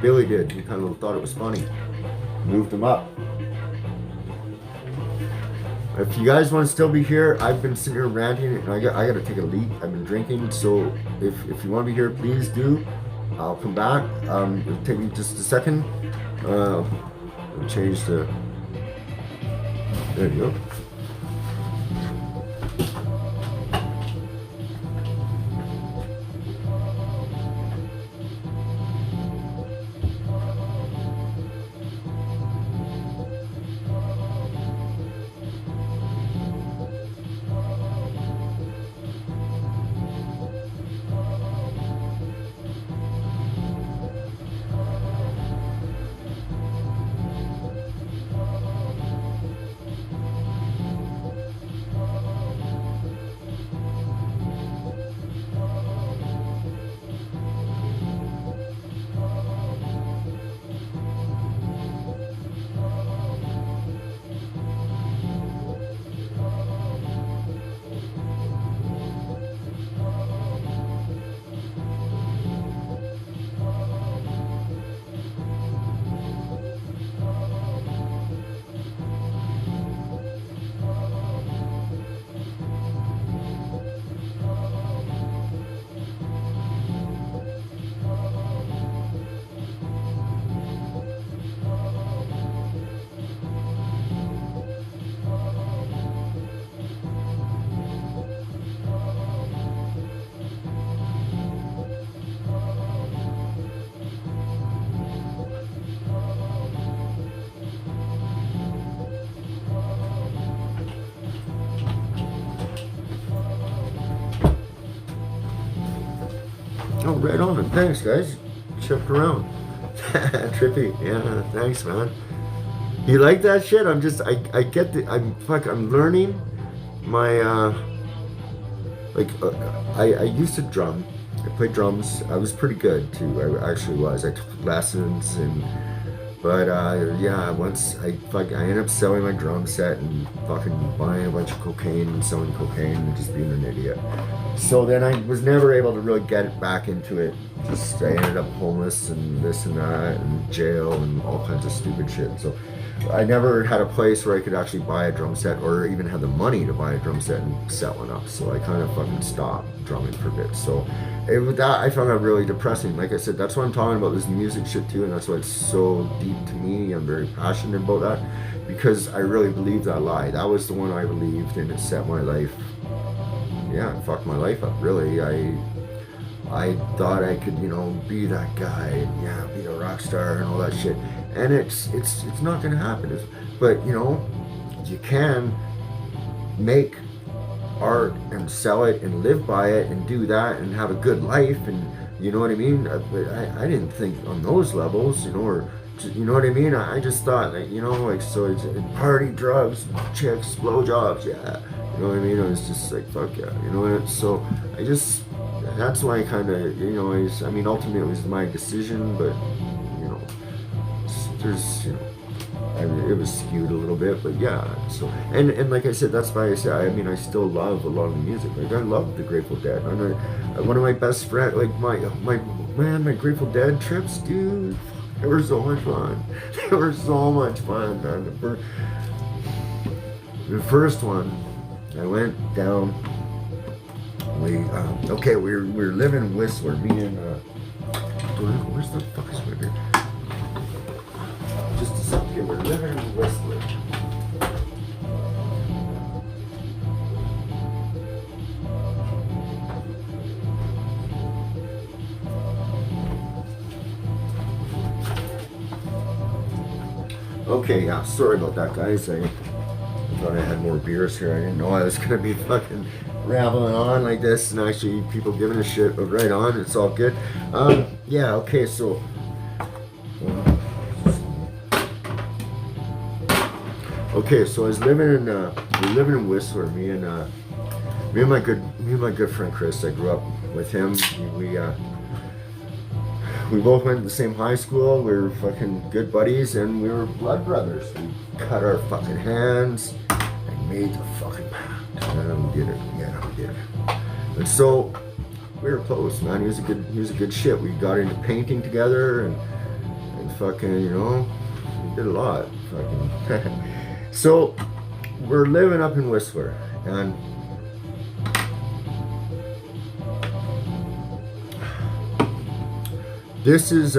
Billy did. He kind of thought it was funny. Moved him up. If you guys want to still be here, I've been sitting here ranting and I got to take a leak. I've been drinking, so if you want to be here, please do. I'll come back. It'll take me just a second. I'll change the... There you go. Oh, right on. Thanks, guys. Checked around. Trippy. Yeah, thanks, man. You like that shit? I get the, I'm learning my, I used to drum. I played drums. I was pretty good, too. I actually was. I took lessons but yeah, once I ended up selling my drum set and fucking buying a bunch of cocaine and selling cocaine and just being an idiot. So then I was never able to really get it back into it. Just I ended up homeless and this and that and jail and all kinds of stupid shit. So I never had a place where I could actually buy a drum set or even have the money to buy a drum set and sell one up. So I kind of fucking stopped drumming for a bit. So that I found that really depressing. Like I said, that's what I'm talking about, this music shit too, and that's why it's so deep to me. I'm very passionate about that because I really believe that lie. That was the one I believed, and it set my life. Yeah, it fucked my life up. Really, I thought I could, be that guy, and yeah, be a rock star and all that shit. And it's not gonna happen. But you can make art and sell it and live by it and do that and have a good life, and you know what I mean. But I didn't think on those levels, or you know what I mean. I just thought like, so it's party, drugs, chicks, blowjobs, yeah, you know what I mean. I was just like, fuck yeah, so that's why I kind of, I mean, ultimately it was my decision, but there's it was skewed a little bit, but yeah. So and like I said, that's why I say I still love a lot of the music. Like I love the Grateful Dead. One of my best friends, like my Grateful Dead trips, dude. They were so much fun. They were so much fun, man. The first one, I went down. We were living in Whistler. Me and where's the fuck is Whistler? Just a second, we're living in Whistler. Okay, yeah, sorry about that, guys. I thought I had more beers here. I didn't know I was gonna be fucking rambling on like this and actually people giving a shit, but right on, it's all good. Yeah, okay, so Okay, so I was living in we were living in Whistler. Me and my good friend Chris. I grew up with him. We both went to the same high school. We were fucking good buddies, and we were blood brothers. We cut our fucking hands and made the fucking pact. And we did it. Yeah, we did it. And so we were close, man. He was a good shit. We got into painting together and fucking, you know, we did a lot. Fucking. So we're living up in Whistler, and this is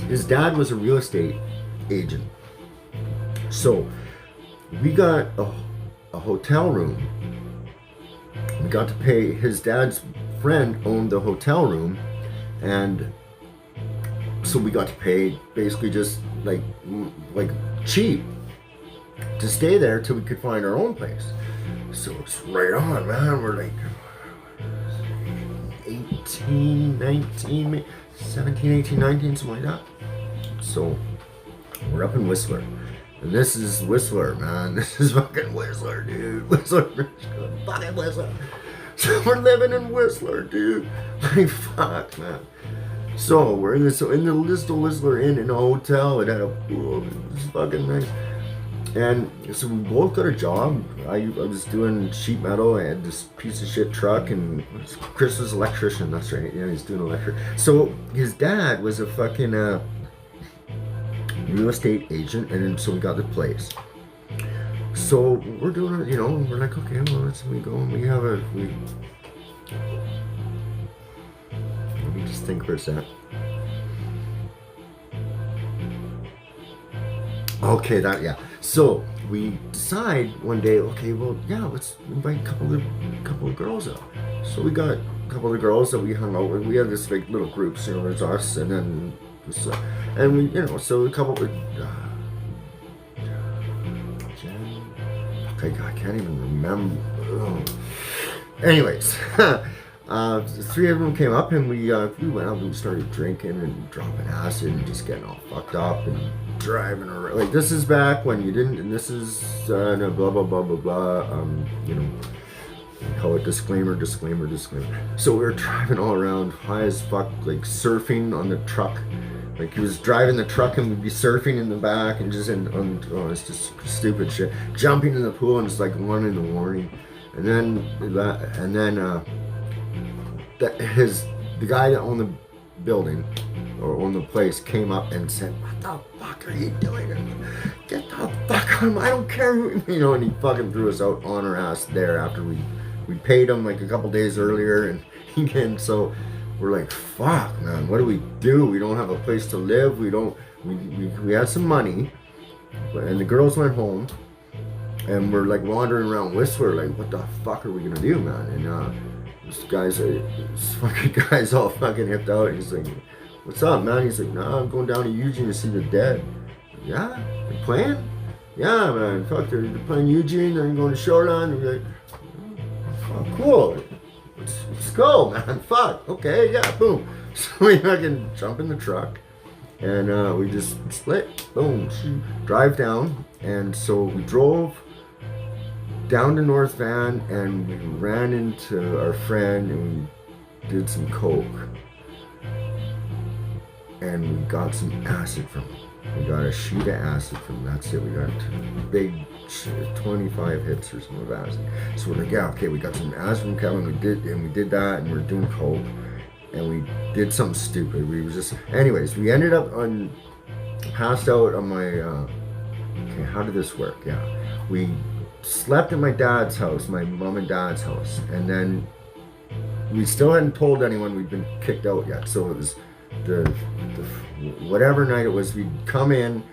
his dad was a real estate agent, so we got a hotel room. We got to pay. His dad's friend owned the hotel room, and so we got to pay basically just like cheap to stay there till we could find our own place. So it's right on, man. We're like 18, 19, 17, 18, 19, something like that. So we're up in Whistler. And this is Whistler, man. This is fucking Whistler, dude. Whistler, fucking Whistler. So we're living in Whistler, dude. Like, fuck, man. So we're in the little Whistler Inn in a hotel. It had a pool. It was fucking nice. And so we both got a job. I was doing sheet metal. I had this piece of shit truck, and Chris was an electrician. That's right. Yeah, he's doing electric. So his dad was a fucking real estate agent, and so we got the place. So we're doing it, you know. We're like, okay, well, we go and we have we. Let me just think for a sec. Okay, yeah. So we decide one day, okay, well, yeah, let's invite a couple of girls out. So we got a couple of girls that we hung out with. We had this like little groups, you know, there's us, and then and we, you know, so a couple of Jen, I can't even remember. Oh. Anyways, the three of them came up, and we went out and we started drinking and dropping acid and just getting all fucked up and driving around. Like, this is back when you didn't, and this is no, blah blah blah blah blah. You know, we call it disclaimer. So we were driving all around high as fuck, like surfing on the truck. Like, he was driving the truck and we'd be surfing in the back and just it's just stupid shit. Jumping in the pool, and it's like 1 a.m. And then the guy that owned the building or owned the place came up and said, "What the fuck are you doing? Get the fuck on! I don't care who," you know. And he fucking threw us out on our ass there after we paid him like a couple days earlier, and so we're like, fuck, man, what do? We don't have a place to live. We had some money, and the girls went home, and we're like wandering around Whistler, like, what the fuck are we gonna do, man? And this fucking guy's all fucking hipped out. And he's like, "What's up, man?" He's like, "Nah, I'm going down to Eugene to see the dead." "Yeah, they're playing?" "Yeah, man, fuck, they're playing Eugene. They're going to Shoreline." And we're like, "Oh, cool. Let's go, man. Fuck. Okay, yeah, boom." So we fucking jump in the truck, and we just split. Boom. Drive down. And so we drove down to North Van, and we ran into our friend, and we did some coke, and we got some acid from him. We got a sheet of acid from him. That's it. We got a big 25 hits or something of acid. So we're like, yeah, okay, we got some acid from Kevin. We did that, and we're doing coke, and we did something stupid. We was just, anyways, we ended up passed out on my. Okay, how did this work? Yeah, we slept at my dad's house, my mom and dad's house, and then we still hadn't told anyone we'd been kicked out yet. So it was the whatever night it was, we'd come in,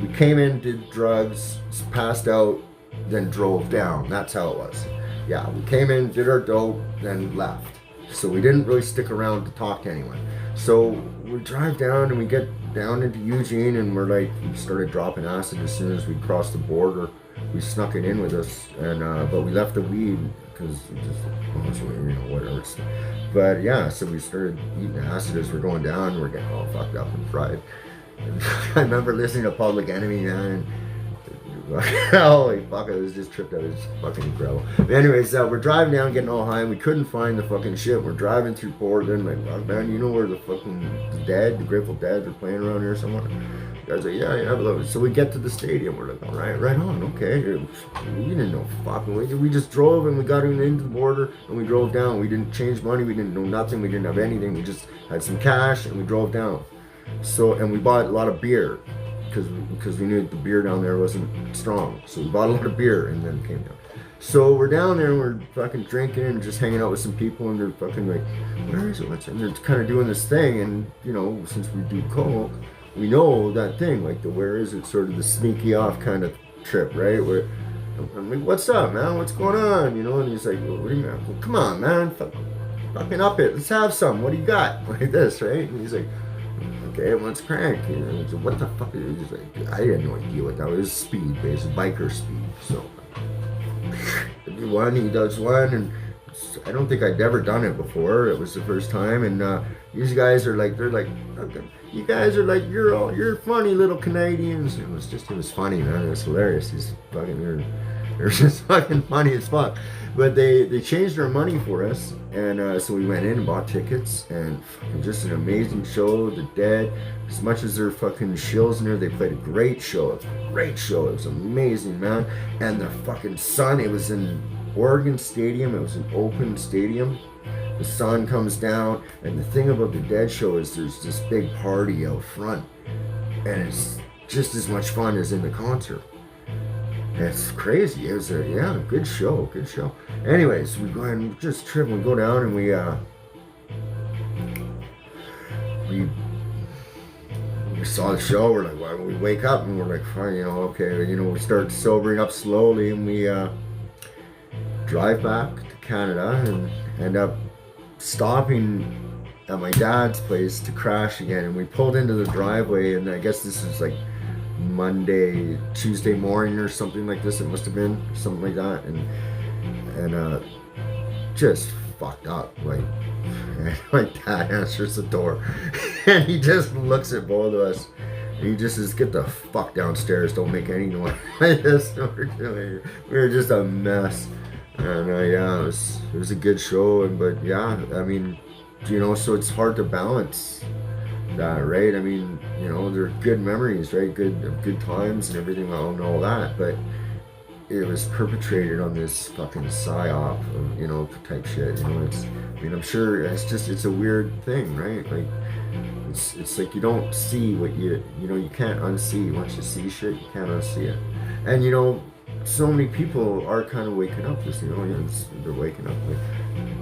we came in, did drugs, passed out, then drove down. That's how it was. Yeah, we came in, did our dope, then left. So we didn't really stick around to talk to anyone. So we drive down, and we get down into Eugene, and we started dropping acid as soon as we crossed the border. We snuck it in with us, and but we left the weed because just, you know, whatever. But yeah, so we started eating acid as we're going down. We're getting all fucked up and fried, I remember listening to Public Enemy, man. Holy fuck, I was just tripped out. It was fucking incredible. But anyways, we're driving down, getting all high, and we couldn't find the fucking shit. We're driving through Portland, like, fuck, man, you know where the fucking the Grateful Dead are playing around here somewhere? The guy's like, yeah. So we get to the stadium. We're like, all right, right on, okay. We didn't know fucking. We just drove and we got into the border and we drove down. We didn't change money. We didn't know nothing. We didn't have anything. We just had some cash and we drove down. So, and we bought a lot of beer. Because we knew the beer down there wasn't strong. So we bought a lot of beer and then came down. So we're down there and we're fucking drinking and just hanging out with some people and they're fucking like, where is it? And they're kind of doing this thing and, you know, since we do coke, we know that thing, like the where is it, sort of the sneaky off kind of trip, right? Where I'm like, what's up, man? What's going on? You know, and he's like, well, what do you mean? Well, come on, man. Fucking up it. Let's have some. What do you got? Like this, right? And he's like, okay, let's crank. You know, so what the fuck is it? He's like, I had no idea what that was. Speed, basically, biker speed. So, I do one, he does one, and I don't think I'd ever done it before. It was the first time, and these guys are like, they're like, okay, you guys are like, you're funny little Canadians. It was funny, man. It was hilarious. These fucking, they're just fucking funny as fuck. But they changed our money for us, and so we went in and bought tickets, and just an amazing show. The Dead, as much as they're fucking shills in there, they played a great show. It was amazing, man. And the fucking sun, it was in Oregon Stadium. It was an open stadium. The sun comes down, and the thing about the Dead show is there's this big party out front, and it's just as much fun as in the concert. It's crazy. It was a good show. Anyways, we go and just trip. We go down and we saw the show. We're like, why don't we wake up? And we're like, fine, you know, okay, you know, we start sobering up slowly, and we drive back to Canada and end up stopping at my dad's place to crash again. And we pulled into the driveway, and I guess this is like Tuesday morning or something like this. It must have been something like that, and just fucked up. Like, my dad answers the door, and he just looks at both of us. And he just says, "Get the fuck downstairs! Don't make any noise." Like this. We were just a mess, and it was a good show. But yeah, I mean, you know, so it's hard to balance that, right? I mean, you know, they're good memories, right? Good times and everything and all that, but it was perpetrated on this fucking psyop of, you know, type shit. You know, I'm sure it's a weird thing, right? Like, it's like you don't see what you know, you can't unsee. Once you see shit, you can't unsee it. And you know, so many people are kind of waking up this, you know, they're waking up, like,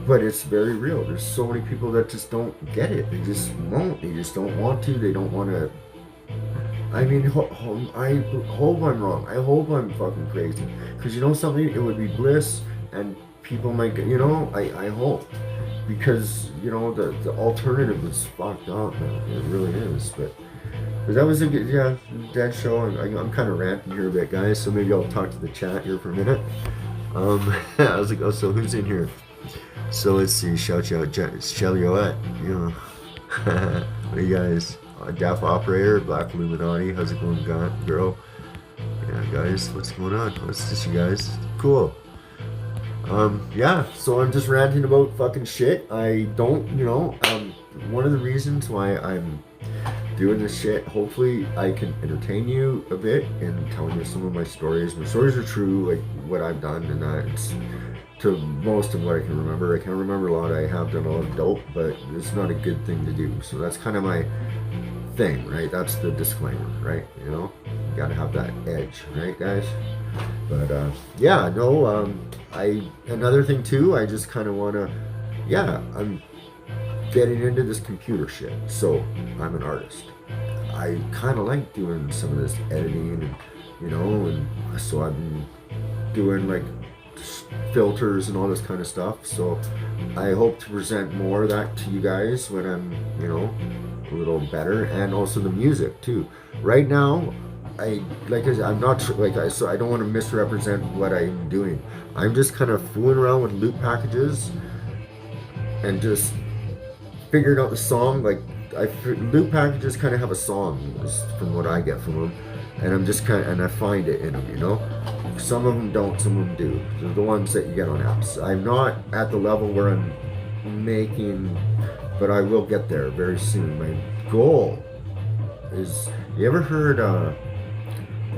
but it's very real. There's so many people that just don't get it. They just won't. They just don't want to. They don't want to. I mean, I hope I'm wrong. I hope I'm fucking crazy. Because you know something? It would be bliss, and people might get, you know, I hope. Because, you know, the alternative is fucked up, man. It really is. But that was a good, Dead show. I'm kind of ranting here a bit, guys. So maybe I'll talk to the chat here for a minute. I was like, oh, so who's in here? So let's see, shout out Shellyot, you know. What are you guys? Deaf Operator, Black Illuminati, how's it going, girl? Yeah, guys, what's going on? What's this, you guys? Cool. So I'm just ranting about fucking shit. I don't, you know, one of the reasons why I'm doing this shit, hopefully I can entertain you a bit and telling you some of my stories. My stories are true, like what I've done, and that it's to most of what I can remember. I can't remember a lot. I have done a lot of dope, but it's not a good thing to do. So that's kind of my thing, right? That's the disclaimer, right? You know, you gotta have that edge, right, guys? But another thing too, I just kind of want to, I'm getting into this computer shit. So I'm an artist. I kind of like doing some of this editing, and you know, and so I've been doing like filters and all this kind of stuff. So I hope to present more of that to you guys when I'm, you know, a little better, and also the music too. Right now, I'm not sure, so I don't want to misrepresent what I'm doing. I'm just kind of fooling around with loop packages and just figuring out the song, like loot packages kind of have a song, from what I get from them, and I'm just and I find it in them, you know. Some of them don't, some of them do. They're the ones that you get on apps. I'm not at the level where I'm making, but I will get there very soon. My goal is, you ever heard the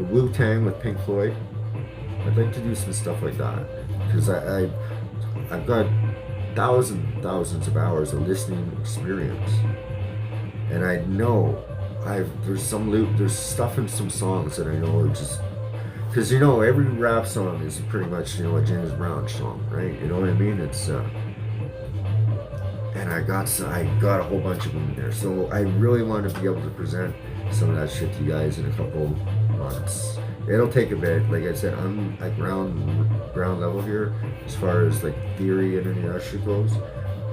Wu-Tang with Pink Floyd? I'd like to do some stuff like that, because I've got thousands of hours of listening experience, and I know there's stuff in some songs that I know are just, because you know every rap song is pretty much, you know, a James Brown song, right? You know what I mean? It's and I got a whole bunch of them in there, so I really want to be able to present some of that shit to you guys in a couple months. It'll take a bit. Like I said, I'm at ground level here as far as like theory and any of that shit goes,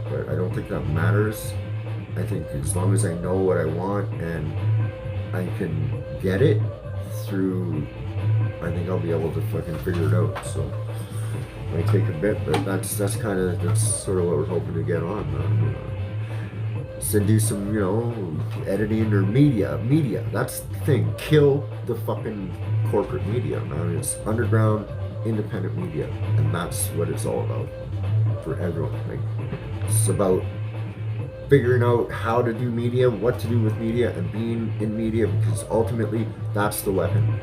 but I don't think that matters. I think as long as I know what I want and I can get it through, I think I'll be able to fucking figure it out. So it might take a bit, but that's sort of what we're hoping to get on. So do some, you know, editing or media. That's the thing. Kill the fucking corporate media, man. It's underground, independent media, and that's what it's all about for everyone. Like, it's about figuring out how to do media, what to do with media, and being in media, because ultimately that's the weapon.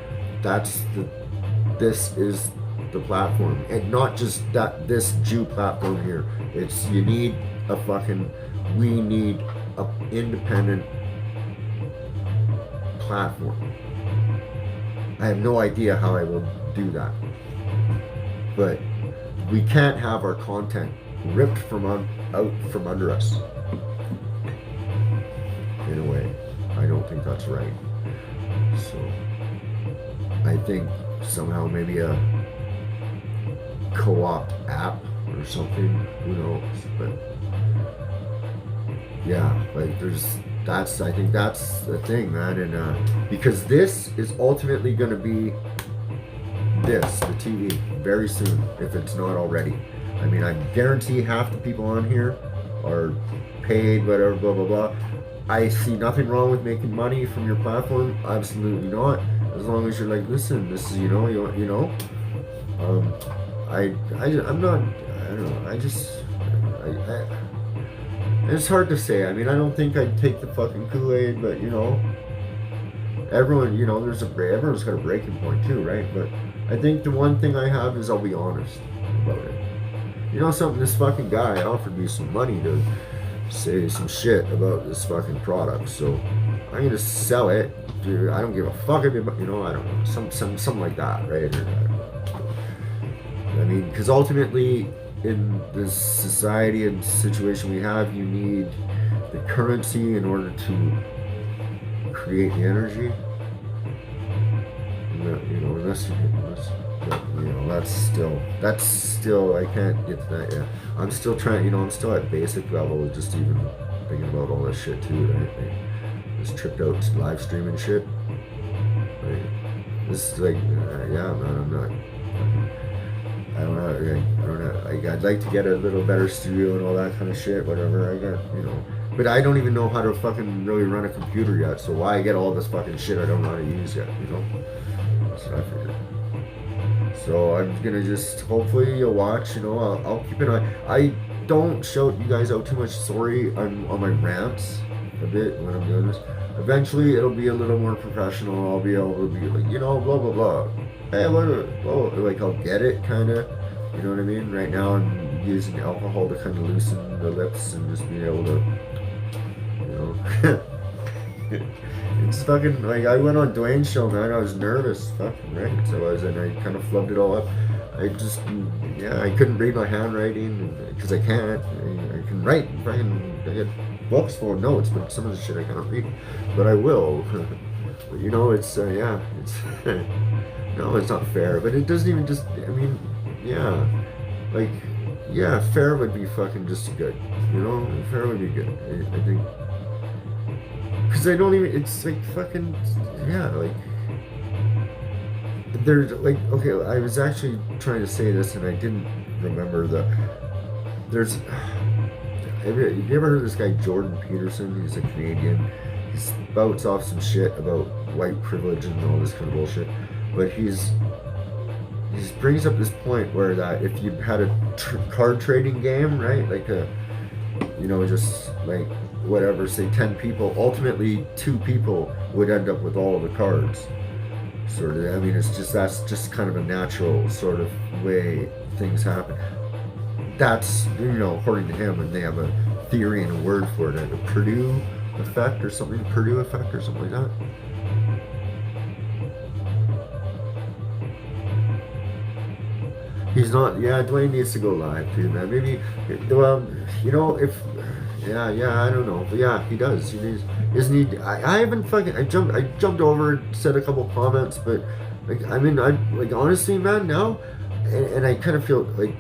This is the platform, and not just this Jew platform here. It's, we need a independent platform. I have no idea how I will do that, but we can't have our content ripped out from under us. In a way, I don't think that's right. So I think somehow maybe a co-op app or something, who knows, but yeah, like I think that's the thing, man. And because this is ultimately going to be the TV very soon, if it's not already. I mean, I guarantee half the people on here are paid, whatever, blah blah blah. I see nothing wrong with making money from your platform. Absolutely not. As long as you're like, listen, this is, I'm not, I don't know. It's hard to say. I mean, I don't think I'd take the fucking Kool-Aid, but everyone, everyone's got a breaking point too, right? But I think the one thing I have is I'll be honest about it. Something, this fucking guy offered me some money to say some shit about this fucking product, so I'm gonna sell it. Dude, I don't give a fuck if I don't know, something like that, right? I mean, because ultimately, in this society and situation we have, you need the currency in order to create the energy. And that's still, I can't get to that yet. I'm still trying, I'm still at basic level, just even thinking about all this shit too, right? Like, this tripped out live streaming shit. Like, this is like, yeah, man, I don't know. I'd like to get a little better studio and all that kind of shit, whatever. I got, but I don't even know how to fucking really run a computer yet. So why get all this fucking shit I don't know how to use yet, That's what I figured. So I'm gonna just, hopefully you'll watch, I'll keep an eye. I don't shout you guys out too much. Sorry, I'm on my rants a bit when I'm doing this. Eventually it'll be a little more professional. I'll be able to be like, blah, blah, blah. Hey, like I'll get it, kind of, you know what I mean? Right now I'm using alcohol to kind of loosen the lips and just be able to, it's fucking, like, I went on Dwayne's show, man, I was nervous, fucking, right? So and I kind of flubbed it all up. I just, I couldn't read my handwriting, because I can't. I can write, I get books full of notes, but some of the shit I can't read, but I will. But it's, it's, no, it's not fair, but it doesn't even just, I mean, fair would be fucking just good, fair would be good, I think, because I don't even, it's like fucking, like, there's, like, okay, I was actually trying to say this, and I didn't remember have you ever heard of this guy Jordan Peterson? He's a Canadian. He spouts off some shit about white privilege and all this kind of bullshit. But he brings up this point where that if you had a card trading game, right, like a, you know, just like whatever, say 10 people, ultimately 2 people would end up with all the cards. Sort of, I mean, that's just kind of a natural sort of way things happen. That's, you know, according to him, and they have a theory and a word for it, the Purdue effect or something like that. He's not, yeah, Dwayne needs to go live too, man. Maybe, well, you know, if, yeah, I don't know, but yeah, he does. He needs, isn't he? I haven't fucking, I jumped over, said a couple comments, but like, I mean, like honestly, man, now, and I kind of feel like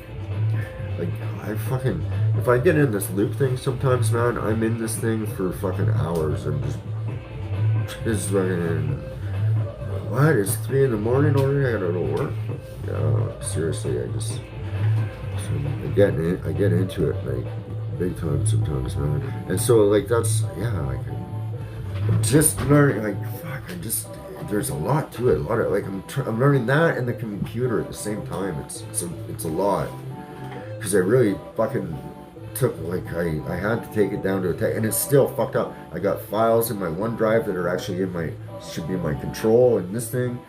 I fucking, if I get in this loop thing sometimes, man, I'm in this thing for fucking hours and just fucking, what? It's 3 in the morning already. I gotta go to work. Yeah, seriously, I get into it like big time sometimes, man. And so like that's, yeah, like I'm just learning. Like fuck, there's a lot to it. A lot of like I'm learning that and the computer at the same time. It's a lot because I really fucking took, like I had to take it down to a tech, and it's still fucked up. I got files in my OneDrive that are actually should be in my control and this thing,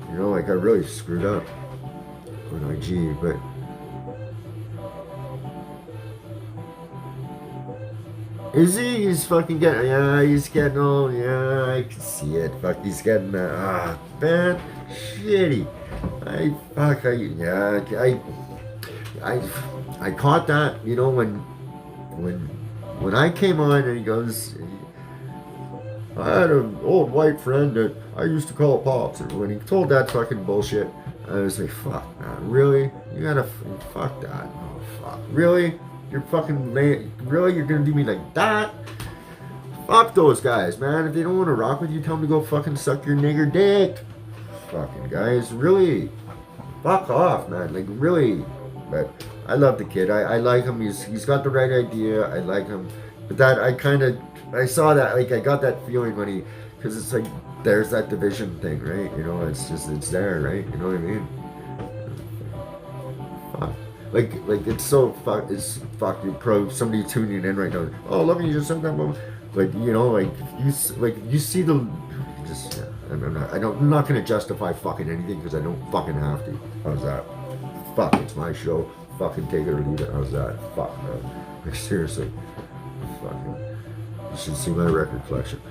you know, like I really screwed up on IG, but is he? He's fucking getting, yeah, he's getting all, yeah, I can see it. Fuck, he's getting that, man, shitty. I caught that, you know, when I came on and he goes, I had an old white friend that I used to call Pops, and when he told that fucking bullshit, I was like, fuck, man, really? You gotta, fuck that. Oh, fuck. Really? You're fucking really? You're gonna do me like that? Fuck those guys, man. If they don't want to rock with you, tell them to go fucking suck your nigger dick. Fucking guys, really? Fuck off, man. Like, really? But I love the kid. I like him. He's got the right idea. I like him. But that, I saw that, like, I got that feeling when he, because it's like, there's that division thing, right? You know, it's there, right? You know what I mean? Fuck. Like it's so fuck, it's fucking pro, somebody tuning in right now, oh, look, you just said that moment. Like, you know, you see the, just, yeah, I'm not gonna justify fucking anything because I don't fucking have to. How's that? Fuck, it's my show. Fucking take it or leave it. How's that? Fuck, man. Like, seriously. Fucking, you should see my record collection.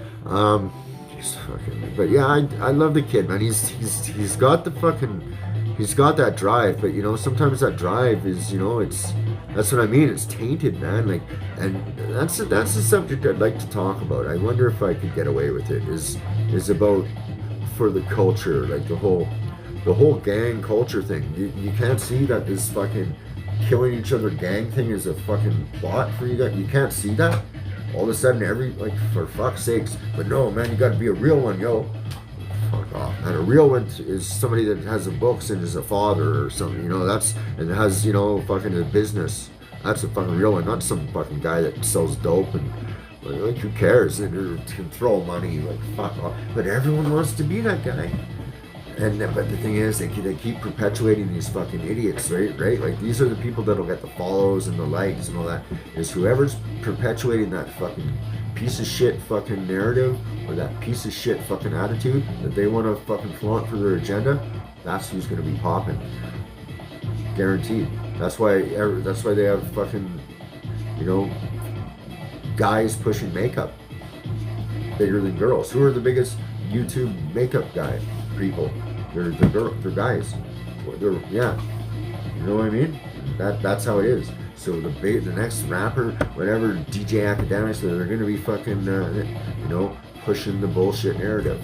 Fucking, but yeah, I love the kid, man. He's got the fucking, he's got that drive, but you know, sometimes that drive is, you know, that's what I mean, it's tainted, man. Like, and that's the subject I'd like to talk about. I wonder if I could get away with it, is about, for the culture, like the whole gang culture thing. You can't see that this fucking killing each other gang thing is a fucking plot for you guys. You can't see that all of a sudden, like, for fuck's sakes. But no, man, you gotta be a real one, yo. Fuck off, man. A real one is somebody that has the books and is a father or something, you know, and has, you know, fucking a business. That's a fucking real one, not some fucking guy that sells dope and, like, who cares? They can throw money, like, fuck off. But everyone wants to be that guy. But the thing is, they keep perpetuating these fucking idiots, right? Like, these are the people that'll get the follows and the likes and all that. Is whoever's perpetuating that fucking piece of shit fucking narrative or that piece of shit fucking attitude that they want to fucking flaunt for their agenda. That's who's gonna be popping, guaranteed. That's why they have fucking, you know, guys pushing makeup bigger than girls. Who are the biggest YouTube makeup people? They're guys. Yeah, you know what I mean? That's how it is. So the next rapper, whatever, DJ Academics, they're gonna be fucking, you know, pushing the bullshit narrative.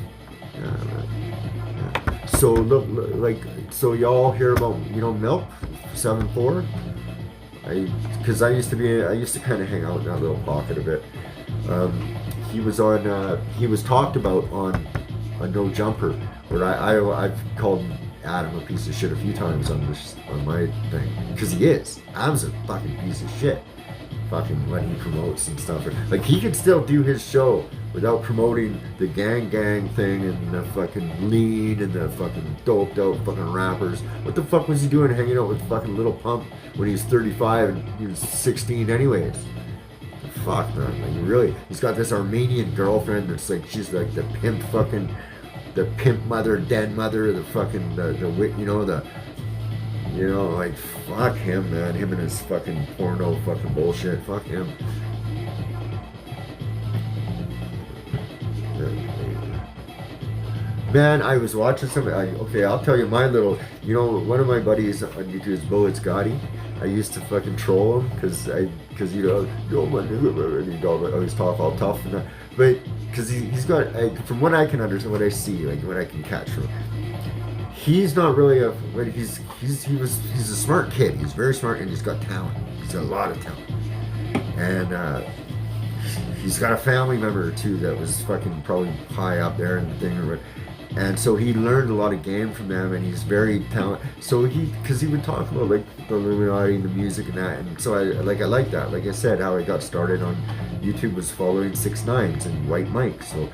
Yeah. So look, like, so y'all hear about, you know, Milk 7-4? Because I used to kind of hang out in that little pocket a bit. He was talked about on No Jumper, where I've called Adam a piece of shit a few times on my thing, because he is. Adam's a fucking piece of shit. fucking what he promotes and stuff. Like he could still do his show without promoting the gang thing and the fucking lean and the fucking doped out fucking rappers. What the fuck was he doing hanging out with fucking Lil Pump when he was 35 and he was 16 anyways? Fuck, man. Like really, he's got this Armenian girlfriend that's like, she's like the pimp fucking, the pimp mother, den mother, the fucking, like, fuck him, man. Him and his fucking porno fucking bullshit. Fuck him. Man, I was watching something. Okay, I'll tell you my little. One of my buddies on YouTube is OG Scotty. I used to fucking troll him because my nigga, and he'd always talk all tough and that. But because he's got, from what I can understand, what I see, like what I can catch from him, he's not really he's a smart kid. He's very smart and he's got talent. He's got a lot of talent, and he's got a family member too that was fucking probably high up there in the thing or what. And so he learned a lot of game from them, and he's very talented. So because he would talk about like the Illuminati and the music and that, and so I like that. Like I said, how I got started on YouTube was following 6ix9ine and White Mike. So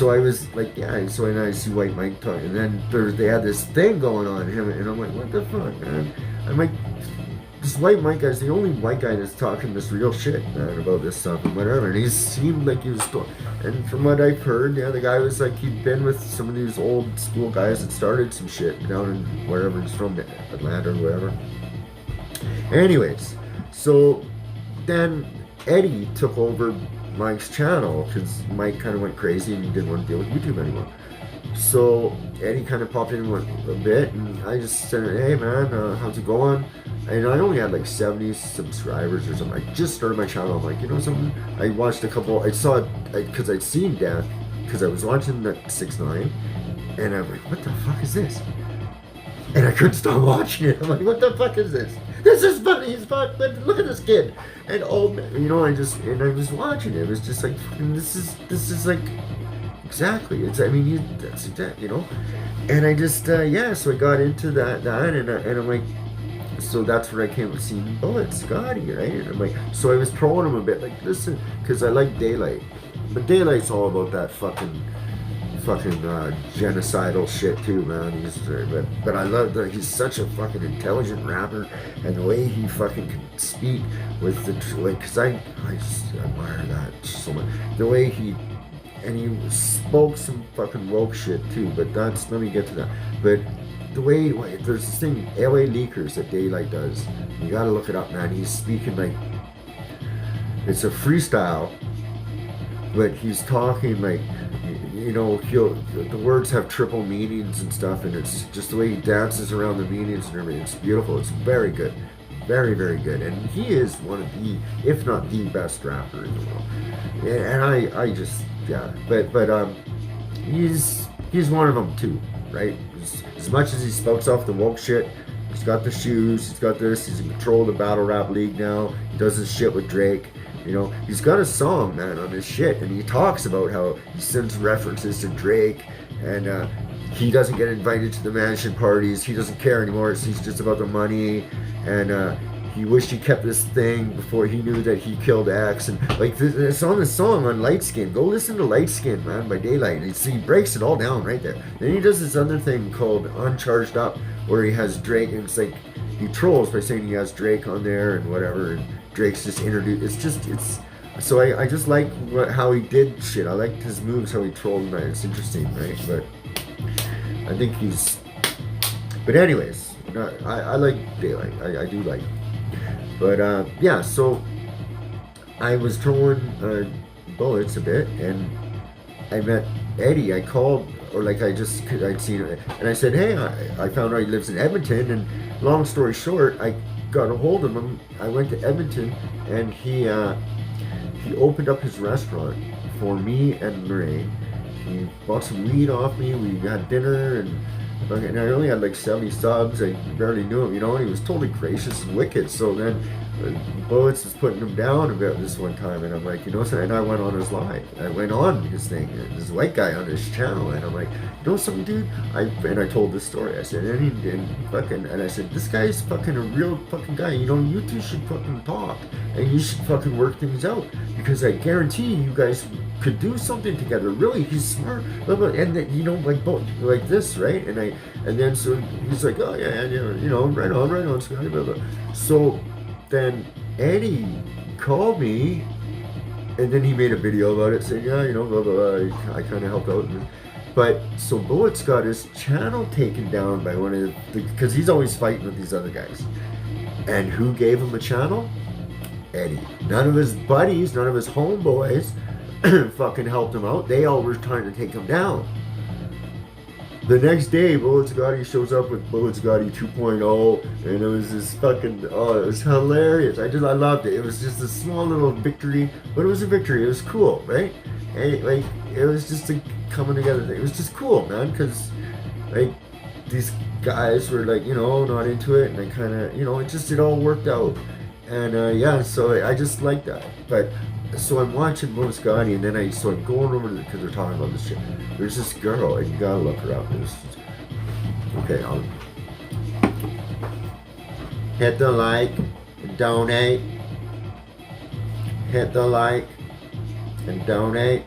I was like, yeah. So when I see White Mike talk, and then they had this thing going on him, and I'm like, what the fuck, man? I'm like, this White Mike guy's the only white guy that's talking this real shit, man, about this stuff and whatever. And he seemed like he was, and from what I've heard, yeah, the guy was like, he'd been with some of these old school guys that started some shit down in wherever he's from, Atlanta or whatever. Anyways, so then Eddie took over Mike's channel because Mike kind of went crazy and didn't want to deal with YouTube anymore. So Eddie kind of popped in a bit, and I just said, hey man, how's it going? And I only had like 70 subscribers or something. I just started my channel. I'm like, you know something? I watched a couple. I saw it because I'd seen Death because I was watching that 6ix9ine, and I'm like, what the fuck is this? And I couldn't stop watching it. I'm like, what the fuck is this? This is funny as fuck, but look at this kid. And I was watching it. It was just like, this is like, exactly. That's exact, And I just, so I got into that, and I'm like, so that's where I came with seeing OG Scotty, right? And I'm like, so I was trolling him a bit, like, listen, because I like Daylight, but Daylight's all about that fucking genocidal shit too, man. But I love that he's such a fucking intelligent rapper, and the way he fucking can speak with because I just admire that so much. The way he spoke some fucking woke shit too, but let me get to that. But the way, there's this thing, LA Leakers that Daylight does. You gotta look it up, man. He's speaking like, it's a freestyle, but he's talking like, the words have triple meanings and stuff, and it's just the way he dances around the meanings and everything. It's beautiful. It's very good. Very, very good. And he is one of the, if not the best rapper in the world. And I just, yeah. But he's one of them too, right? As much as he spouts off the woke shit, he's got the shoes, he's got this, he's in control of the battle rap league now, he does his shit with Drake, he's got a song, man, on his shit, and he talks about how he sends references to Drake, and he doesn't get invited to the mansion parties, he doesn't care anymore, he's just about the money, and he wished he kept this thing before he knew that he killed X, and like it's on the song on Light Skin. Go listen to Light Skin, man, by Daylight. And he breaks it all down right there. Then he does this other thing called Uncharged Up, where he has Drake, and it's like he trolls by saying he has Drake on there and whatever, and Drake's just introduced. So I just like how he did shit. I liked his moves, how he trolled, and it's interesting, right? But I think but anyways, I like Daylight. I do like. But so I was throwing bullets a bit, and I met Eddie. I called, I'd seen it, and I said, hey, I found out he lives in Edmonton, and long story short, I got a hold of him. I went to Edmonton, and he opened up his restaurant for me and Lorraine. He bought some weed off me, we had dinner, and I only had like 70 subs. I barely knew him, and he was totally gracious and wicked. So then Bullets is putting him down about this one time, and I'm like, you know something? And I went on his live. I went on his thing, this white guy on his channel, and I'm like, you know something, dude? And I told this story. I said, and I said, this guy's fucking a real fucking guy. You know, you two should fucking talk, and you should fucking work things out, because I guarantee you guys could do something together. Really, he's smart, blah, blah, and then, you know, like both like this, right? And then so he's like, oh yeah, you know, right on, Scotty, blah blah. So then Eddie called me, and then he made a video about it, saying, yeah, you know, blah blah blah. I kind of helped out, but so Bullet's got his channel taken down by one of the, because he's always fighting with these other guys. And who gave him a channel? Eddie. None of his buddies, none of his homeboys fucking helped him out. They all were trying to take him down. The next day, Bullet Scotty shows up with Bullet Scotty 2.0, and it was this fucking, oh, it was hilarious. I loved it. It was just a small little victory, but it was a victory. It was cool, right? And like, it was just a coming together thing. It was just cool, man, because like these guys were like, you know, not into it, and they kind of, you know, it all worked out. And yeah, so I just like that. But so I'm watching Bullet Scotty, and then I'm going over to, because they're talking about this shit. There's this girl, and you gotta look her up. Okay, I'll hit the like, and donate. Hit the like, and donate.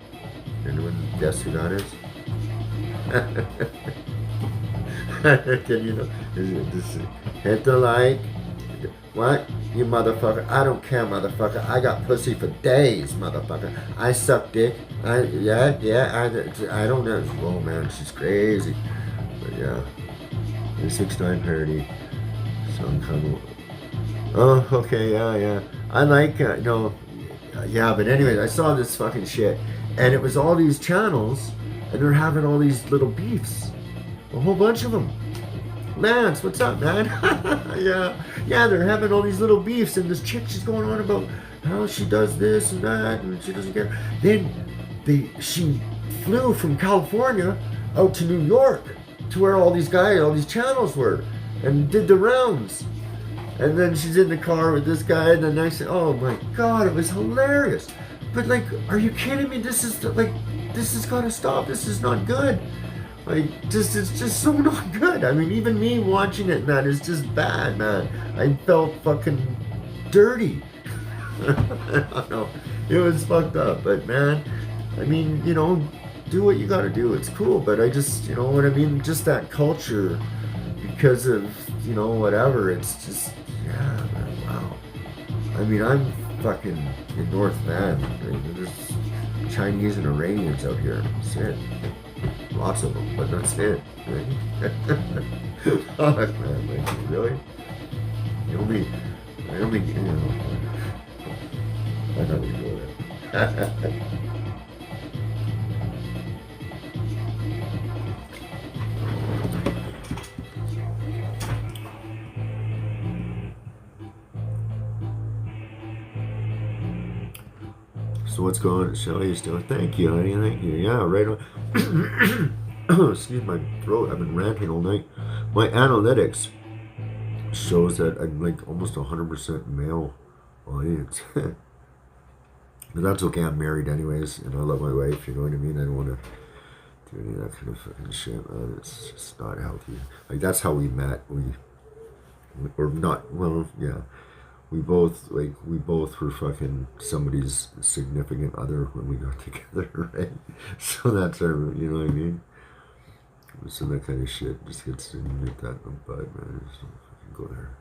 Anyone guess who that is? Can you know? Hit the like. What? You motherfucker. I don't care, motherfucker. I got pussy for days, motherfucker. I suck dick. I don't know. Oh, man, she's crazy. But, yeah. The 6'9" parody. Some kind of... Oh, okay, yeah. I like, no... Yeah, but anyways, I saw this fucking shit. And it was all these channels, and they're having all these little beefs. A whole bunch of them. Lance, what's up, man? yeah, they're having all these little beefs, and this chick, she's going on about how she does this and that, and she doesn't care. Then she flew from California out to New York, to where all these guys, all these channels were, and did the rounds. And then she's in the car with this guy, and then I said, oh my God, it was hilarious. But like, are you kidding me? This has gotta stop. This is not good. Like, it's just so not good. I mean, even me watching it, man, is just bad, man. I felt fucking dirty. I don't know. It was fucked up, but man, I mean, you know, do what you gotta do. It's cool, but I just, you know what I mean? Just that culture, because of, you know, whatever, it's just, yeah, man, wow. I mean, I'm fucking in North Van. There's Chinese and Iranians out here. That's it. Lots of them, but that's it. Right? Oh, man, like, really? I only, you know, I'm not gonna go there. So what's going on? Shelly's doing? Thank you, honey. Thank you. Yeah, right on. Excuse my throat. I've been ranting all night. My analytics shows that I'm like almost 100% male audience. But that's okay. I'm married anyways, and I love my wife. You know what I mean? I don't want to do any of that kind of fucking shit, man. It's just not healthy. Like, that's how we met. Or not. Well, yeah. We both were fucking somebody's significant other when we got together, right? So that's our, you know what I mean? So that kind of shit just gets nip that in the bud, man. Just don't fucking go there.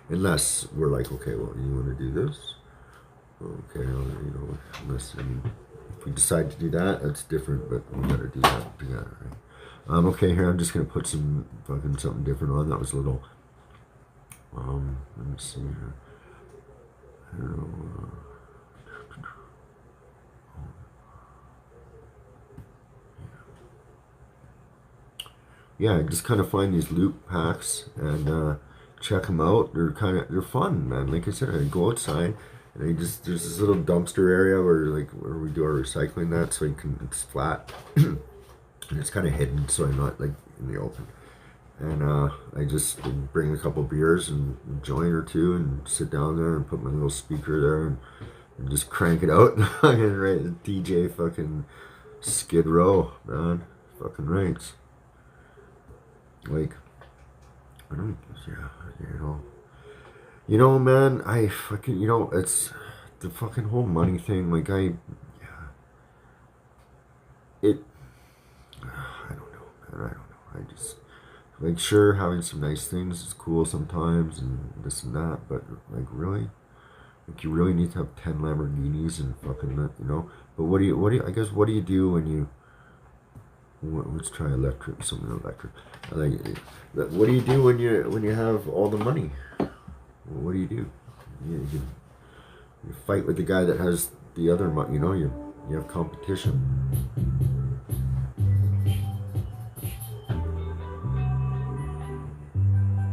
Unless we're like, okay, well, you want to do this? Okay, you know, unless, I mean, if we decide to do that, that's different, but we gotta do that together, right? Okay, here, I'm just gonna put some fucking something different on. That was a little, let me see here. Yeah, I just kind of find these loop packs and check them out. They're fun, man. Like I said, I go outside and there's this little dumpster area where we do our recycling, that so it's flat and it's kind of hidden, so I'm not like in the open. And I just bring a couple beers and a joint or two and sit down there and put my little speaker there and just crank it out. And right, DJ fucking Skid Row, man. Fucking rights. Like, I don't, yeah, you know, man, I fucking, you know, it's the fucking whole money thing. Like, I don't know, man, I don't know. I just, like, sure, having some nice things is cool sometimes and this and that, but, like, really? Like, you really need to have 10 Lamborghinis and fucking, you know? But what do you, I guess, what do you do when you, let's try electric, something electric. Like, what do you do when you have all the money? What do you do? You fight with the guy that has the other money. You know, you have competition.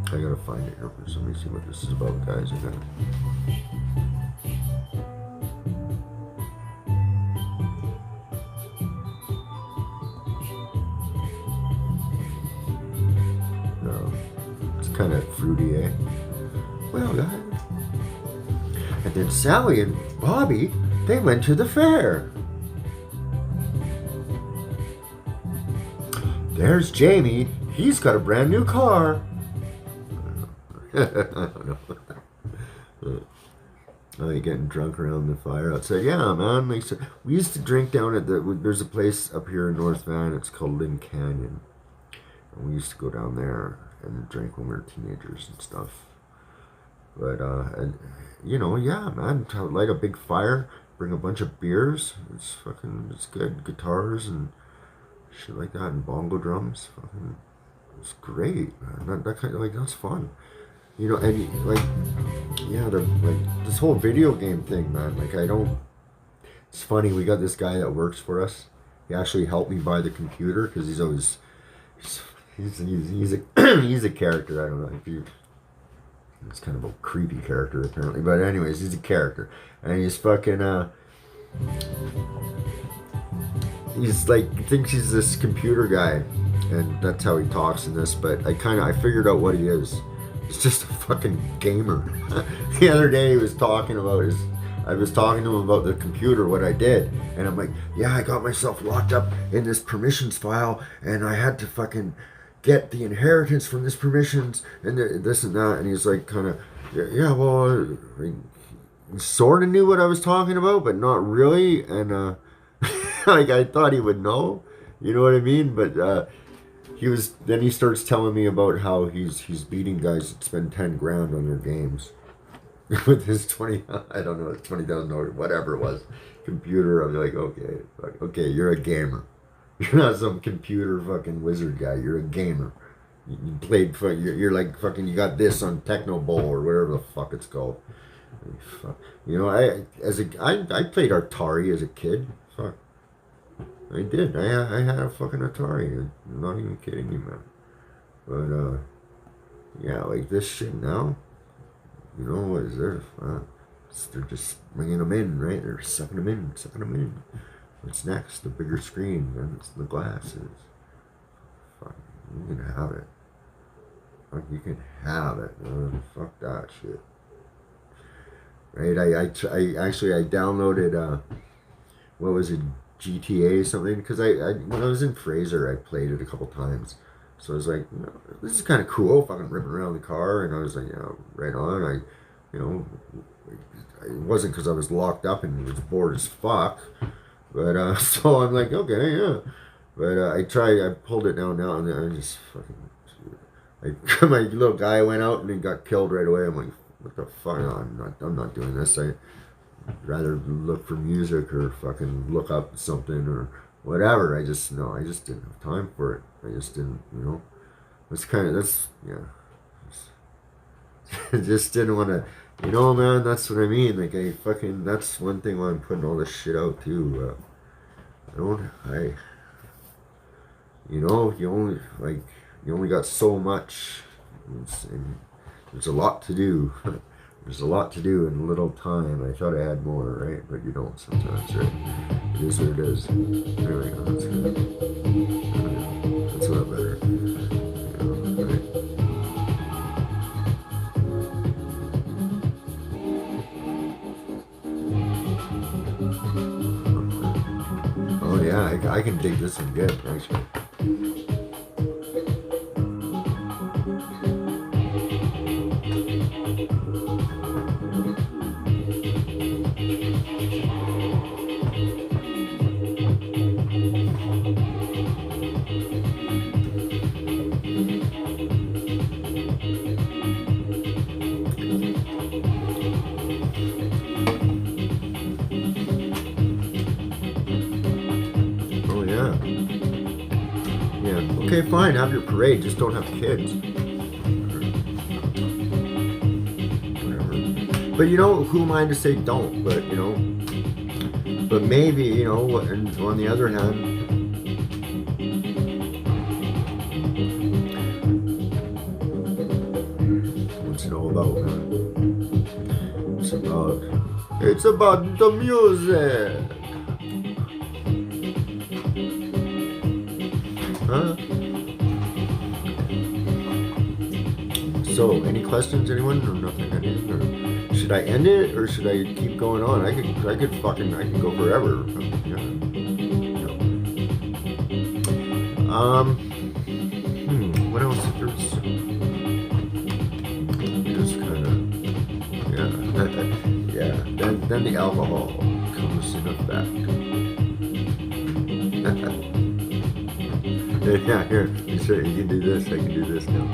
I gotta find it here first. Let me see what this is about, guys. Kind of fruity, eh? Well, guys. And then Sally and Bobby, they went to the fair. There's Jamie. He's got a brand new car. I don't know. Oh, you're getting drunk around the fire outside. Yeah, man. Like, so, we used to drink down at there's a place up here in North Van. It's called Lynn Canyon. And we used to go down there and drink when we were teenagers and stuff. But, and, you know, yeah, man, to light a big fire, bring a bunch of beers, it's good. Guitars and shit like that, and bongo drums, fucking, it's great, man. That kind of, like, that's fun. You know, and, like, yeah, like, this whole video game thing, man, like, it's funny, we got this guy that works for us. He actually helped me buy the computer, because he's always, he's a character. I don't know if you. It's kind of a creepy character apparently, but anyways, he's a character, and he's fucking. He's like thinks he's this computer guy, and that's how he talks in this. But I figured out what he is. He's just a fucking gamer. The other day he was talking about I was talking to him about the computer, what I did, and I'm like, yeah, I got myself locked up in this permissions file, and I had to fucking get the inheritance from this permissions and this and that. And he's like, kind of, yeah, well, he sort of knew what I was talking about, but not really. And like, I thought he would know, you know what I mean? But then he starts telling me about how he's beating guys that spend 10 grand on their games with his $20,000 or whatever it was computer. I'm like, okay, you're a gamer. You're not some computer fucking wizard guy. You're a gamer. You played, you're like fucking, you got this on Techno Bowl or whatever the fuck it's called. You know, I played Atari as a kid. Fuck. I did. I had a fucking Atari. I'm not even kidding you, man. But, yeah, like this shit now, you know, what is there? They're just bringing them in, right? They're sucking them in. What's next? The bigger screen, and it's the glasses. Fuck, you can have it. Fuck, you can have it, man. Fuck that shit. Right? I downloaded what was it, GTA something? Because when I was in Fraser, I played it a couple times. So I was like, you know, this is kind of cool. Fucking ripping around the car, and I was like, yeah, right on. It wasn't because I was locked up and was bored as fuck. But, so I'm like, okay, yeah. But, I pulled it down now, and then I just fucking, my little guy went out and he got killed right away. I'm like, what the fuck? No, I'm not doing this. I'd rather look for music or fucking look up something or whatever. I just didn't have time for it. I just didn't, you know. Yeah. I just didn't want to. You know, man, that's what I mean. Like, that's one thing why I'm putting all this shit out, too. You only got so much. And there's a lot to do. There's a lot to do in a little time. I thought I had more, right? But you don't sometimes, right? It is what it is. There we go, that's good. That's a lot better. You know, right? Oh yeah, I can dig this one good, actually. Oh yeah. Yeah. Okay, fine. Have your parade. Just don't have kids. Whatever. But you know, who am I to say don't? But you know, but maybe you know. And on the other hand, what's it all about, man? It's about the music. Huh? So, any questions, anyone, or nothing? Anything? Or should I end it, or should I keep going on? I could go forever. Yeah. What else? There's just kind of, yeah. Then the alcohol comes in effect. Yeah, here. You can do this. I can do this now.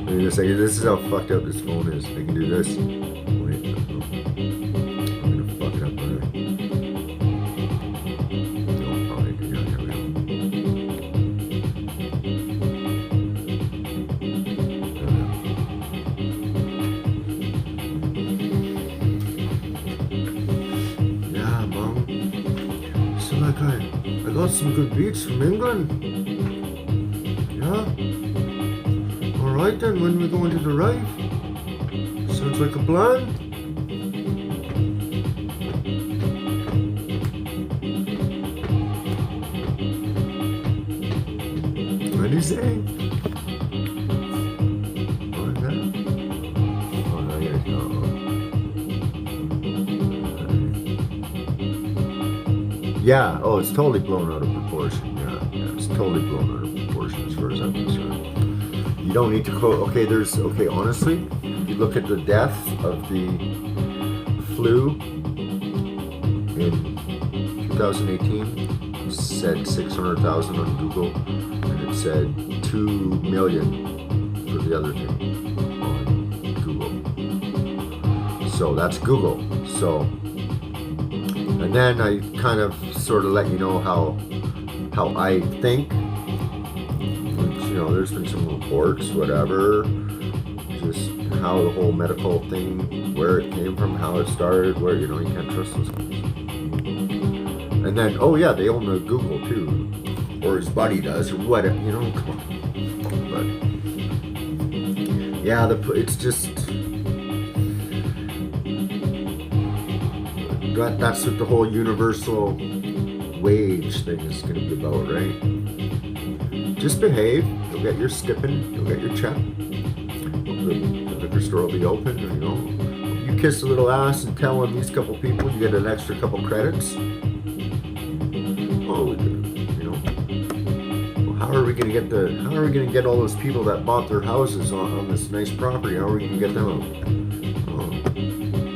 Wait a second. This is how fucked up this phone is. I can do this. Wait. I'm gonna fuck it up. Right? No, fine. Yeah, here we go. Yeah, Mom. So like I got some good beats from England. Alright then, when we go into the rave. Sounds like a plan. What do you say? What is that? Oh, no, yeah, oh, it's totally blown out of proportion. Yeah, it's totally blown out of proportion as far as I'm concerned. You don't need to quote. Okay, honestly, you look at the death of the flu in 2018, it said 600,000 on Google, and it said 2 million for the other thing on Google. So that's Google. So, and then I kind of sort of let you know how I think. You know, there's been some reports, whatever, just how the whole medical thing, where it came from, how it started, where, you know, you can't trust those things. And then, oh yeah, they own the Google too, or his buddy does, or whatever, you know, come on. But, yeah, it's just, that's what the whole universal wage thing is going to be about, right? Just behave. You'll get your skipping. You'll get your check. The liquor store will be open. You know, you kiss a little ass and tell them these couple people you get an extra couple credits. Oh, you know. Well, how are we gonna get all those people that bought their houses on this nice property? How are we gonna get them out? Oh,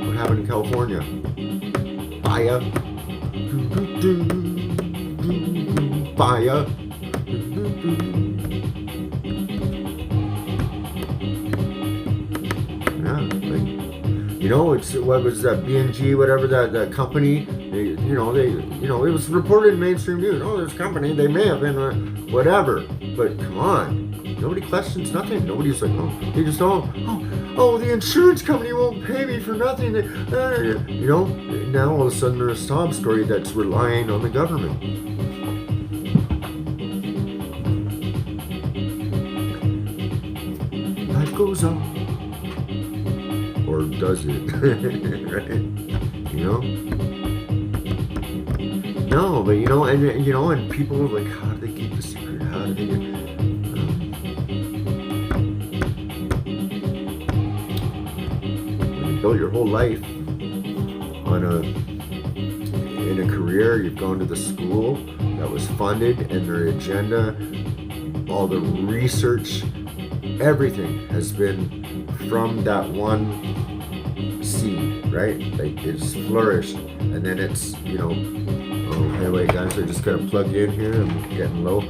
what happened in California? Fire. Fire. Yeah, like, you know, it's what was that B&G, whatever that company. It was reported in mainstream news. Oh, this company, they may have been whatever, but come on, nobody questions nothing. Nobody's like, oh, they just the insurance company won't pay me for nothing. You know, now all of a sudden there's a sob story that's relying on the government. Life goes on, or does it? Right? You know. No, but and people are like, how do they keep the secret? How do they? When you built your whole life in a career, you've gone to the school, that was funded, and their agenda, all the research, everything has been from that one seed, right? Like it's flourished, and then it's, oh, hey, wait, guys, I just gotta plug in here. I'm getting low.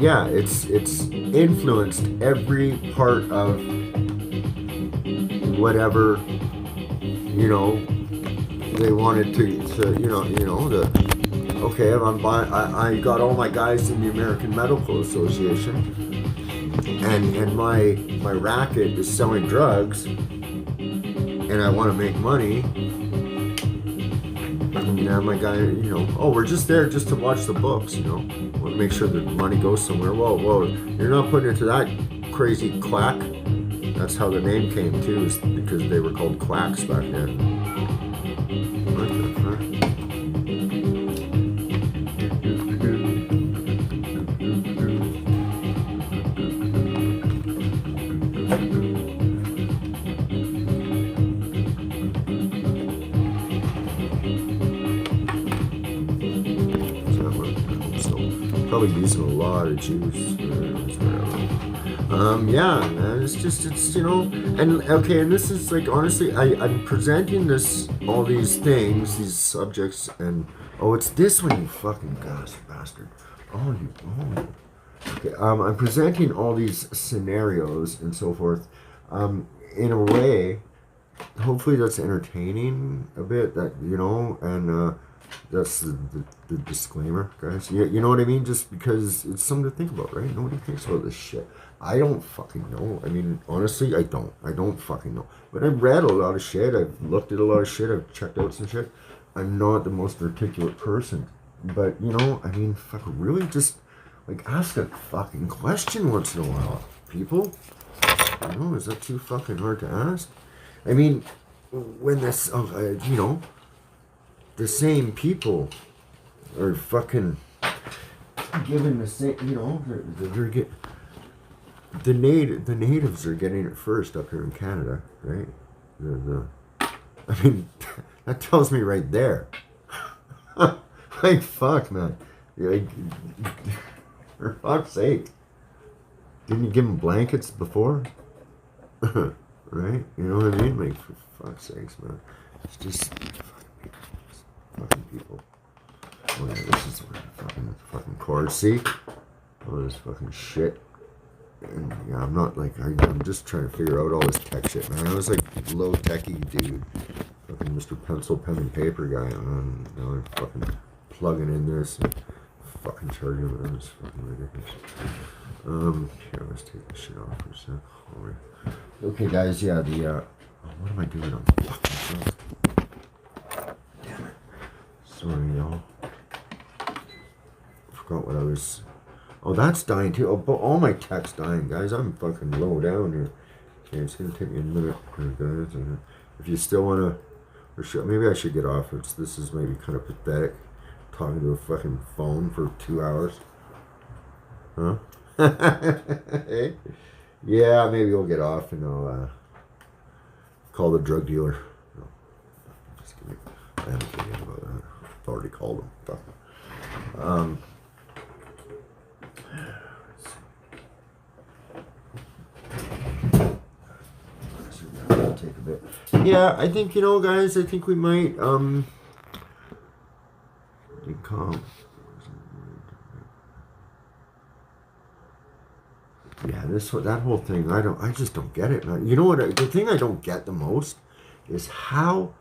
Yeah, it's influenced every part of whatever, they wanted okay, I got all my guys in the American Medical Association, and my racket is selling drugs, and I want to make money. And my guy, oh, we're just there just to watch the books, want to make sure the money goes somewhere. Whoa, you're not putting it to that crazy quack. That's how the name came too, is because they were called quacks back then. What the fuck? Probably using a lot of juice. Yeah, man, it's and okay, and this is like, honestly, I'm presenting all these things, these subjects, and oh, it's this one, you fucking bastard. Oh, okay, I'm presenting all these scenarios and so forth, in a way, hopefully that's entertaining a bit, that, and, that's the disclaimer, guys. You know what I mean? Just because it's something to think about, right? Nobody thinks about this shit. I don't fucking know. I mean, honestly, I don't fucking know. But I've read a lot of shit. I've looked at a lot of shit. I've checked out some shit. I'm not the most articulate person. But, I mean, fuck, really just, like, ask a fucking question once in a while, people. Is that too fucking hard to ask? I mean, when this, the same people are fucking given the same, they're get the natives are getting it first up here in Canada, right? I mean, that tells me right there. Like, fuck, man. Like, for fuck's sake. Didn't you give them blankets before? Right? You know what I mean? Like, for fuck's sakes, man. It's just fucking people. Oh yeah, this is where the fucking chords. See? All this fucking shit. And yeah, I'm not like, I'm just trying to figure out all this tech shit, man. I was like low techy dude. Fucking Mr. Pencil, Pen and Paper guy. And now I'm fucking plugging in this and fucking charging it. It's fucking ridiculous. Here, let's take this shit off for a sec. Oh, yeah. Okay, guys, yeah, what am I doing? I'm fucking drunk. Damn it. Sorry, y'all. Forgot what I was. Oh, that's dying too. Oh, but all my tech's dying, guys. I'm fucking low down here. Okay, it's gonna take me a minute, guys. If you still wanna, maybe I should get off. This is maybe kind of pathetic, talking to a fucking phone for 2 hours. Huh? Yeah, maybe we'll get off and I'll call the drug dealer. No, just kidding. I haven't forget about that. I've already called him. Fuck. Take a bit. Yeah, I think, guys, I think we might be calm. Yeah, that whole thing, I just don't get it. You know what? The thing I don't get the most is how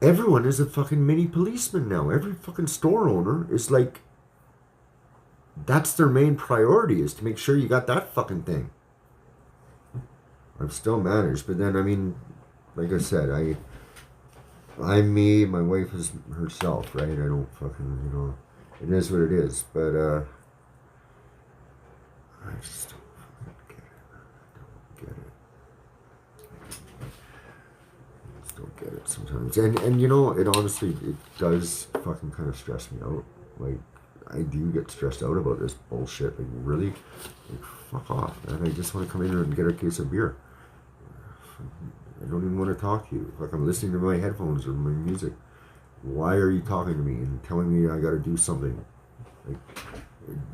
everyone is a fucking mini policeman now. Every fucking store owner is like, that's their main priority, is to make sure you got that fucking thing. I've still managed, but then, I mean, like I said, I'm me, my wife is herself, right? I don't fucking, it is what it is, but, I just don't fucking get it. I just don't get it sometimes. And it honestly, it does fucking kind of stress me out. Like, I do get stressed out about this bullshit. Like, really? Like, fuck off, man. I just want to come in here and get a case of beer. I don't even want to talk to you. Like, I'm listening to my headphones or my music. why are you talking to me and telling me I got to do something? Like,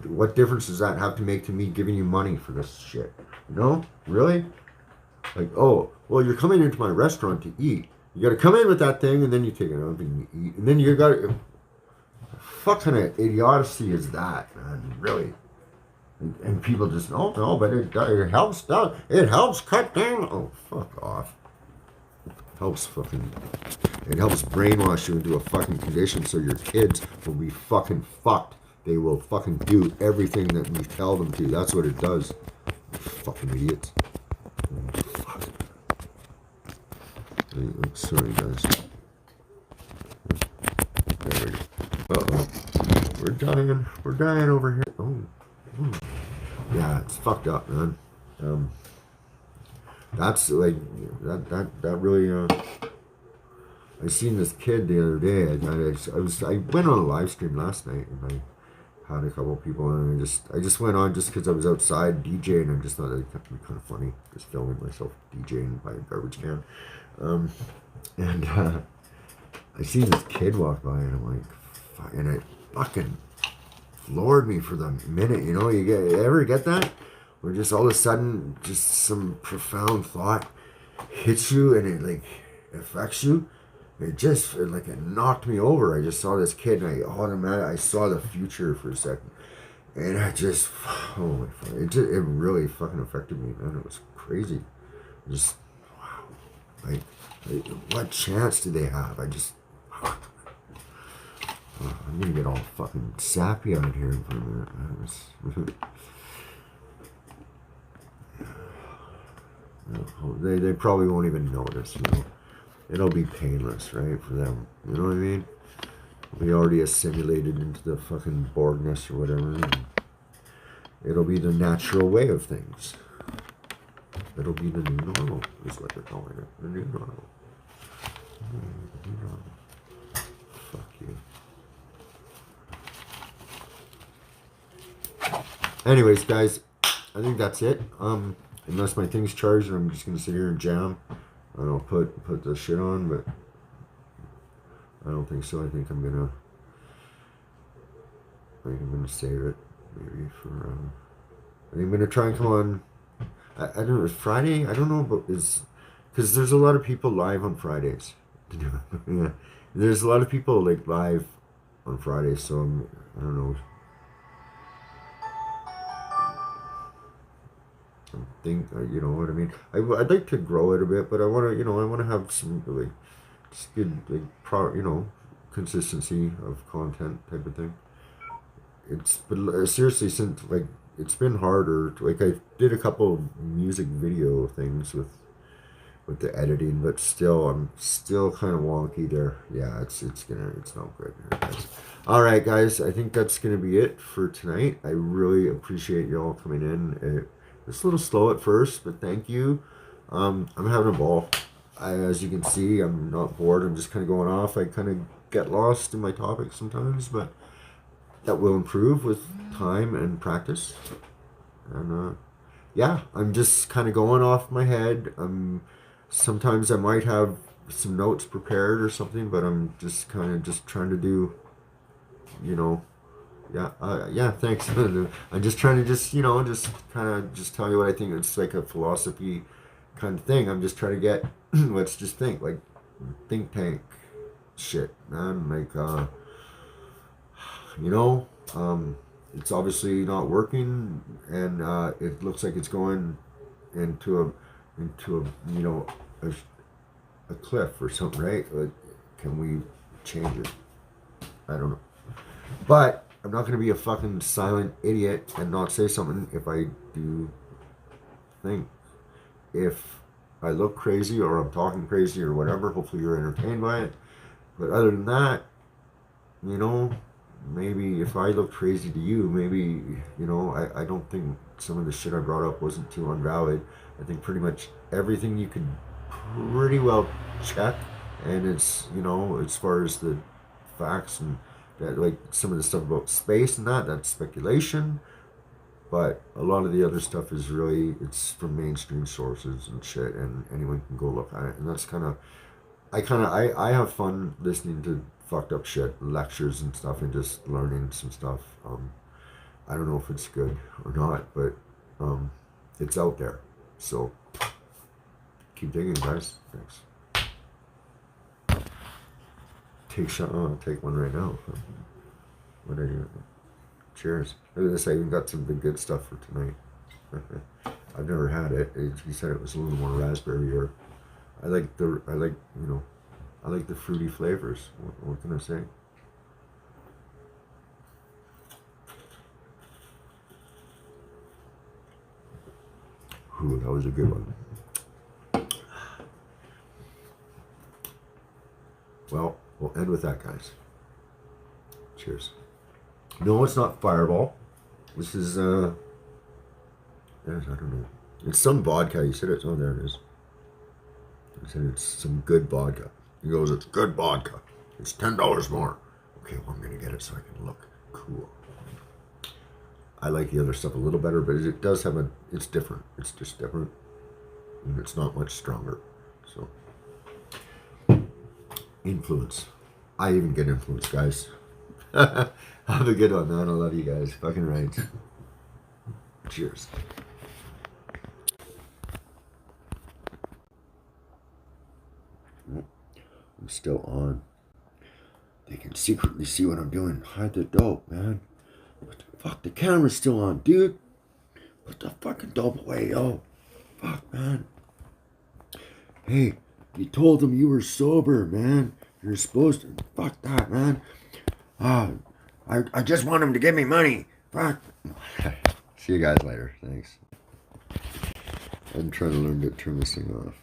what difference does that have to make to me giving you money for this shit? You know? Really? Like, oh, well, you're coming into my restaurant to eat. You got to come in with that thing, and then you take it out and you eat, and then you got to. What kind of idiocy is that, man? Really? And people just, oh no, but it helps down. It helps cut down. Oh, fuck off. It helps brainwash you into a fucking condition so your kids will be fucking fucked. They will fucking do everything that we tell them to. That's what it does. Fucking idiots. Oh, fuck. Sorry, guys. There we go. Uh-oh. We're dying over here. Oh. Yeah, it's fucked up, man. That's like that really. I seen this kid the other day. I went on a live stream last night, and I had a couple of people, and I just went on just because I was outside DJing, and I just thought it'd be kind of funny, just filming myself DJing by a garbage can, and I seen this kid walk by, and I'm like, and it fucking floored me for the minute. You know, you ever get that? Where just all of a sudden, just some profound thought hits you and it like affects you. It knocked me over. I just saw this kid and I saw the future for a second. And oh my God, it really fucking affected me, man. It was crazy. Wow. Like, what chance do they have? I'm gonna get all fucking sappy out here for a minute. They probably won't even notice, you know. It'll be painless, right, for them. You know what I mean? We already assimilated into the fucking Borgness or whatever. And it'll be the natural way of things. It'll be the new normal, is what they're calling it. The new normal. The new normal. Fuck you. Anyways, guys, I think that's it. Unless my thing's charged, I'm just gonna sit here and jam. I don't put the shit on, but I don't think so. I think I'm gonna save it maybe for. I think I'm gonna try and come on. I don't know. It's Friday. I don't know, but because there's a lot of people live on Fridays. Yeah, there's a lot of people like live on Fridays, so I don't know. You know what I mean. I'd like to grow it a bit, but I want to have some like just good consistency of content type of thing. But seriously, since like it's been harder. Like I did a couple music video things with the editing, but still I'm still kind of wonky there. Yeah, it's not good here, guys. All right, guys, I think that's gonna be it for tonight. I really appreciate y'all coming in. It's a little slow at first, but thank you. I'm having a ball. As you can see, I'm not bored. I'm just kind of going off. I kind of get lost in my topics sometimes, but that will improve with time and practice. And yeah, I'm just kind of going off my head. Sometimes I might have some notes prepared or something, but I'm just kind of just trying to do, yeah, thanks. I'm just trying to just kind of just tell you what I think. It's like a philosophy kind of thing. I'm just trying to get, let's just think, like think tank shit, man. Like, it's obviously not working, and it looks like it's going into a cliff or something, right? Like, can we change it? I don't know, but I'm not gonna be a fucking silent idiot and not say something if I do think. If I look crazy or I'm talking crazy or whatever, hopefully you're entertained by it. But other than that, maybe if I look crazy to you, maybe, I don't think some of the shit I brought up wasn't too invalid. I think pretty much everything you could pretty well check, and it's, as far as the facts and that, like some of the stuff about space and that's speculation, but a lot of the other stuff is really, it's from mainstream sources and shit, and anyone can go look at it, and that's I have fun listening to fucked up shit, lectures and stuff, and just learning some stuff. I don't know if it's good or not, but it's out there. So keep digging, guys. Thanks. Take one right now. What are you? Cheers. Look at this. I even got some of the good stuff for tonight. I've never had it. He said it was a little more raspberry, or I like the fruity flavors. What can I say? Ooh, that was a good one. Well, we'll end with that, guys. Cheers. No, it's not Fireball. This is, I don't know. It's some vodka. He said it's, oh, there it is. He said it's some good vodka. He goes, it's good vodka. It's $10 more. Okay, well, I'm going to get it so I can look cool. I like the other stuff a little better, but it does have it's different. It's just different. And it's not much stronger. So, influence. I even get influence, guys. Have a good one, man. I love you guys. Fucking right. Cheers. I'm still on. They can secretly see what I'm doing. Hide the dope, man. What the fuck? The camera's still on, dude. Put the fucking dope away, yo. Fuck, man. Hey, you told them you were sober, man. You're supposed to. Fuck that, man. I just want him to give me money. Fuck. See you guys later. Thanks. I'm trying to learn to turn this thing off.